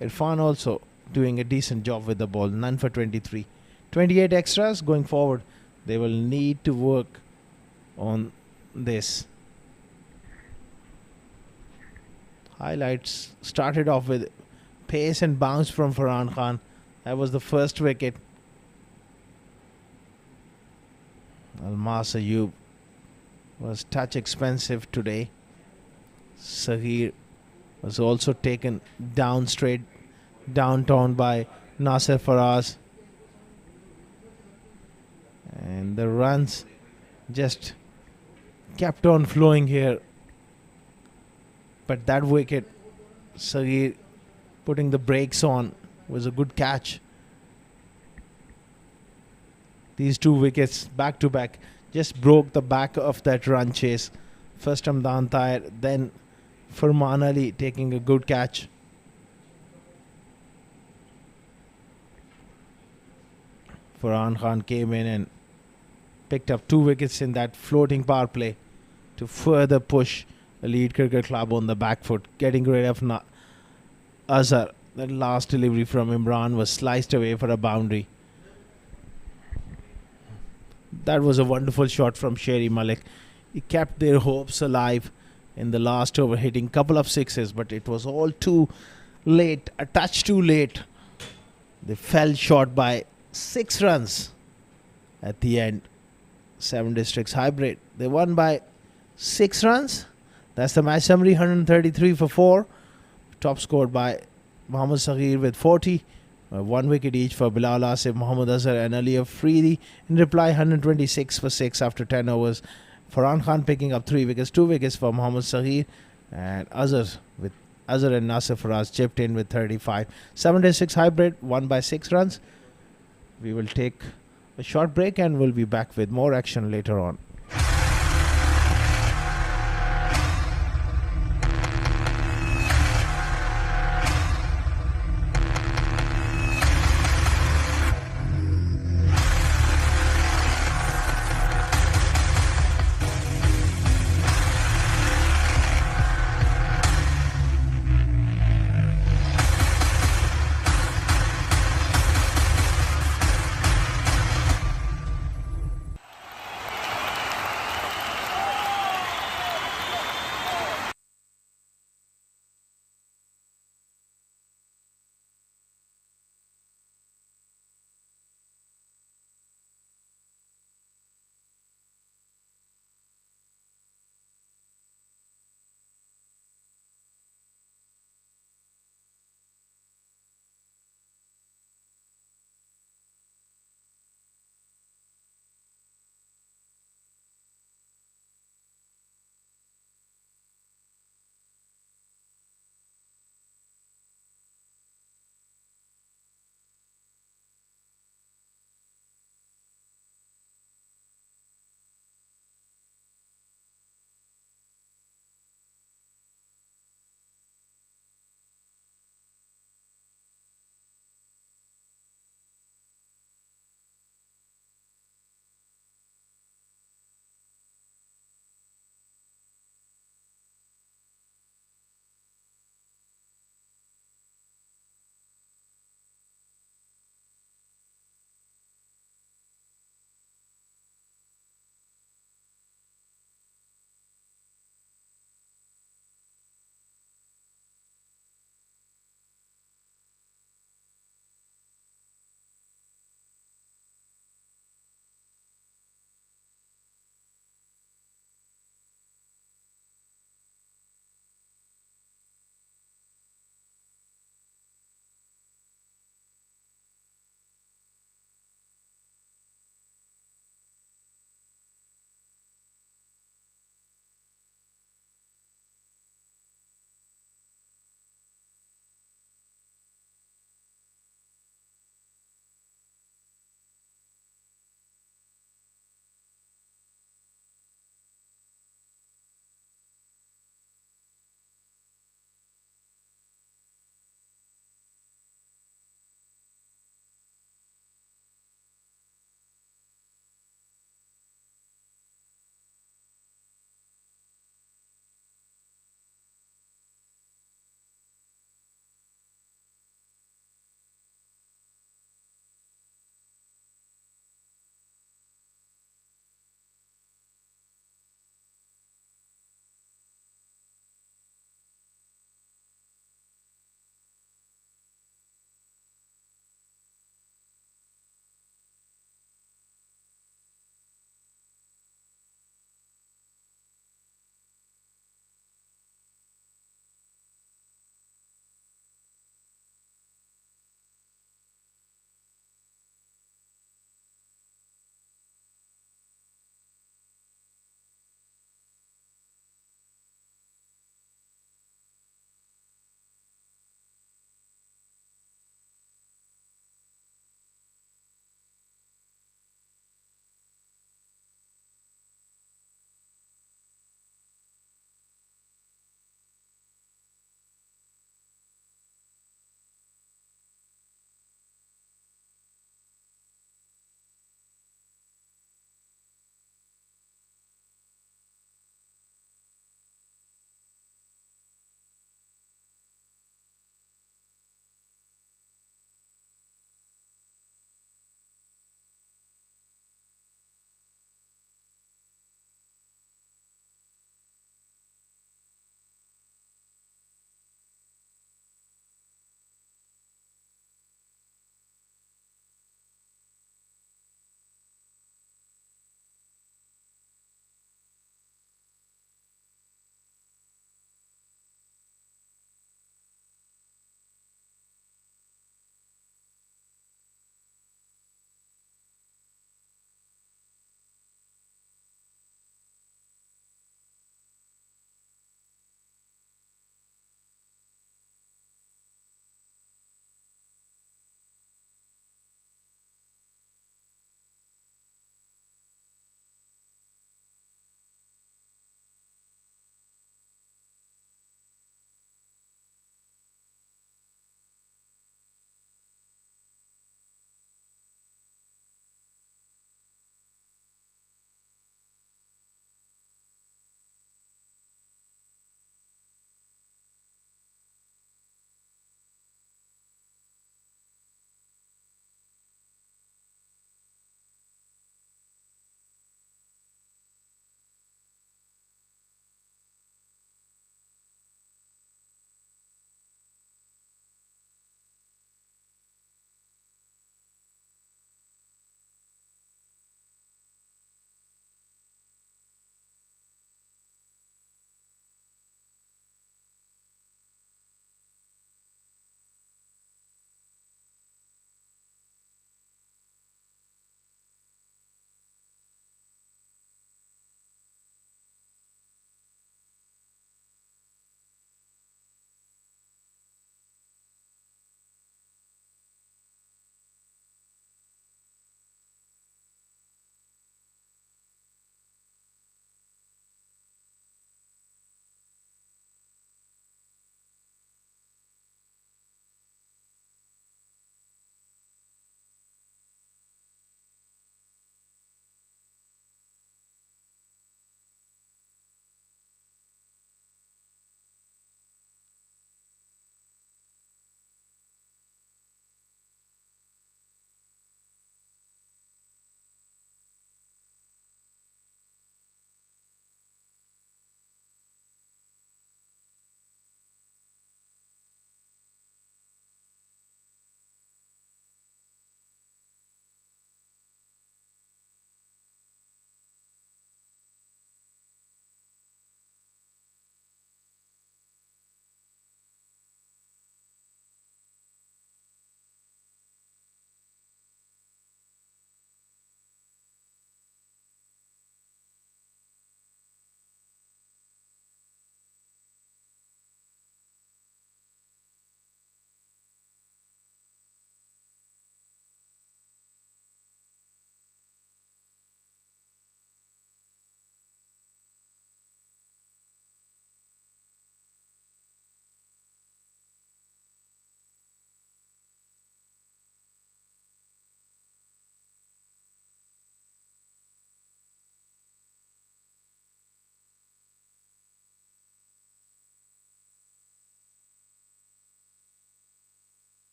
Irfan also doing a decent job with the ball. None for 23. 28 extras going forward. They will need to work on this. Highlights started off with pace and bounce from Farhan Khan. That was the first wicket. Almas Ayub was touch expensive today. Saghir was also taken down straight downtown by Nasser Faraz. And the runs just kept on flowing here. But that wicket, Saghir putting the brakes on, was a good catch. These 2 wickets back to back just broke the back of that run chase. First Hamdan Tahir, then Farman Ali taking a good catch. Farhan Khan came in and picked up 2 wickets in that floating power play to further push Elite Cricket Club on the back foot, getting rid of Azhar. That last delivery from Imran was sliced away for a boundary. That was a wonderful shot from Sherry Malik. He kept their hopes alive in the last over, hitting a couple of sixes, but it was all too late, a touch too late. They fell short by 6 runs at the end. 7 districts hybrid. They won by 6 runs. That's the match summary. 133 for 4. Top scored by Mohammad Saghir with 40. 1 wicket each for Bilal Asif, Mohammad Azhar and Ali Afridi. In reply, 126 for 6 after 10 overs. Farhan Khan picking up 3 wickets. 2 wickets for Mohammad Saghir. And Azhar and Nasir Faraz chipped in with 35. 7-6 hybrid, won by 6 runs. We will take a short break and we'll be back with more action later on.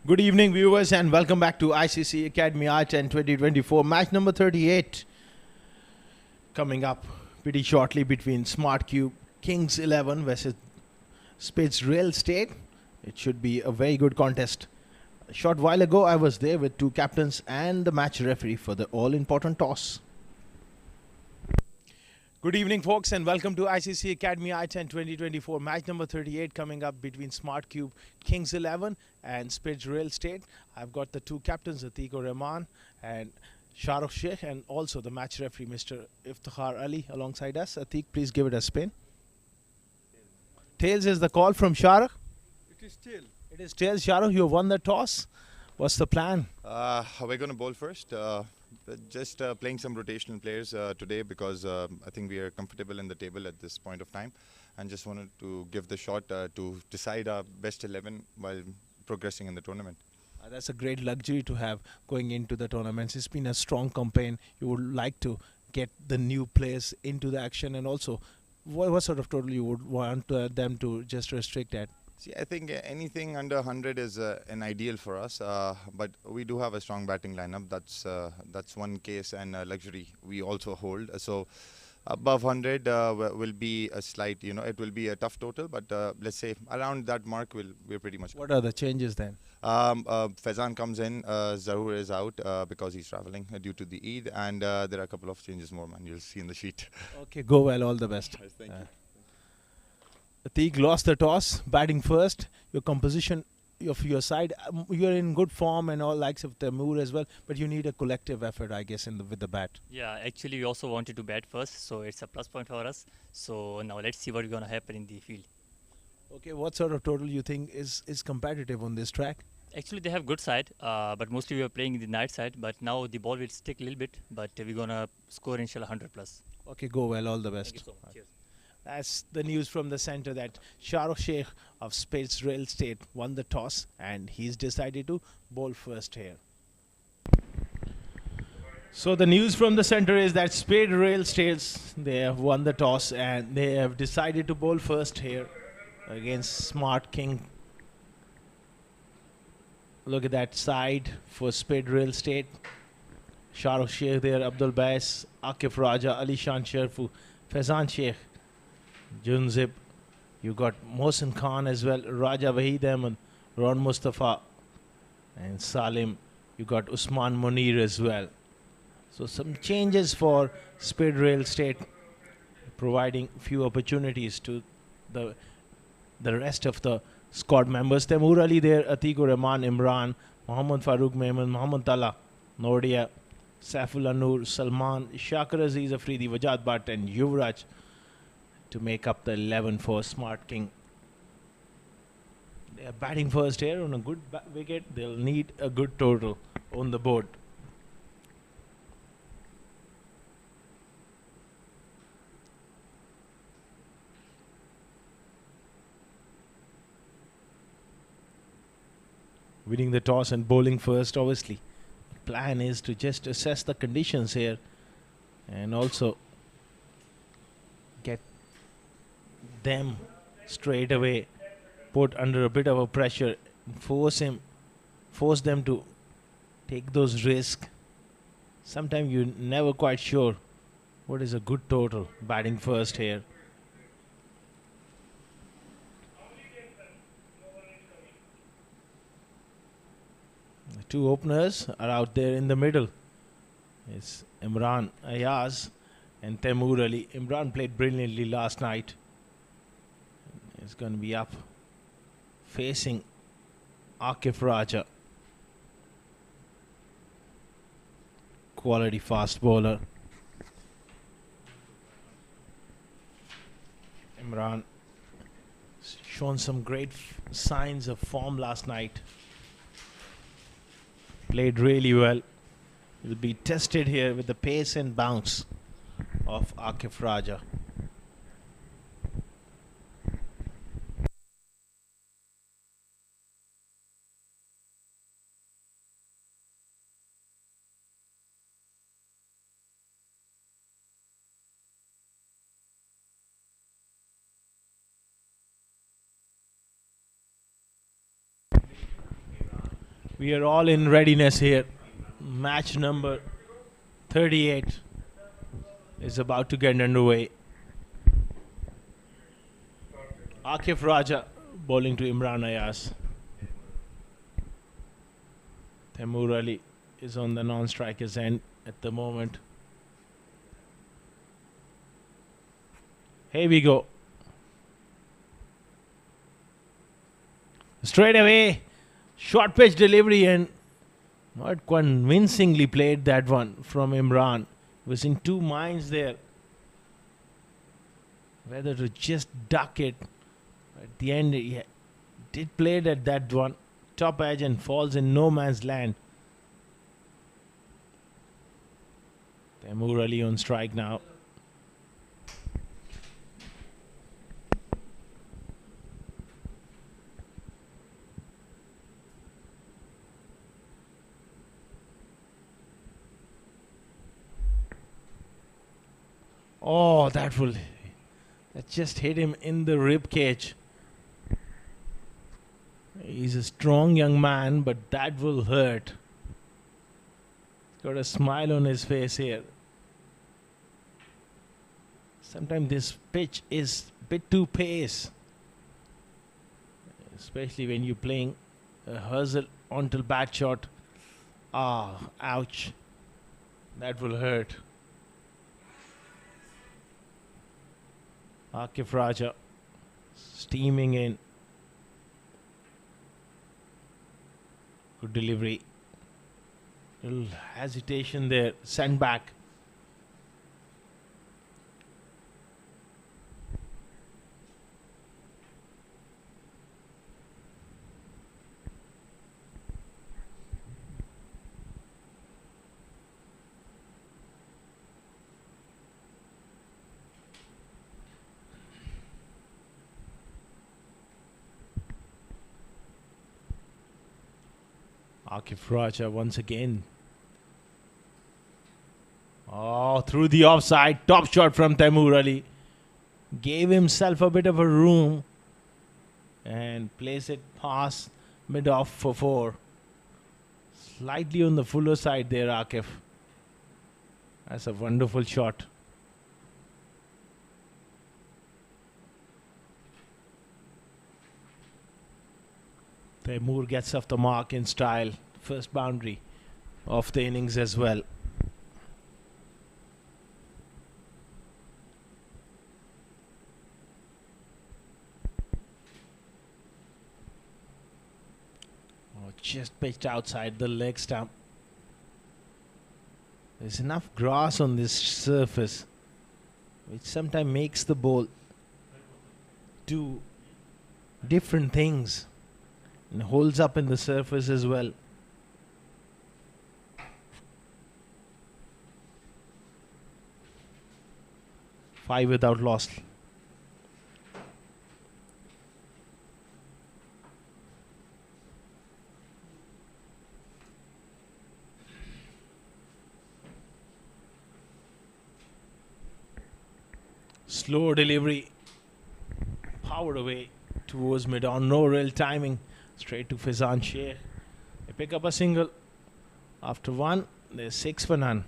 Good evening, viewers, and welcome back to ICC Academy I10 2024. Match number 38 coming up pretty shortly between Smart Cube Kings 11 versus Spitz Real Estate. It should be a very good contest. A short while ago, I was there with two captains and the match referee for the all-important toss. Good evening, folks, and welcome to ICC Academy I10 2024. Match number 38 coming up between Smart Cube Kings 11 and Spitz Real Estate. I've got the two captains, Atiq Rahman and Shahrukh Sheikh, and also the match referee, Mr. Iftikhar Ali, alongside us. Atiq, please give it a spin. Tails is the call from Shahrukh. It is tail. It is tails. Shahrukh, you won the toss. What's the plan? We're going to bowl first. Just playing some rotational players today because I think we are comfortable in the table at this point of time, and just wanted to give the shot to decide our best 11 while progressing in the tournament. That's a great luxury to have going into the tournaments. It's been a strong campaign. You would like to get the new players into the action, and also what sort of total you would want them to just restrict at? See, I think anything under 100 is an ideal for us, but we do have a strong batting lineup. That's one case and a luxury we also hold. So above 100 will be a slight, it will be a tough total, but let's say around that mark we're pretty much. What are the changes then? Faizan comes in, Zahoor is out because he's traveling due to the Eid, and there are a couple of changes more, man. You'll see in the sheet. Okay, go well, all the best. Yes, thank you. Atiq lost the toss, batting first. Your composition of your side, you're in good form and all likes of Taimur as well, but you need a collective effort, I guess, with the bat. Yeah, actually we also wanted to bat first, so it's a plus point for us. So now let's see what's going to happen in the field. Okay, what sort of total you think is competitive on this track? Actually they have good side, but mostly we are playing in the night side, but now the ball will stick a little bit, but we're going to score inshallah 100 plus. Okay, go well, all the best. Thank you so much. Cheers. That's the news from the center that Shahrukh Sheikh of Spitz Real Estate won the toss and he's decided to bowl first here. So the news from the center is that Spitz Real Estate, they have won the toss and they have decided to bowl first here against Smart King. Look at that side for Spitz Real Estate. Shahrukh Sheikh there, Abdul Bais, Akif Raja, Ali Shan Sharfu, Faizan Sheikh, Junzib, you got Mohsin Khan as well, Raja Waheed Ahmed, Ron Mustafa, and Salim. You got Usman Munir as well. So some changes for Spitz Real Estate, providing few opportunities to the rest of the squad members. Taimur Ali there, Atiq Rahman, Imran, Muhammad Farooq Mehman, Muhammad Tala, Nordia, Saifullah Noor, Salman, Shakir Aziz Afridi, Wajad Bhatt, and Yuvraj to make up the 11 for Smart King. They are batting first here on a good wicket. They'll need a good total on the board. Winning the toss and bowling first, obviously. The plan is to just assess the conditions here and also get them straight away put under a bit of a pressure, force them to take those risks. Sometimes you're never quite sure what is a good total batting first here. The two openers are out there in the middle. It's Imran Ayaz and Taimur Ali. Imran played brilliantly last night. It's going to be up facing Akif Raja. Quality fast bowler. Imran shown some great signs of form last night. Played really well. Will be tested here with the pace and bounce of Akif Raja. We are all in readiness here. Match number 38 is about to get underway. Akif Raja bowling to Imran Ayaz. Taimur Ali is on the non-striker's end at the moment. Here we go. Straight away, short pitch delivery, and not convincingly played that one from Imran. Was in two minds there whether to just duck it. At the end, he did play it at that one top edge and falls in no man's land. Taimur Ali on strike now. Oh, that just hit him in the rib cage. He's a strong young man, but that will hurt. Got a smile on his face here. Sometimes this pitch is a bit too pace, especially when you're playing a horizontal bat shot. Ah, ouch. That will hurt. Akif Raja steaming in. Good delivery. Little hesitation there. Send back. Akif Raja once again. Oh, through the offside. Top shot from Taimur Ali. Gave himself a bit of a room and placed it past mid-off for 4. Slightly on the fuller side there, Akif. That's a wonderful shot. Taimur gets off the mark in style. First boundary of the innings as well. Oh, just pitched outside the leg stump. There's enough grass on this surface, which sometimes makes the ball do different things. And holds up in the surface as well. Five without loss. Slow delivery. Powered away towards mid-on. No real timing. Straight to Fizan Sheikh. They pick up a single. After one, there's 6 for none.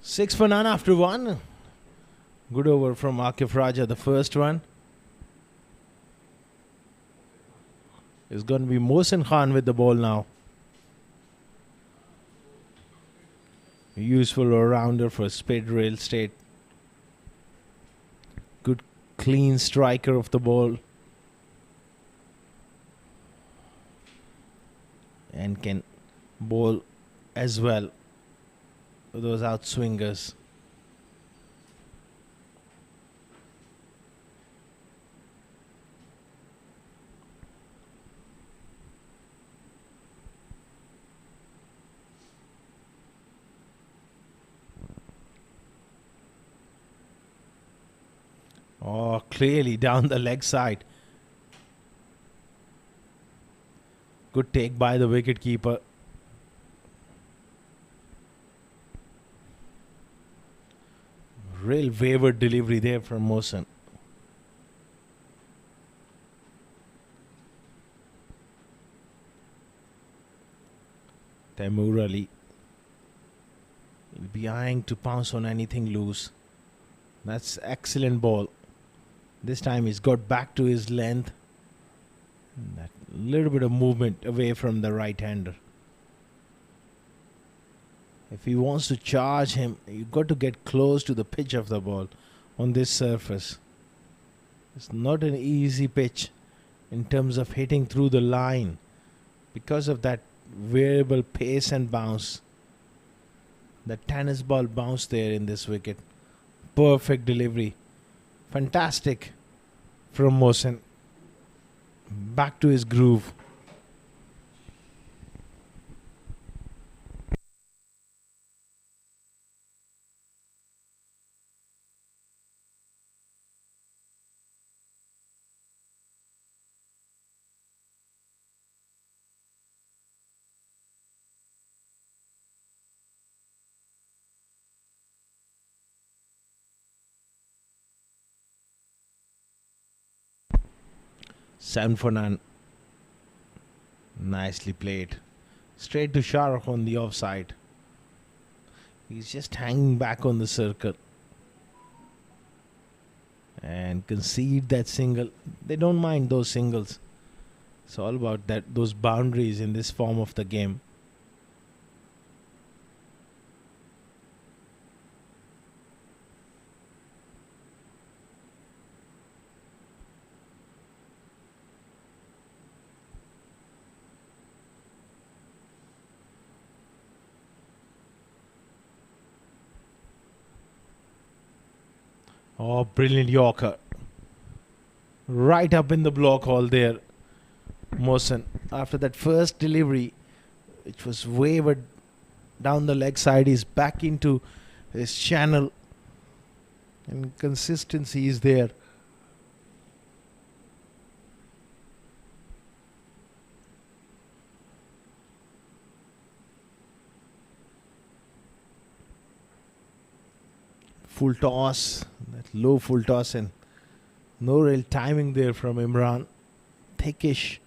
Six for none after one. Good over from Akif Raja. The first one is going to be Mohsin Khan with the ball now. A useful all-rounder for Spade Rail State. Good clean striker of the ball. and can bowl as well with those outswingers. Oh, clearly down the leg side. Good take by the wicket keeper. Real wayward delivery there from Mohsen. Taimur Ali will be eyeing to pounce on anything loose. That's excellent ball. This time he's got back to his length. That little bit of movement away from the right-hander. If he wants to charge him, you've got to get close to the pitch of the ball on this surface. It's not an easy pitch in terms of hitting through the line because of that variable pace and bounce. The tennis ball bounce there in this wicket. Perfect delivery. Fantastic from Mohsen. Back to his groove. Seven for none. Nicely played. Straight to Shahrukh on the offside. He's just hanging back on the circle. And concede that single. They don't mind those singles. It's all about those boundaries in this form of the game. Oh, brilliant Yorker. Right up in the block hole there, Mohsen. After that first delivery, which was wavered down the leg side, he's back into his channel. And consistency is there. Full toss, that low full toss, and no real timing there from Imran. Thickish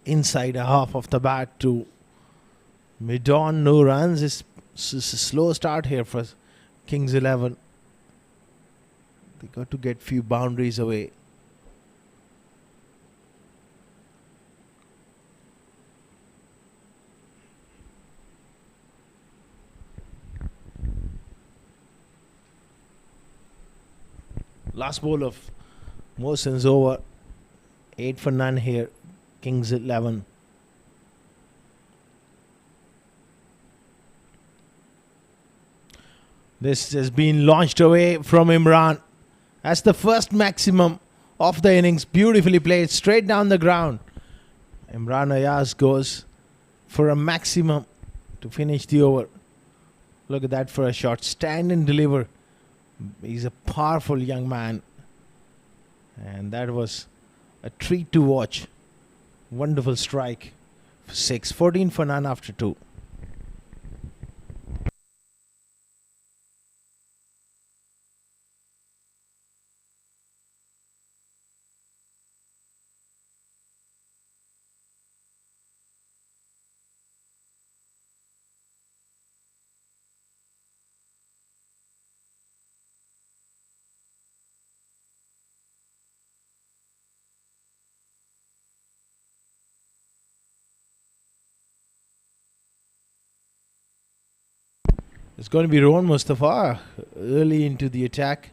inside a half of the bat to mid-on, no runs. It's a slow start here for Kings 11. They got to get few boundaries away. Last ball of Mohsen's over. 8 for none here. Kings 11. This has been launched away from Imran. That's the first maximum of the innings. Beautifully played. Straight down the ground. Imran Ayaz goes for a maximum to finish the over. Look at that for a shot. Stand and deliver. He's a powerful young man. And that was a treat to watch. Wonderful strike. 6. 14 for none after 2. It's going to be Rohan Mustafa early into the attack.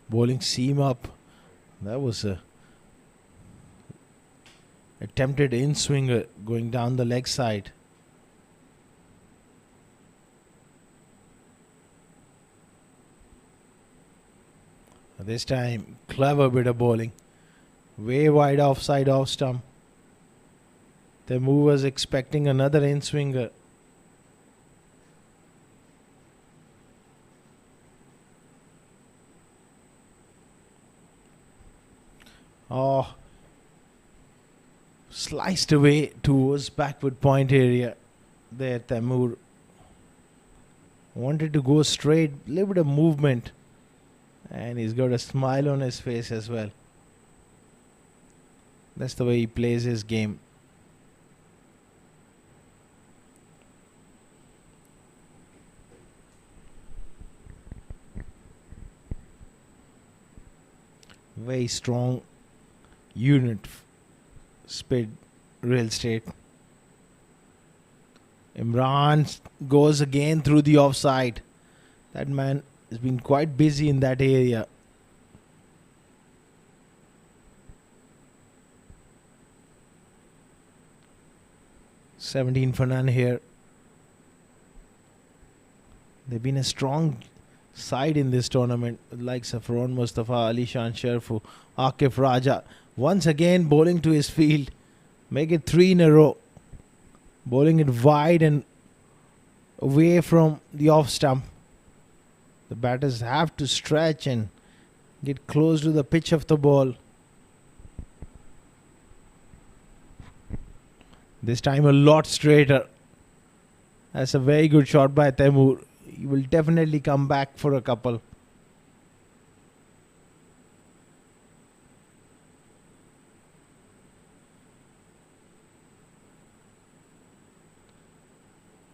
Bowling seam up. That was a Attempted in swinger going down the leg side. This time, clever bit of bowling. Way wide offside off stump. The move was expecting another in swinger. Oh, sliced away towards backward point area. There, Taimur wanted to go straight, little bit of movement, and he's got a smile on his face as well. That's the way he plays his game. Very strong unit, speed, real estate. Imran goes again through the offside. That man has been quite busy in that area. $17 for none here. They've been a strong side in this tournament, like Safron Mustafa, Ali Shan Sharfu, Akif Raja. Once again bowling to his field. Make it 3 in a row. Bowling it wide and away from the off stump. The batters have to stretch and get close to the pitch of the ball. This time a lot straighter. That's a very good shot by Taimur. He will definitely come back for a couple.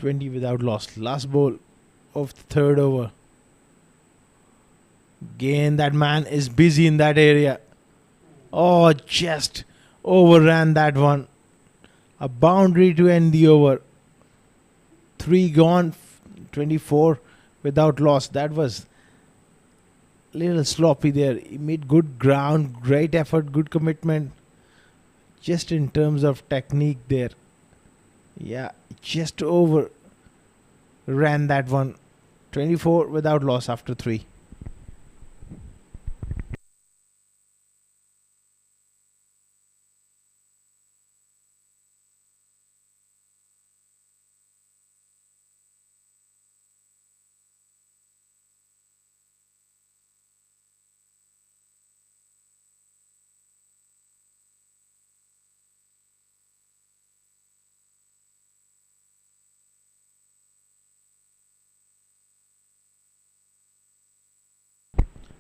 $20 without loss. Last ball of the third over. Again, that man is busy in that area. Oh, just overran that one. A boundary to end the over. 3 gone, 24 without loss. That was a little sloppy there. He made good ground, great effort, good commitment. Just in terms of technique there. Yeah, just over ran that one. 24 without loss after 3.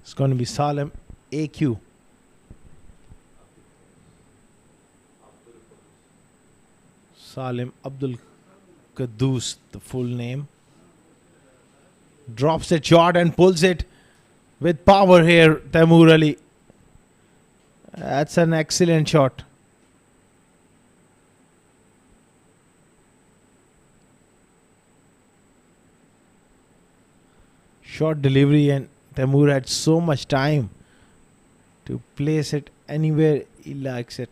It's going to be Salim AQ. Salim Abdul Qaddus, the full name. Drops it short and pulls it with power here, Taimur Ali. That's an excellent shot. Short delivery, and Taimur had so much time to place it anywhere he likes it.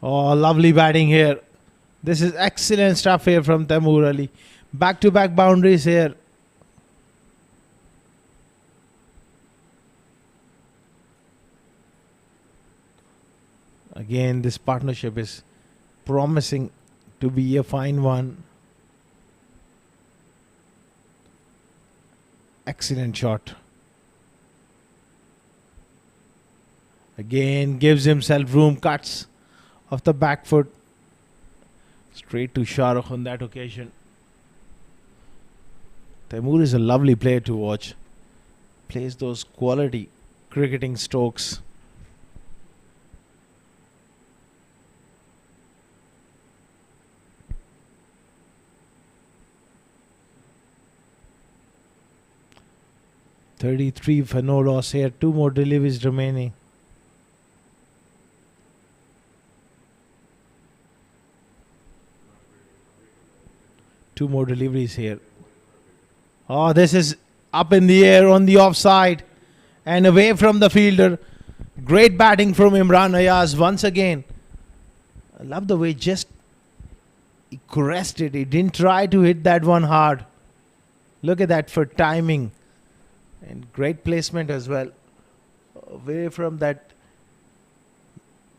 Oh, lovely batting here. This is excellent stuff here from Taimur Ali. Back-to-back boundaries here. Again, this partnership is promising to be a fine one. Excellent shot. Again, gives himself room, cuts off the back foot. Straight to Shahrukh on that occasion. Taimur is a lovely player to watch. Plays those quality cricketing strokes. $33 for no loss here. 2 more deliveries remaining. Two more deliveries here. Oh, this is up in the air on the offside. and away from the fielder. Great batting from Imran Ayaz once again. I love the way just he caressed it. He didn't try to hit that one hard. Look at that for timing. And great placement as well. Away from that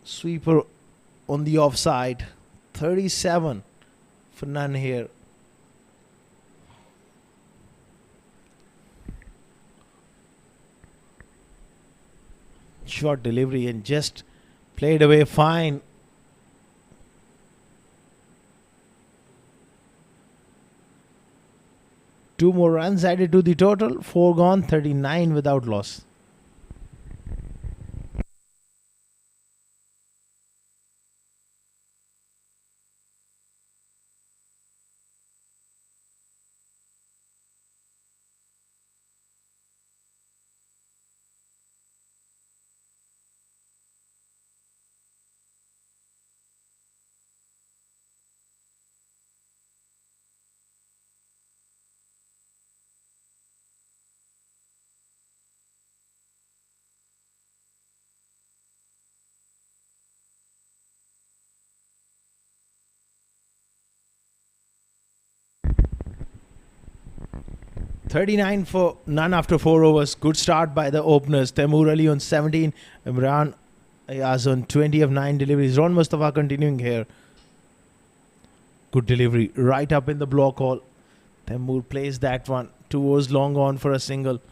sweeper on the offside. 37 for none here. Short delivery and just played away fine. Two more runs added to the total. 4 gone, 39 without loss. $39 for none after 4 overs. Good start by the openers. Taimur Ali on 17. Imran Ayaz on 20 of 9 deliveries. Ron Mustafa continuing here. Good delivery right up in the block hole. Taimur plays that one. 2 overs long on for a single.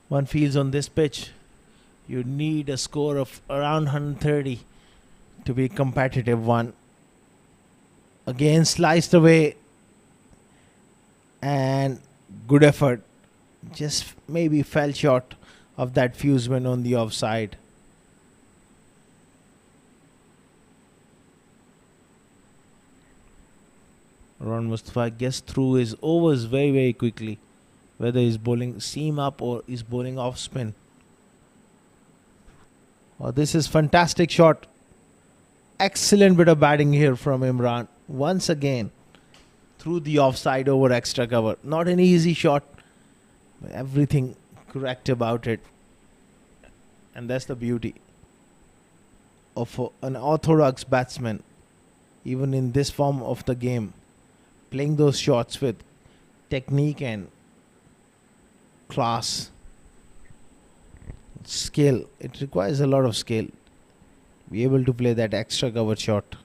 One fields on this pitch. You need a score of around 130 to be competitive one. Again sliced away. And good effort. Just maybe fell short of that fusement on the offside. Ron Mustafa gets through his overs very, very quickly. Whether he's bowling seam up or he's bowling off spin. Oh, this is fantastic shot. Excellent bit of batting here from Imran. Once again. Through the offside over extra cover. Not an easy shot. Everything correct about it. And that's the beauty of an orthodox batsman. Even in this form of the game. Playing those shots with technique and class. Skill. It requires a lot of skill. Be able to play that extra cover shot.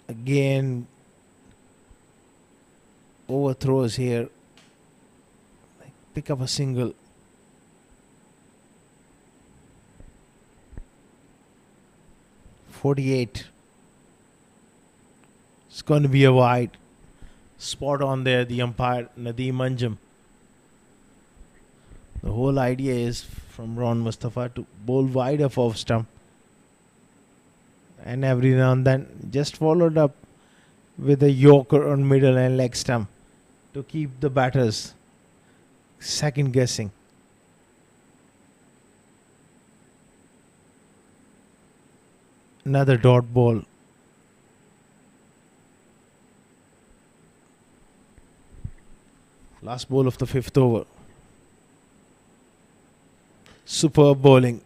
Again, overthrows here. Pick up a single. .48. It's going to be a wide. Spot on there, the umpire, Nadeem Anjum. The whole idea is from Ron Mustafa to bowl wide of off stump. And every now and then just followed up with a yorker on middle and leg stump to keep the batters second guessing. Another dot ball. Last ball of the 5th over. Superb bowling.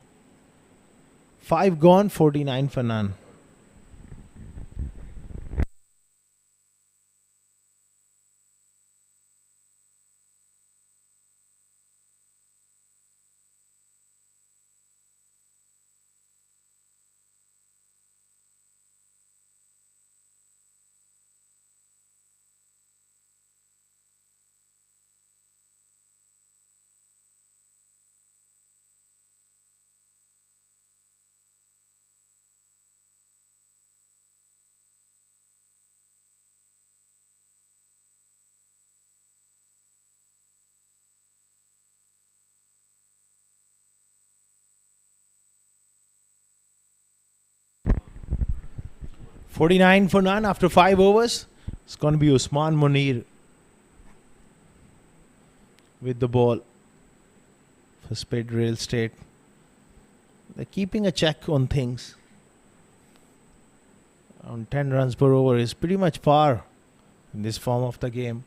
5 gone, 49 for none. $49 for none after 5 overs. It's going to be Usman Munir with the ball for Spade Real Estate. They're keeping a check on things. Around 10 runs per over is pretty much par in this form of the game.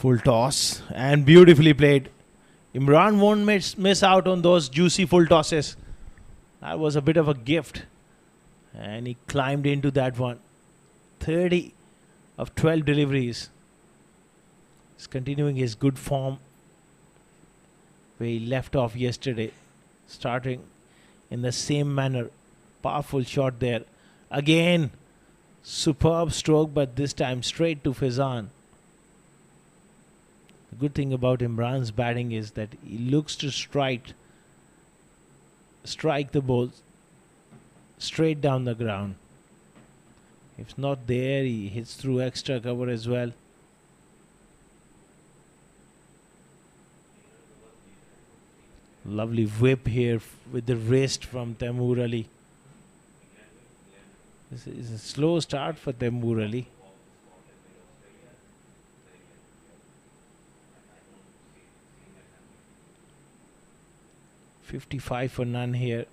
Full toss and beautifully played. Imran won't miss out on those juicy full tosses. That was a bit of a gift. And he climbed into that one. 30 of 12 deliveries. He's continuing his good form where he left off yesterday. Starting in the same manner. Powerful shot there. Again, superb stroke, but this time straight to Fizan. The good thing about Imran's batting is that he looks to strike the ball straight down the ground. If not there, he hits through extra cover as well. Lovely whip here with the wrist from Taimur Ali. This is a slow start for Taimur Ali. .55 for none here.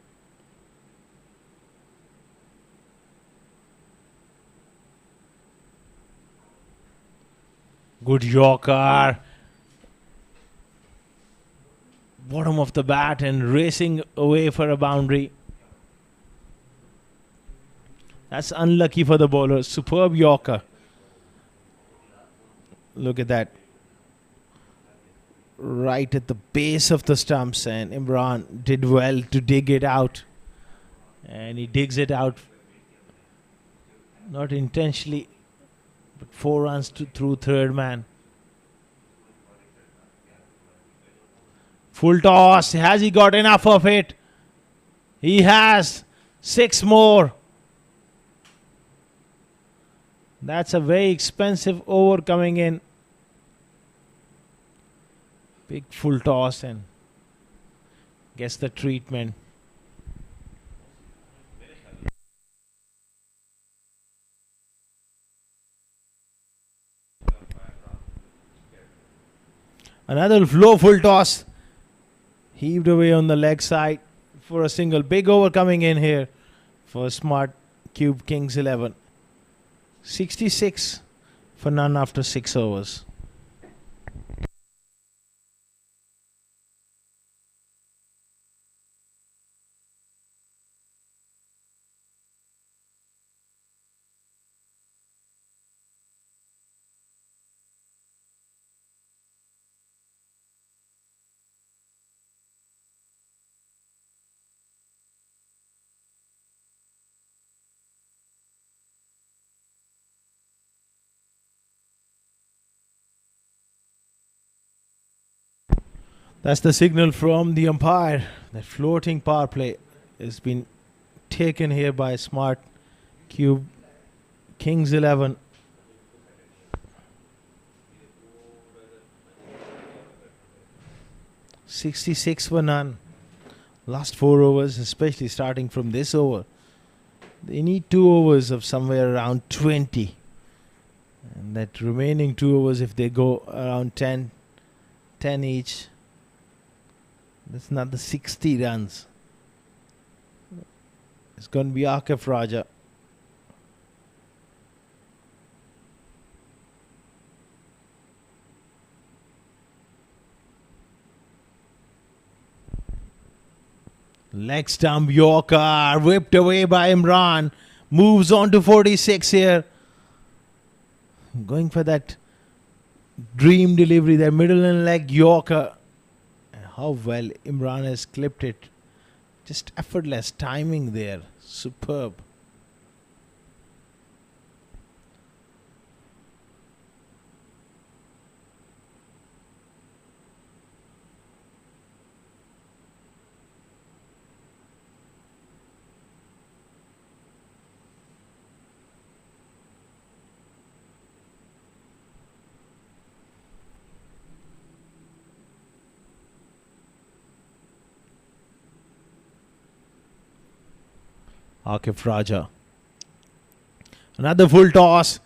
Good Yorker. Bottom of the bat and racing away for a boundary. That's unlucky for the bowler. Superb Yorker. Look at that. Right at the base of the stumps, and Imran did well to dig it out. And he digs it out. Not intentionally, but 4 runs through third man. Full toss. Has he got enough of it? He has. 6 more. That's a very expensive over coming in. Big full toss and gets the treatment. Another low full toss. Heaved away on the leg side for a single. Big over coming in here for smart Cube Kings 11. 66 for none after 6 overs. That's the signal from the umpire. That floating power play has been taken here by smart Cube Kings 11. .66 for none. Last 4 overs, especially starting from this over. They need 2 overs of somewhere around 20. And that remaining 2 overs, if they go around 10 each, that's another 60 runs. It's going to be Akif Raja. Leg stump Yorker, whipped away by Imran. Moves on to 46 here. Going for that dream delivery, that middle and leg Yorker. How well Imran has clipped it. Just effortless timing there. Superb. Akif Raja. Another full toss.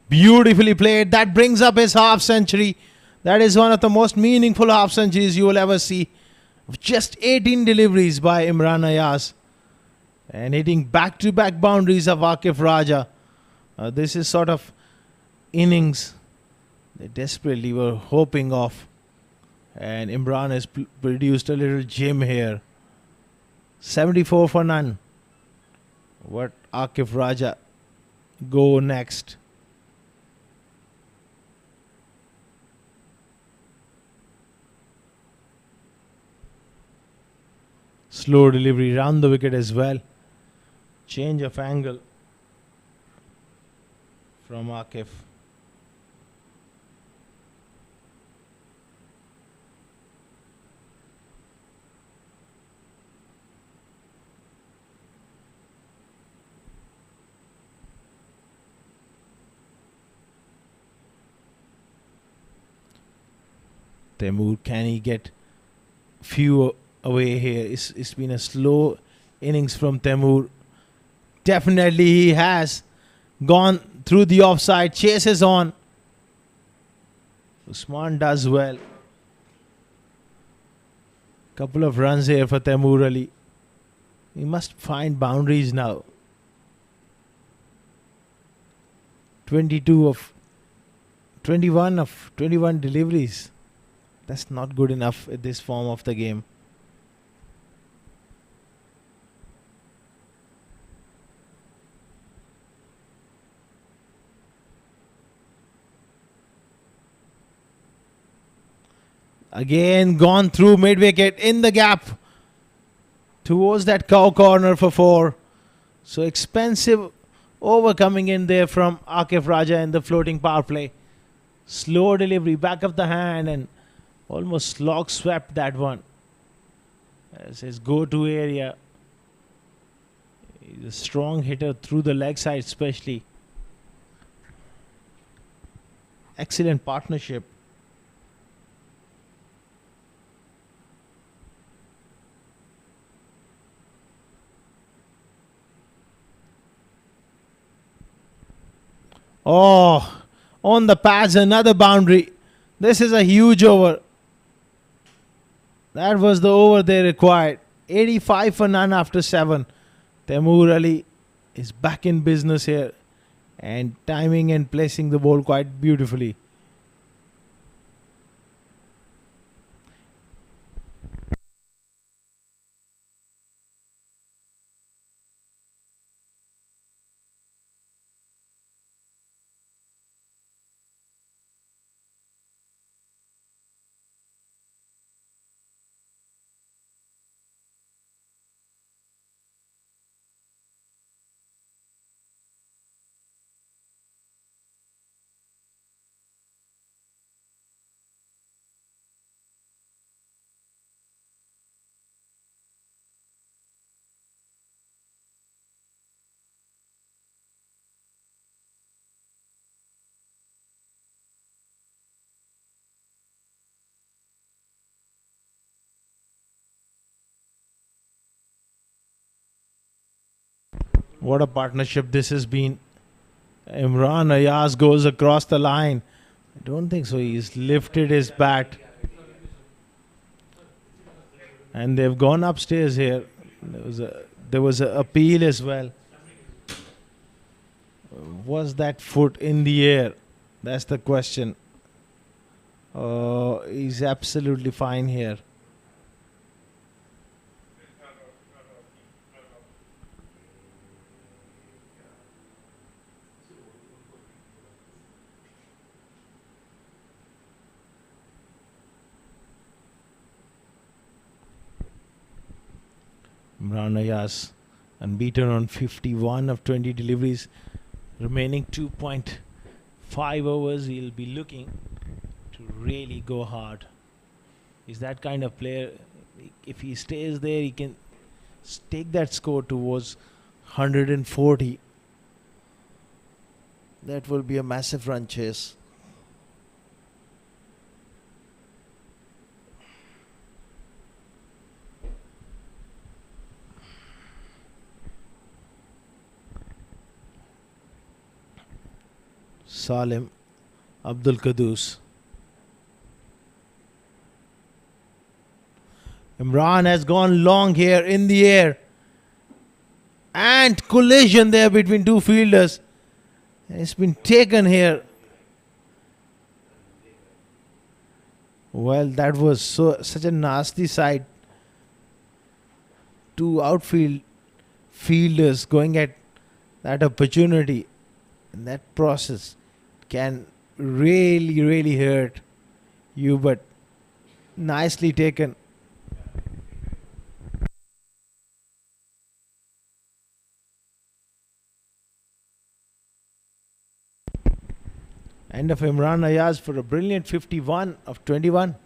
Beautifully played. That brings up his half century. That is one of the most meaningful half centuries you will ever see. Just 18 deliveries by Imran Ayaz. And hitting back-to-back boundaries of Akif Raja. This is sort of innings they desperately were hoping of. And Imran has produced a little gem here. 74 for none. What Akif Raja go next? Slow delivery round the wicket as well. Change of angle from Akif. Temur, can he get few away here? It's been a slow innings from Temur. Definitely he has gone through the offside. Chases on. Usman does well. Couple of runs here for Temur Ali. He must find boundaries now. 21 of 21 deliveries. That's not good enough at this form of the game. Again gone through mid-wicket in the gap towards that cow corner for 4. So expensive over coming in there from Akif Raja in the floating power play. Slow delivery, back of the hand, and almost slog swept that one. That's his go-to area. He's a strong hitter through the leg side especially. Excellent partnership. Oh, on the pads, another boundary. This is a huge over. That was the over they required. 85 for none after 7. Temur Ali is back in business here and timing and placing the ball quite beautifully. What a partnership this has been. Imran Ayaz goes across the line. I don't think so. He's lifted his bat. And they've gone upstairs here. There was a appeal as well. Was that foot in the air? That's the question. He's absolutely fine here. Imran Ayaz unbeaten on 51 of 20 deliveries. Remaining 2.5 overs. He'll be looking to really go hard. He's that kind of player. If he stays there, he can take that score towards 140. That will be a massive run chase. Salim Abdul Qudus. Imran has gone long here in the air. And collision there between two fielders. It's been taken here. Well, that was such a nasty sight. Two outfield fielders going at that opportunity in that process can really, really hurt you, but nicely taken. End of Imran Ayaz for a brilliant 51 of 21.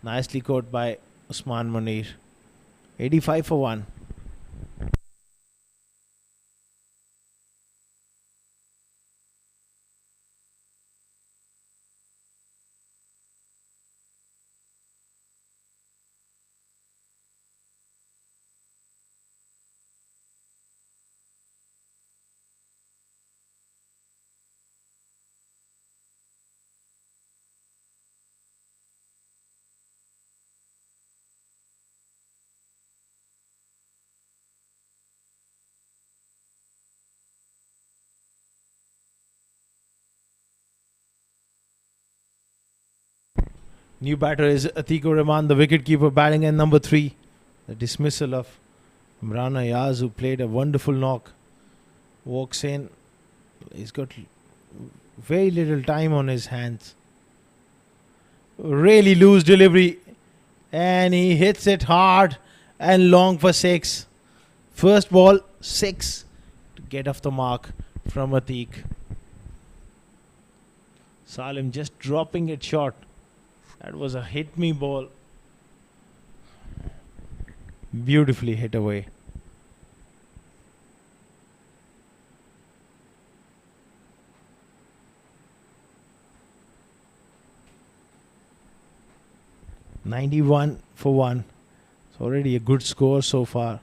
Nicely caught by Usman Munir. 85 for 1. New batter is Atikur Rahman, the wicketkeeper, batting at number 3. The dismissal of Imran Ayaz, who played a wonderful knock, walks in. He's got very little time on his hands. Really loose delivery, and he hits it hard and long for 6. First ball, 6 to get off the mark from Atiq. Salim just dropping it short. That was a hit me ball. Beautifully hit away. $91 for 1. It's already a good score so far.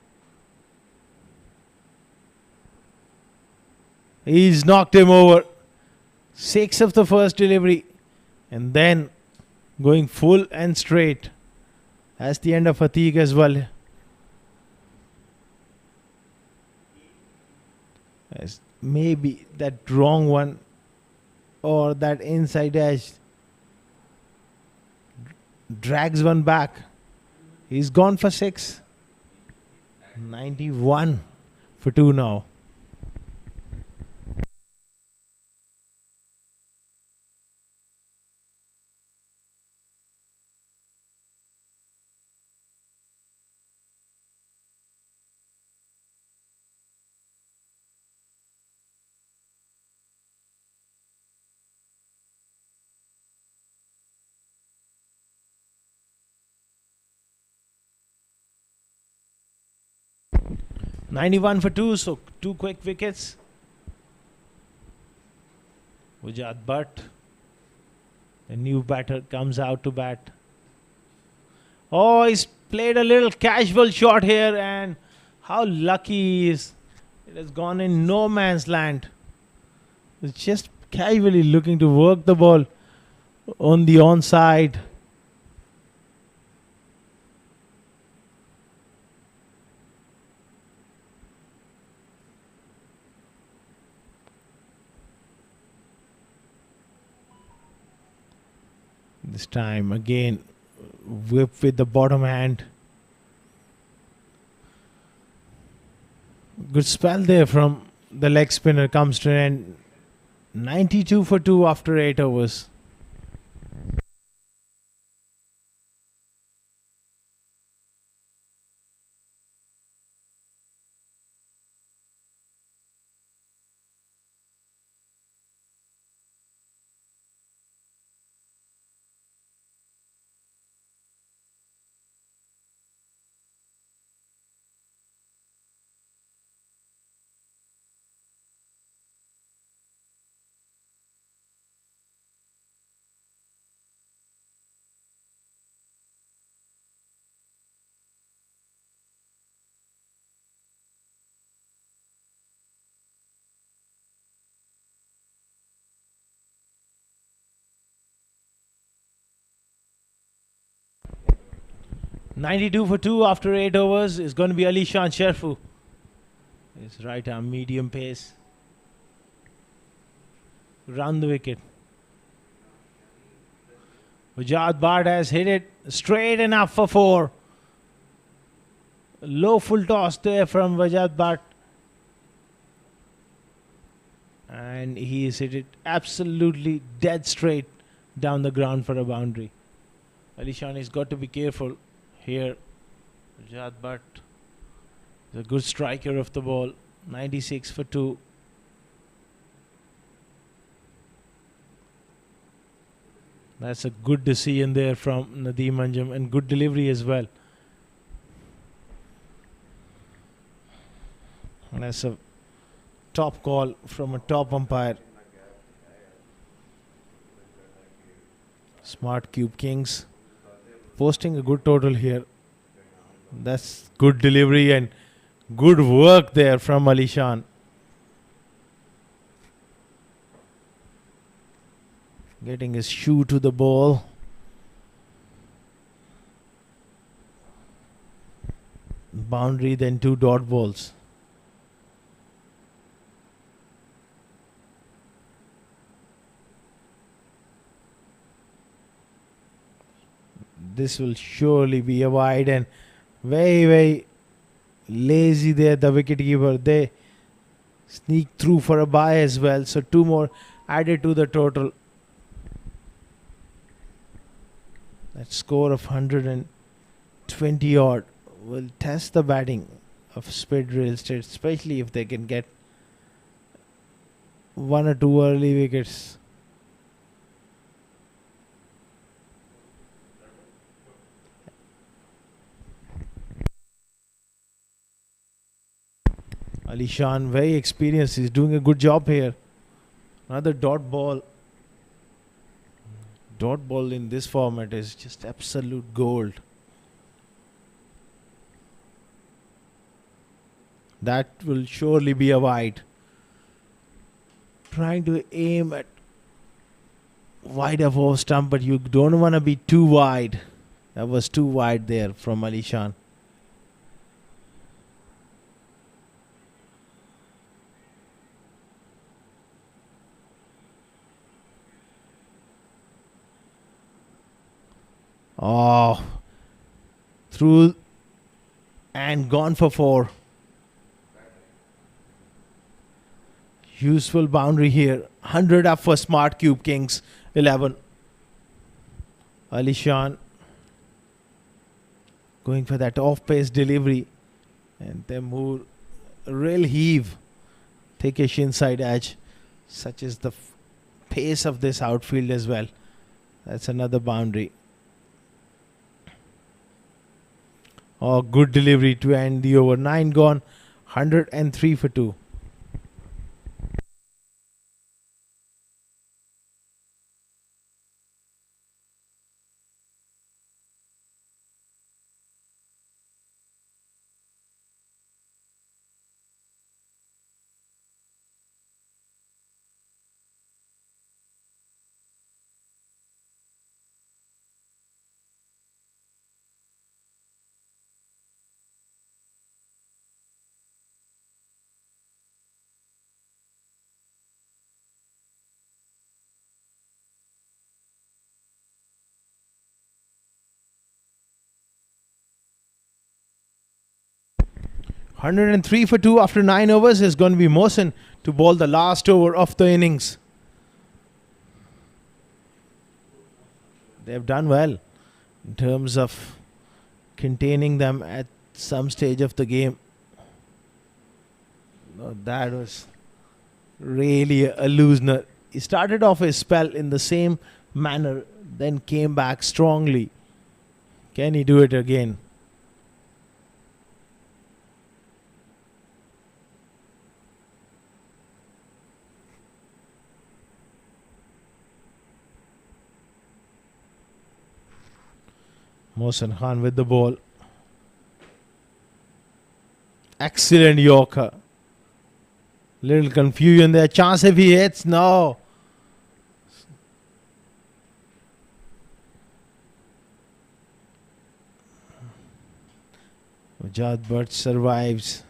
He's knocked him over. 6 of the first delivery. And then going full and straight. That's the end of Atiq as well. Yes, maybe that wrong one or that inside edge drags one back. He's gone for 6. 91 for 2 now. $91 for 2, so 2 quick wickets. Ujad Bhatt, the new batter, comes out to bat. Oh, he's played a little casual shot here, and how lucky he is. It has gone in no man's land. He's just casually looking to work the ball on the onside. This time again, whip with the bottom hand. Good spell there from the leg spinner. Comes to an end. 92 for 2 after 8 overs. $92 for 2 after 8 overs is going to be Alishan Sherfu. His right arm medium pace. Round the wicket. Vijat Bhatt has hit it straight enough for 4. Low full toss there from Vijat Bhatt. And he has hit it absolutely dead straight down the ground for a boundary. Alishan has got to be careful here. Vijat Bhatt is a good striker of the ball. 96 for 2. That's a good decision there from Nadeem Anjum, and good delivery as well. And that's a top call from a top umpire. Smart Cube Kings posting a good total here. That's good delivery and good work there from Alishan. Getting his shoe to the ball. Boundary, then 2 dot balls. This will surely be a wide, and very, very lazy there, the wicketkeeper. They sneak through for a bye as well. So 2 more added to the total. That score of 120 odd will test the batting of Speed Real Estate, especially if they can get 1 or 2 early wickets. Alishan, very experienced, he's doing a good job here. Another dot ball. Dot ball in this format is just absolute gold. That will surely be a wide. Trying to aim at wide of off stump, but you don't want to be too wide. That was too wide there from Alishan. Oh, through and gone for 4. Useful boundary here. 100 up for Smart Cube Kings. 11. Alishan going for that off-pace delivery. And Temur, real heave. Take a shin side edge. Such is the pace of this outfield as well. That's another boundary. Oh, good delivery to end the over. 9 gone. 103 for 2. Hundred and 3 for 2 after 9 overs is going to be Mohsen to bowl the last over of the innings. They've done well in terms of containing them at some stage of the game. No, that was really a loosener. He started off his spell in the same manner, then came back strongly. Can he do it again? Mohsen Khan with the ball. Excellent Yorker. Little confusion there. Chance if he hits. No. Vijat Bhatt survives.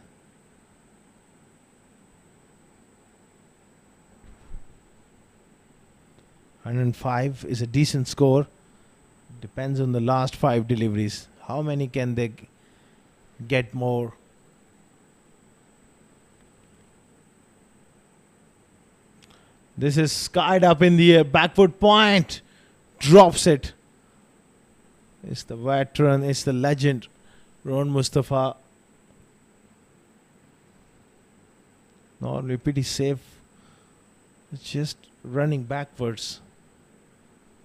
$105 is a decent score. Depends on the last 5 deliveries. How many can they get more? This is skied up in the air. Back foot point. Drops it. It's the veteran. It's the legend. Ron Mustafa. Normally pretty safe. It's just running backwards.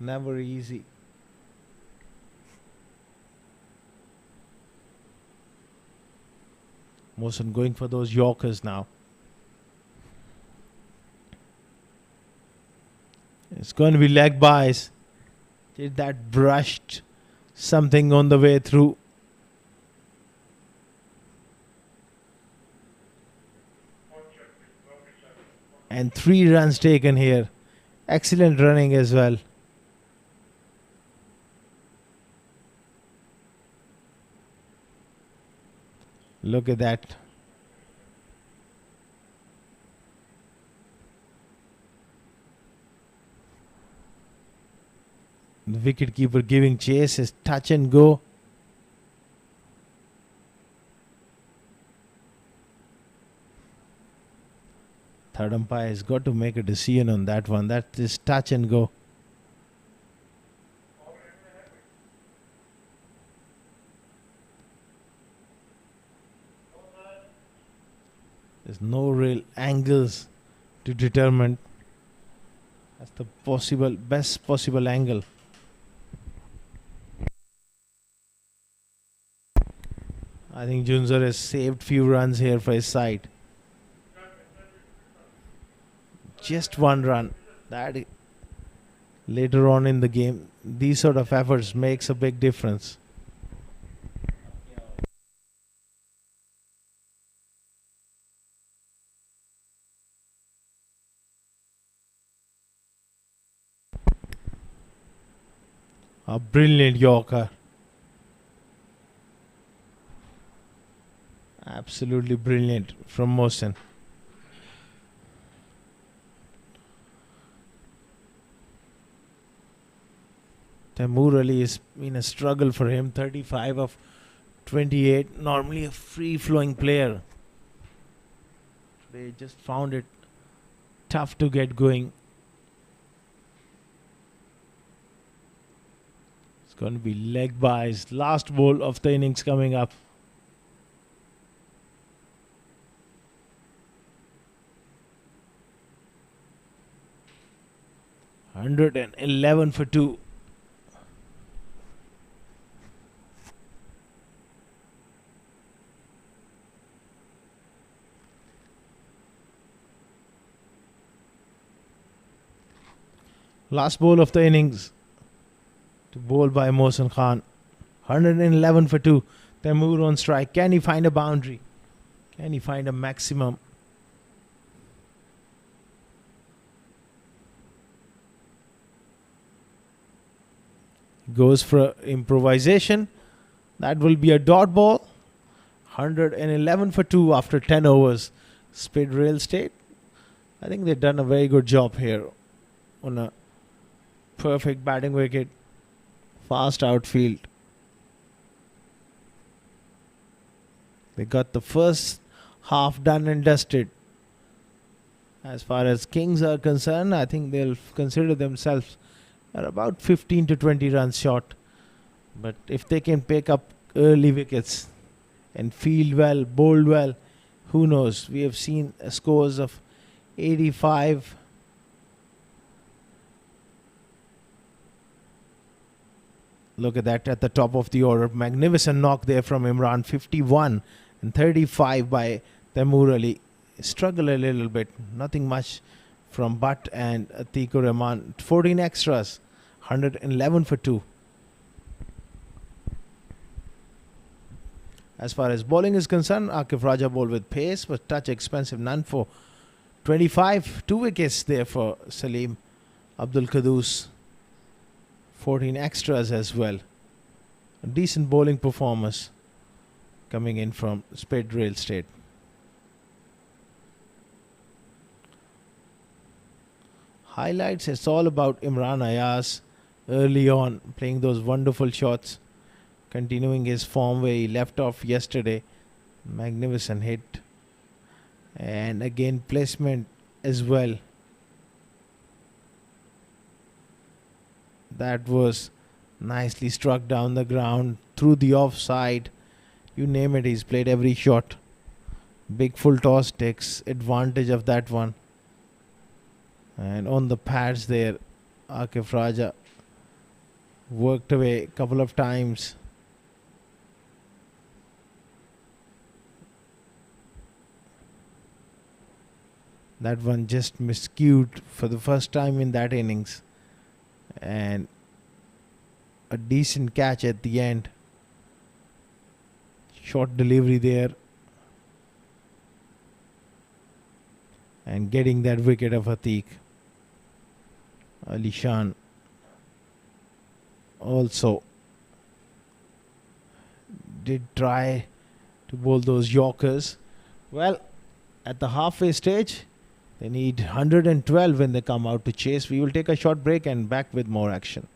Never easy. Mohsen going for those Yorkers now. It's going to be leg buys. Did that brushed something on the way through. And 3 runs taken here. Excellent running as well. Look at that. The wicketkeeper giving chase is touch and go. Third umpire has got to make a decision on that one. That is touch and go. There's no real angles to determine. That's the best possible angle. I think Junzar has saved few runs here for his side. Just 1 run. Later on in the game, these sort of efforts makes a big difference. A brilliant Yorker. Absolutely brilliant from Mohsen. Taimur Ali has been a struggle for him. 35 of 28. Normally a free-flowing player. They just found it tough to get going. It's going to be leg buys. Last ball of the innings coming up. $111 for 2. Last ball of the innings to bowl by Mohsen Khan. 111 for 2. Taimur on strike. Can he find a boundary? Can he find a maximum? Goes for improvisation. That will be a dot ball. 111 for 2 after 10 overs. Speed Rail State. I think they've done a very good job here on a perfect batting wicket. Fast outfield. They got the first half done and dusted. As far as Kings are concerned, I think they'll consider themselves at about 15 to 20 runs short. But if they can pick up early wickets and field well, bowl well, who knows? We have seen scores of 85. Look at that at the top of the order. Magnificent knock there from Imran. 51 and 35 by Taimur Ali. Struggle a little bit. Nothing much from Butt and Atikur Rahman. 14 extras. 111 for 2. As far as bowling is concerned, Akif Raja bowled with pace, but touch expensive. None for 25. 2 wickets there for Salim Abdul Qudus. 14 extras as well. A decent bowling performance coming in from Speed Rail State. Highlights, it's all about Imran Ayaz. early on, playing those wonderful shots, continuing his form where he left off yesterday. Magnificent hit. And again, placement as well. That was nicely struck down the ground, through the offside. You name it, he's played every shot. Big full toss takes advantage of that one. And on the pads there, Akif Raja worked away a couple of times. That one just miscued for the first time in that innings. And a decent catch at the end. Short delivery there. And getting that wicket of Atiq. Ali Shan also did try to bowl those Yorkers. Well, at the halfway stage, they need 112 when they come out to chase. We will take a short break and back with more action.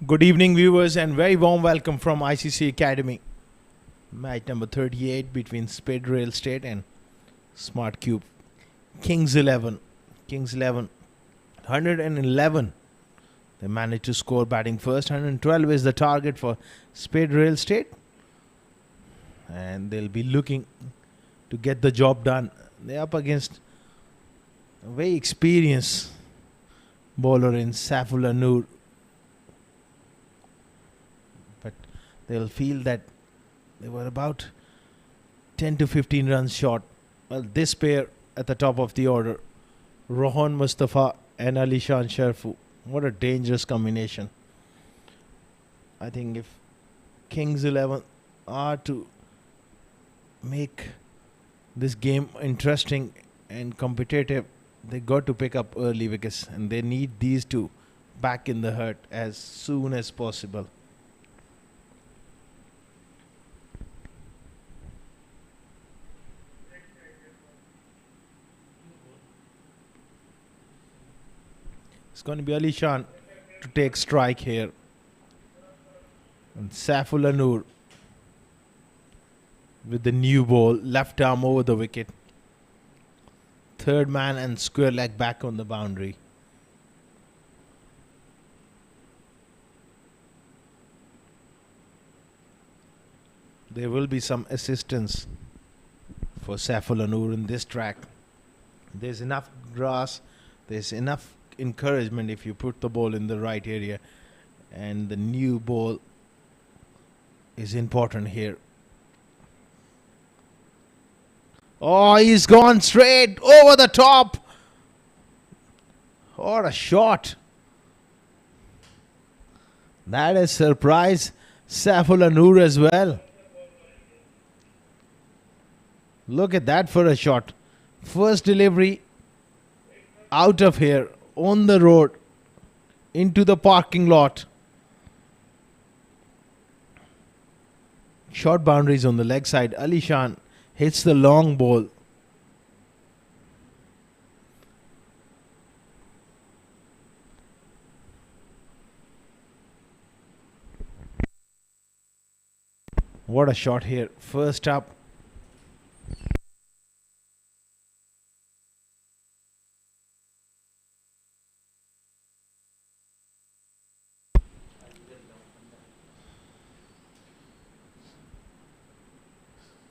Good evening, viewers, and very warm welcome from ICCA Academy. Match number 38 between Speed Real Estate and Smart Cube. Kings 11. 111. They managed to score batting first. 112 is the target for Speed Real Estate. And they'll be looking to get the job done. They're up against a very experienced bowler in Saifullah Noor. But they'll feel that they were about 10 to 15 runs short. Well, this pair at the top of the order, Rohan Mustafa and Ali Shan Sharfu. What a dangerous combination. I think if Kings 11 are to make this game interesting and competitive, they got to pick up early wickets, and they need these two back in the hurt as soon as possible. It's going to be Ali Shan to take strike here. And Saifullah Noor with the new ball, left arm over the wicket. Third man and square leg back on the boundary. There will be some assistance for Saifullah Noor in this track. There's enough grass, there's enough encouragement if you put the ball in the right area, and the new ball is important here. Oh, he's gone straight over the top. What a shot. That has surprised Saifullah Noor as well. Look at that for a shot. First delivery out of here, on the road, into the parking lot. Short boundaries on the leg side. Ali Shan hits the long ball. What a shot here. First up.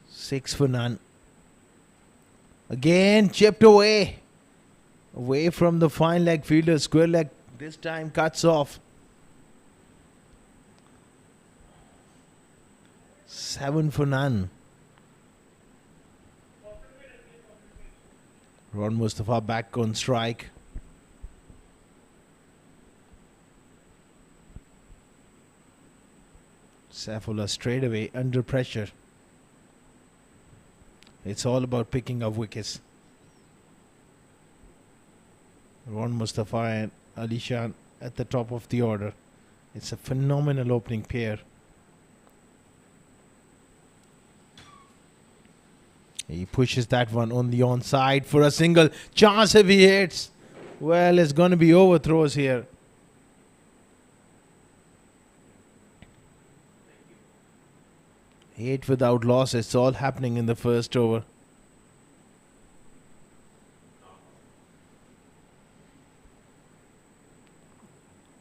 Six for none. Again chipped away. Away from the fine leg fielder. Square leg this time cuts off. 7 for none. Ron Mustafa back on strike. Saifullah straight away under pressure. It's all about picking up wickets. Ron Mustafa and Ali Shan at the top of the order. It's a phenomenal opening pair. He pushes that one on the onside for a single. Chance if he hits. Well, it's going to be overthrows here. Eight without loss. It's all happening in the first over.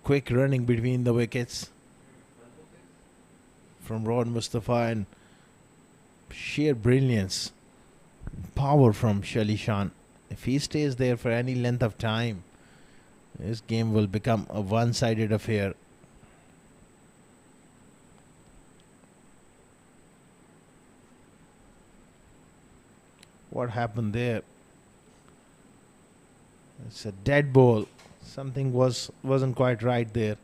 Quick running between the wickets from Ron Mustafa, and sheer brilliance, power from Ali Shan. If he stays there for any length of time, this game will become a one-sided affair. What happened there? It's a dead ball. Something wasn't quite right there.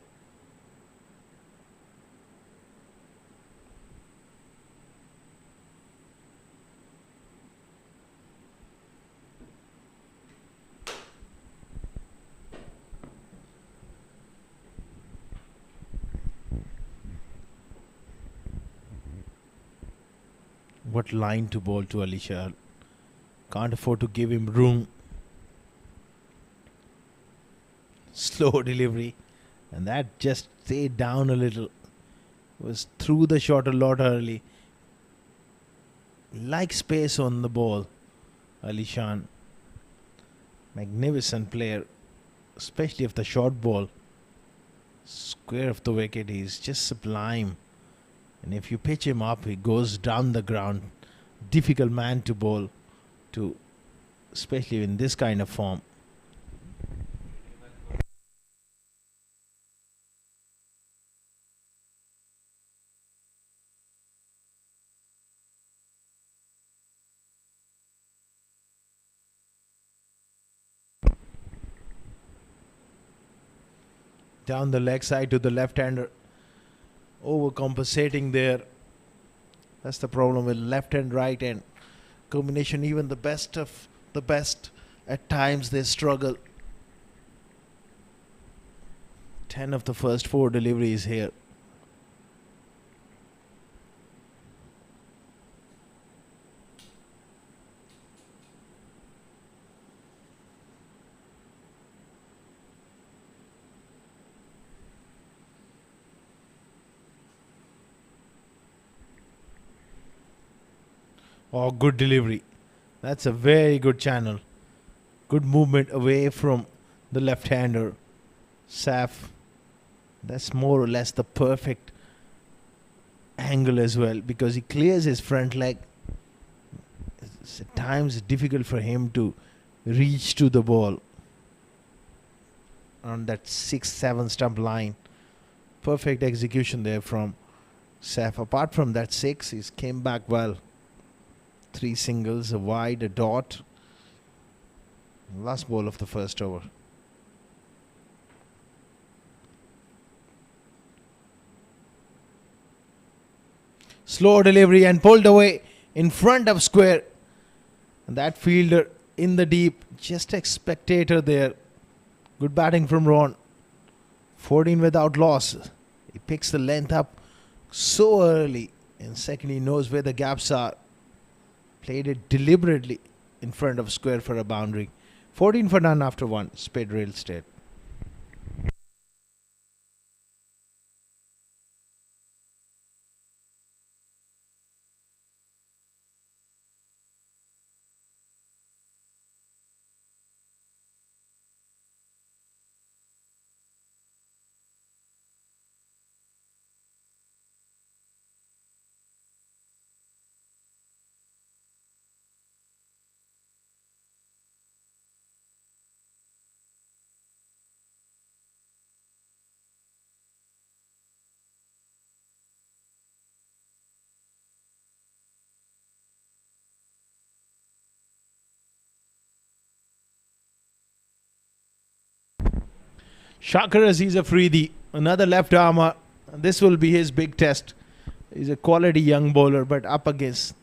What line to bowl to Ali Shan. Can't afford to give him room. Slow delivery. And that just stayed down a little. Was through the shot a lot early. Like space on the ball, Ali Shan. Magnificent player, especially of the short ball. Square of the wicket, he's just sublime. And if you pitch him up, he goes down the ground. Difficult man to bowl to, especially in this kind of form. Down the leg side to the left-hander. Overcompensating there. That's the problem with left and right hand combination. Even the best of the best, at times they struggle. 10 of the first 4 deliveries here. Oh, good delivery. That's a very good channel. Good movement away from the left-hander. Saf. That's more or less the perfect angle as well, because he clears his front leg. It's at times difficult for him to reach to the ball on that 6-7 stump line. Perfect execution there from Saf. Apart from that 6, he came back well. 3 singles, a wide, a dot. Last ball of the first over. Slow delivery and pulled away in front of square. And that fielder in the deep, just a spectator there. Good batting from Ron. 14 without loss. He picks the length up so early. And second, he knows where the gaps are. Played it deliberately in front of square for a boundary. 14 for none after 1. Spade rail state. Shakar Aziz Afridi, another left armer. This will be his big test. He's a quality young bowler, but up against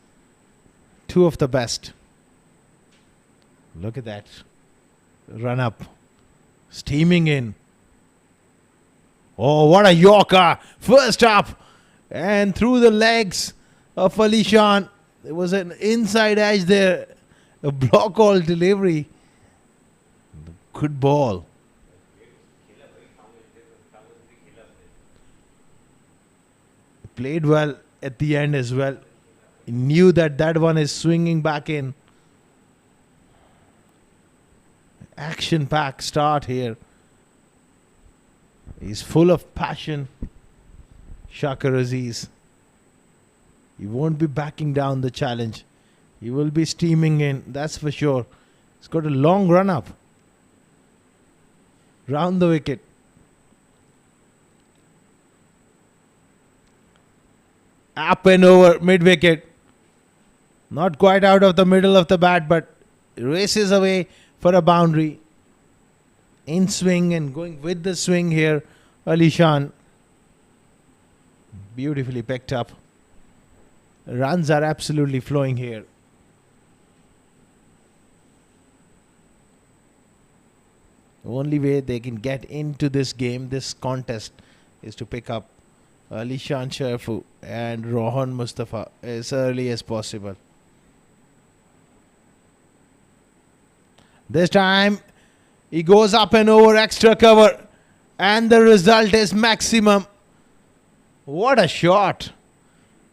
2 of the best. Look at that. Run up. Steaming in. Oh, what a Yorker. First up. And through the legs of Ali Shan. There was an inside edge there. A block all delivery. Good ball. Played well at the end as well. He knew that that one is swinging back in. Action-packed start here. He's full of passion. Shakar Aziz. He won't be backing down the challenge. He will be steaming in, that's for sure. He's got a long run up. Round the wicket. Up and over mid-wicket. Not quite out of the middle of the bat, but races away for a boundary. In swing and going with the swing here, Ali Shan. Beautifully picked up. Runs are absolutely flowing here. The only way they can get into this game, this contest, is to pick up Ali Shan Sharfu and Rohan Mustafa as early as possible. This time he goes up and over, extra cover. And the result is maximum. What a shot.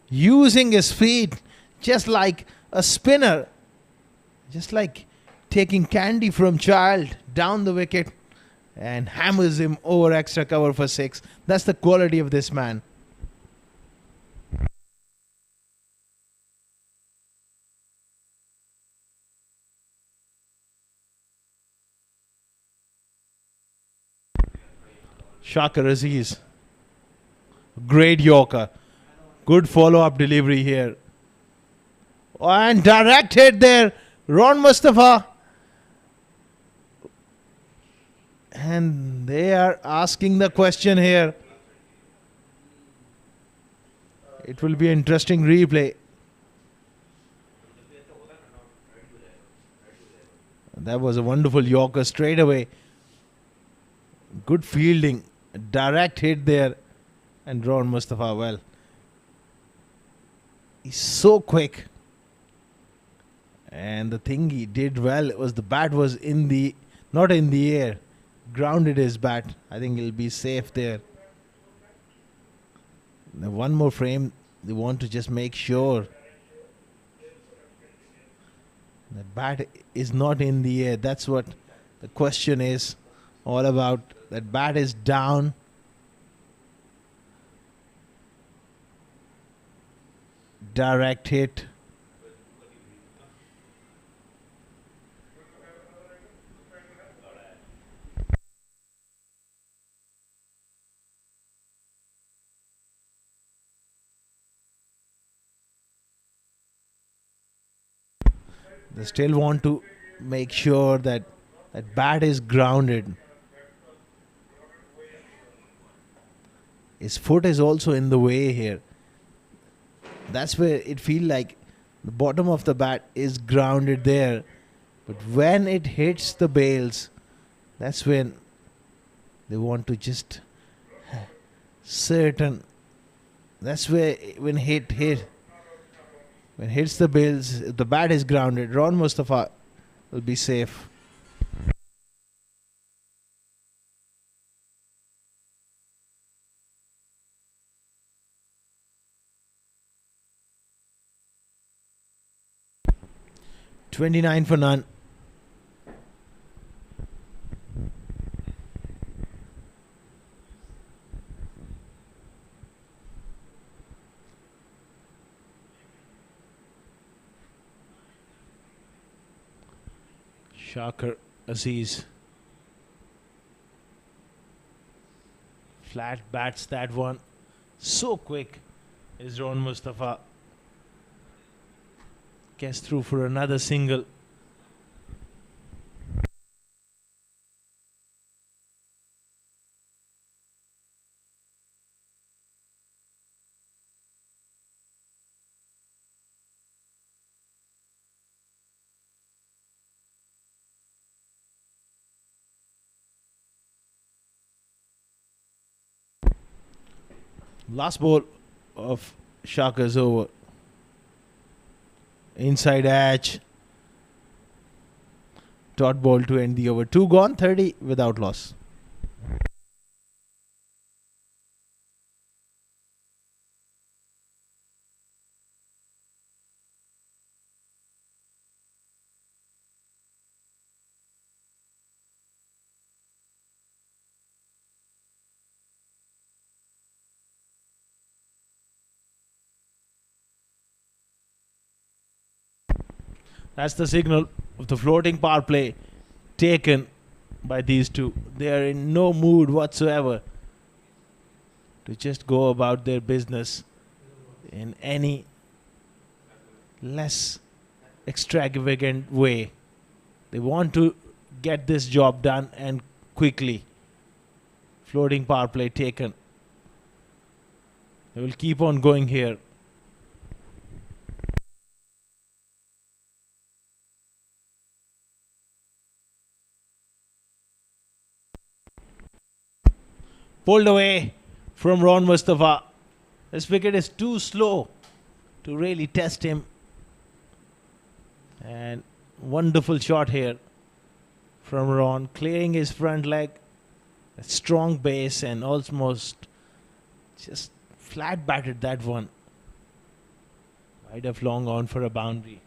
Using his feet just like a spinner. Just like taking candy from child down the wicket and hammers him over extra cover for 6. That's the quality of this man. Shakir Aziz. Great Yorker. Good follow-up delivery here. And direct hit there. Ron Mustafa. And they are asking the question here. It will be an interesting replay. That was a wonderful Yorker straight away. Good fielding. Direct hit there. And Ron Mustafa, well, he's so quick. And the thing he did well was the bat was not in the air. Grounded his bat. I think he'll be safe there. Now one more frame. They want to just make sure the bat is not in the air. That's what the question is all about. That bat is down. Direct hit. They still want to make sure that that bat is grounded. His foot is also in the way here. That's where it feels like the bottom of the bat is grounded there. But when it hits the bails, that's when they want to just certain. That's where when hits the bails, if the bat is grounded, Ron Mustafa will be safe. $29 for none. Shakir Aziz. Flat bats that one. So quick is Ron Mustafa. Gets through for another single. Last ball of Shakir's over. Inside edge. Dot ball to end the over. 2 gone, 30 without loss. That's the signal of the floating power play taken by these two. They are in no mood whatsoever to just go about their business in any less extravagant way. They want to get this job done and quickly. Floating power play taken. They will keep on going here. Pulled away from Ron Mustafa. This wicket is too slow to really test him. And wonderful shot here from Ron, clearing his front leg. A strong base and almost just flat batted that one. Wide of long on for a boundary.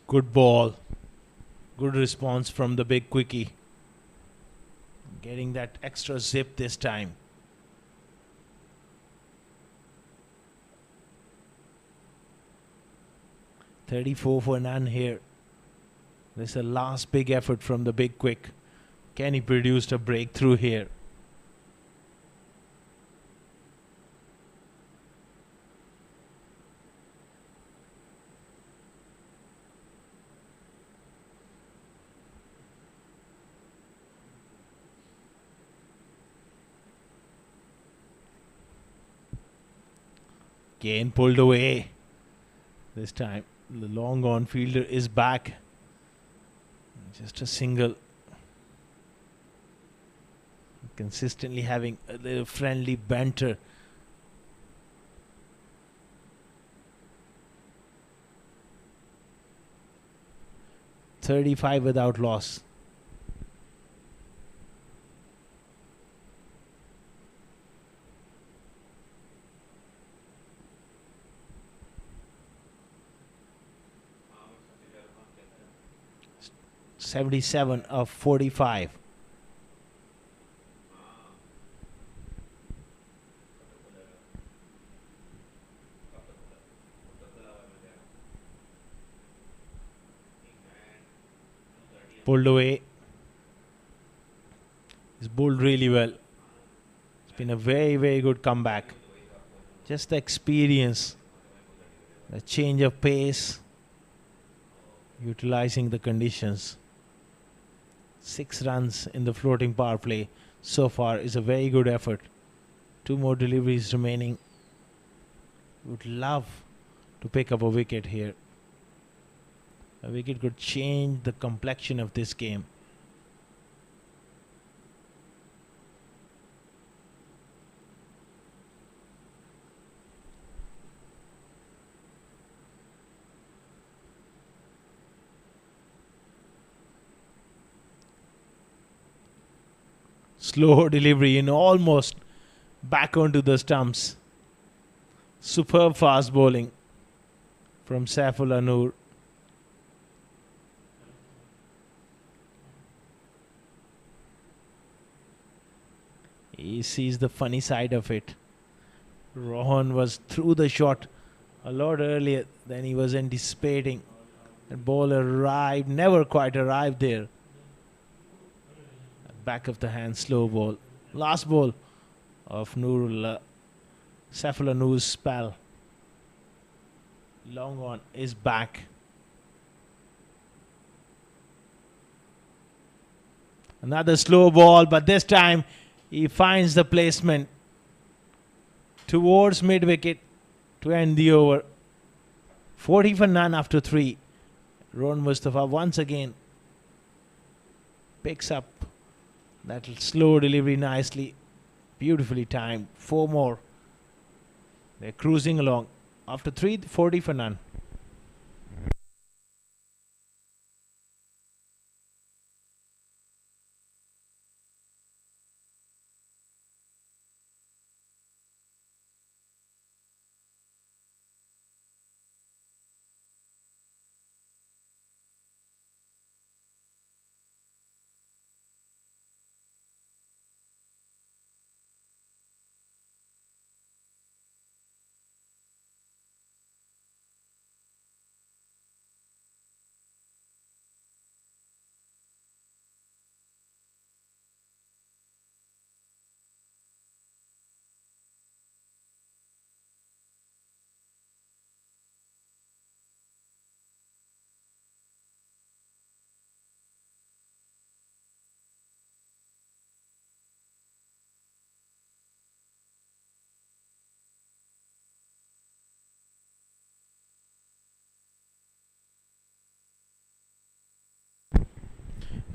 Good ball. Good response from the big quickie. Getting that extra zip this time. .34 for none here. This is the last big effort from the big quick. Can he produce a breakthrough here? Again pulled away. This time the long on fielder is back. Just a single. Consistently having a little friendly banter. .35 without loss. .77 of 45. Pulled away. He's bowled really well. It's been a very, very good comeback. Just the experience, the change of pace, utilizing the conditions. 6 runs in the floating power play so far is a very good effort. 2 more deliveries remaining. Would love to pick up a wicket here. A wicket could change the complexion of this game. Slow delivery and almost back onto the stumps. Superb fast bowling from Saifullah Noor. He sees the funny side of it. Rohan was through the shot a lot earlier than he was anticipating. And bowler arrived, never quite arrived there. Back of the hand, slow ball. Last ball of Saifullah Noor's spell. Long on is back. Another slow ball, but this time he finds the placement towards mid-wicket to end the over. 40 for none after 3. Rohan Mustafa once again picks up that slow delivery nicely. Beautifully timed. 4 more. They're cruising along. After 3, 40 for none.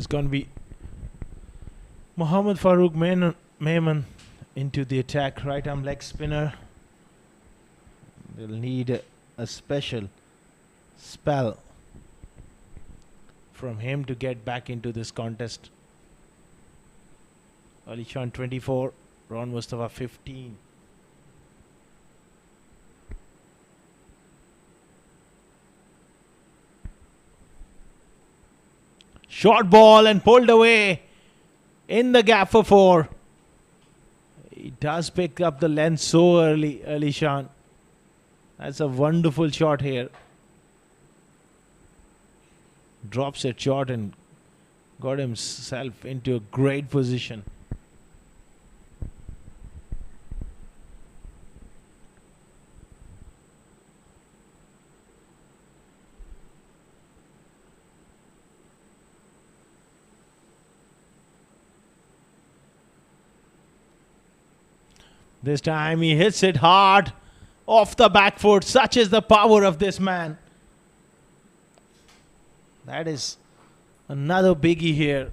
It's going to be Mohammad Farooq Mehman into the attack. Right arm leg spinner. They'll need a special spell from him to get back into this contest. Ali Shan 24, Ron Mustafa 15. Short ball and pulled away in the gap for 4. He does pick up the length so early, Ali Shan. That's a wonderful shot here. Drops it short and got himself into a great position. This time he hits it hard off the back foot. Such is the power of this man. That is another biggie here.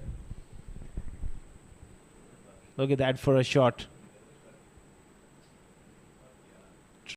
Look at that for a shot.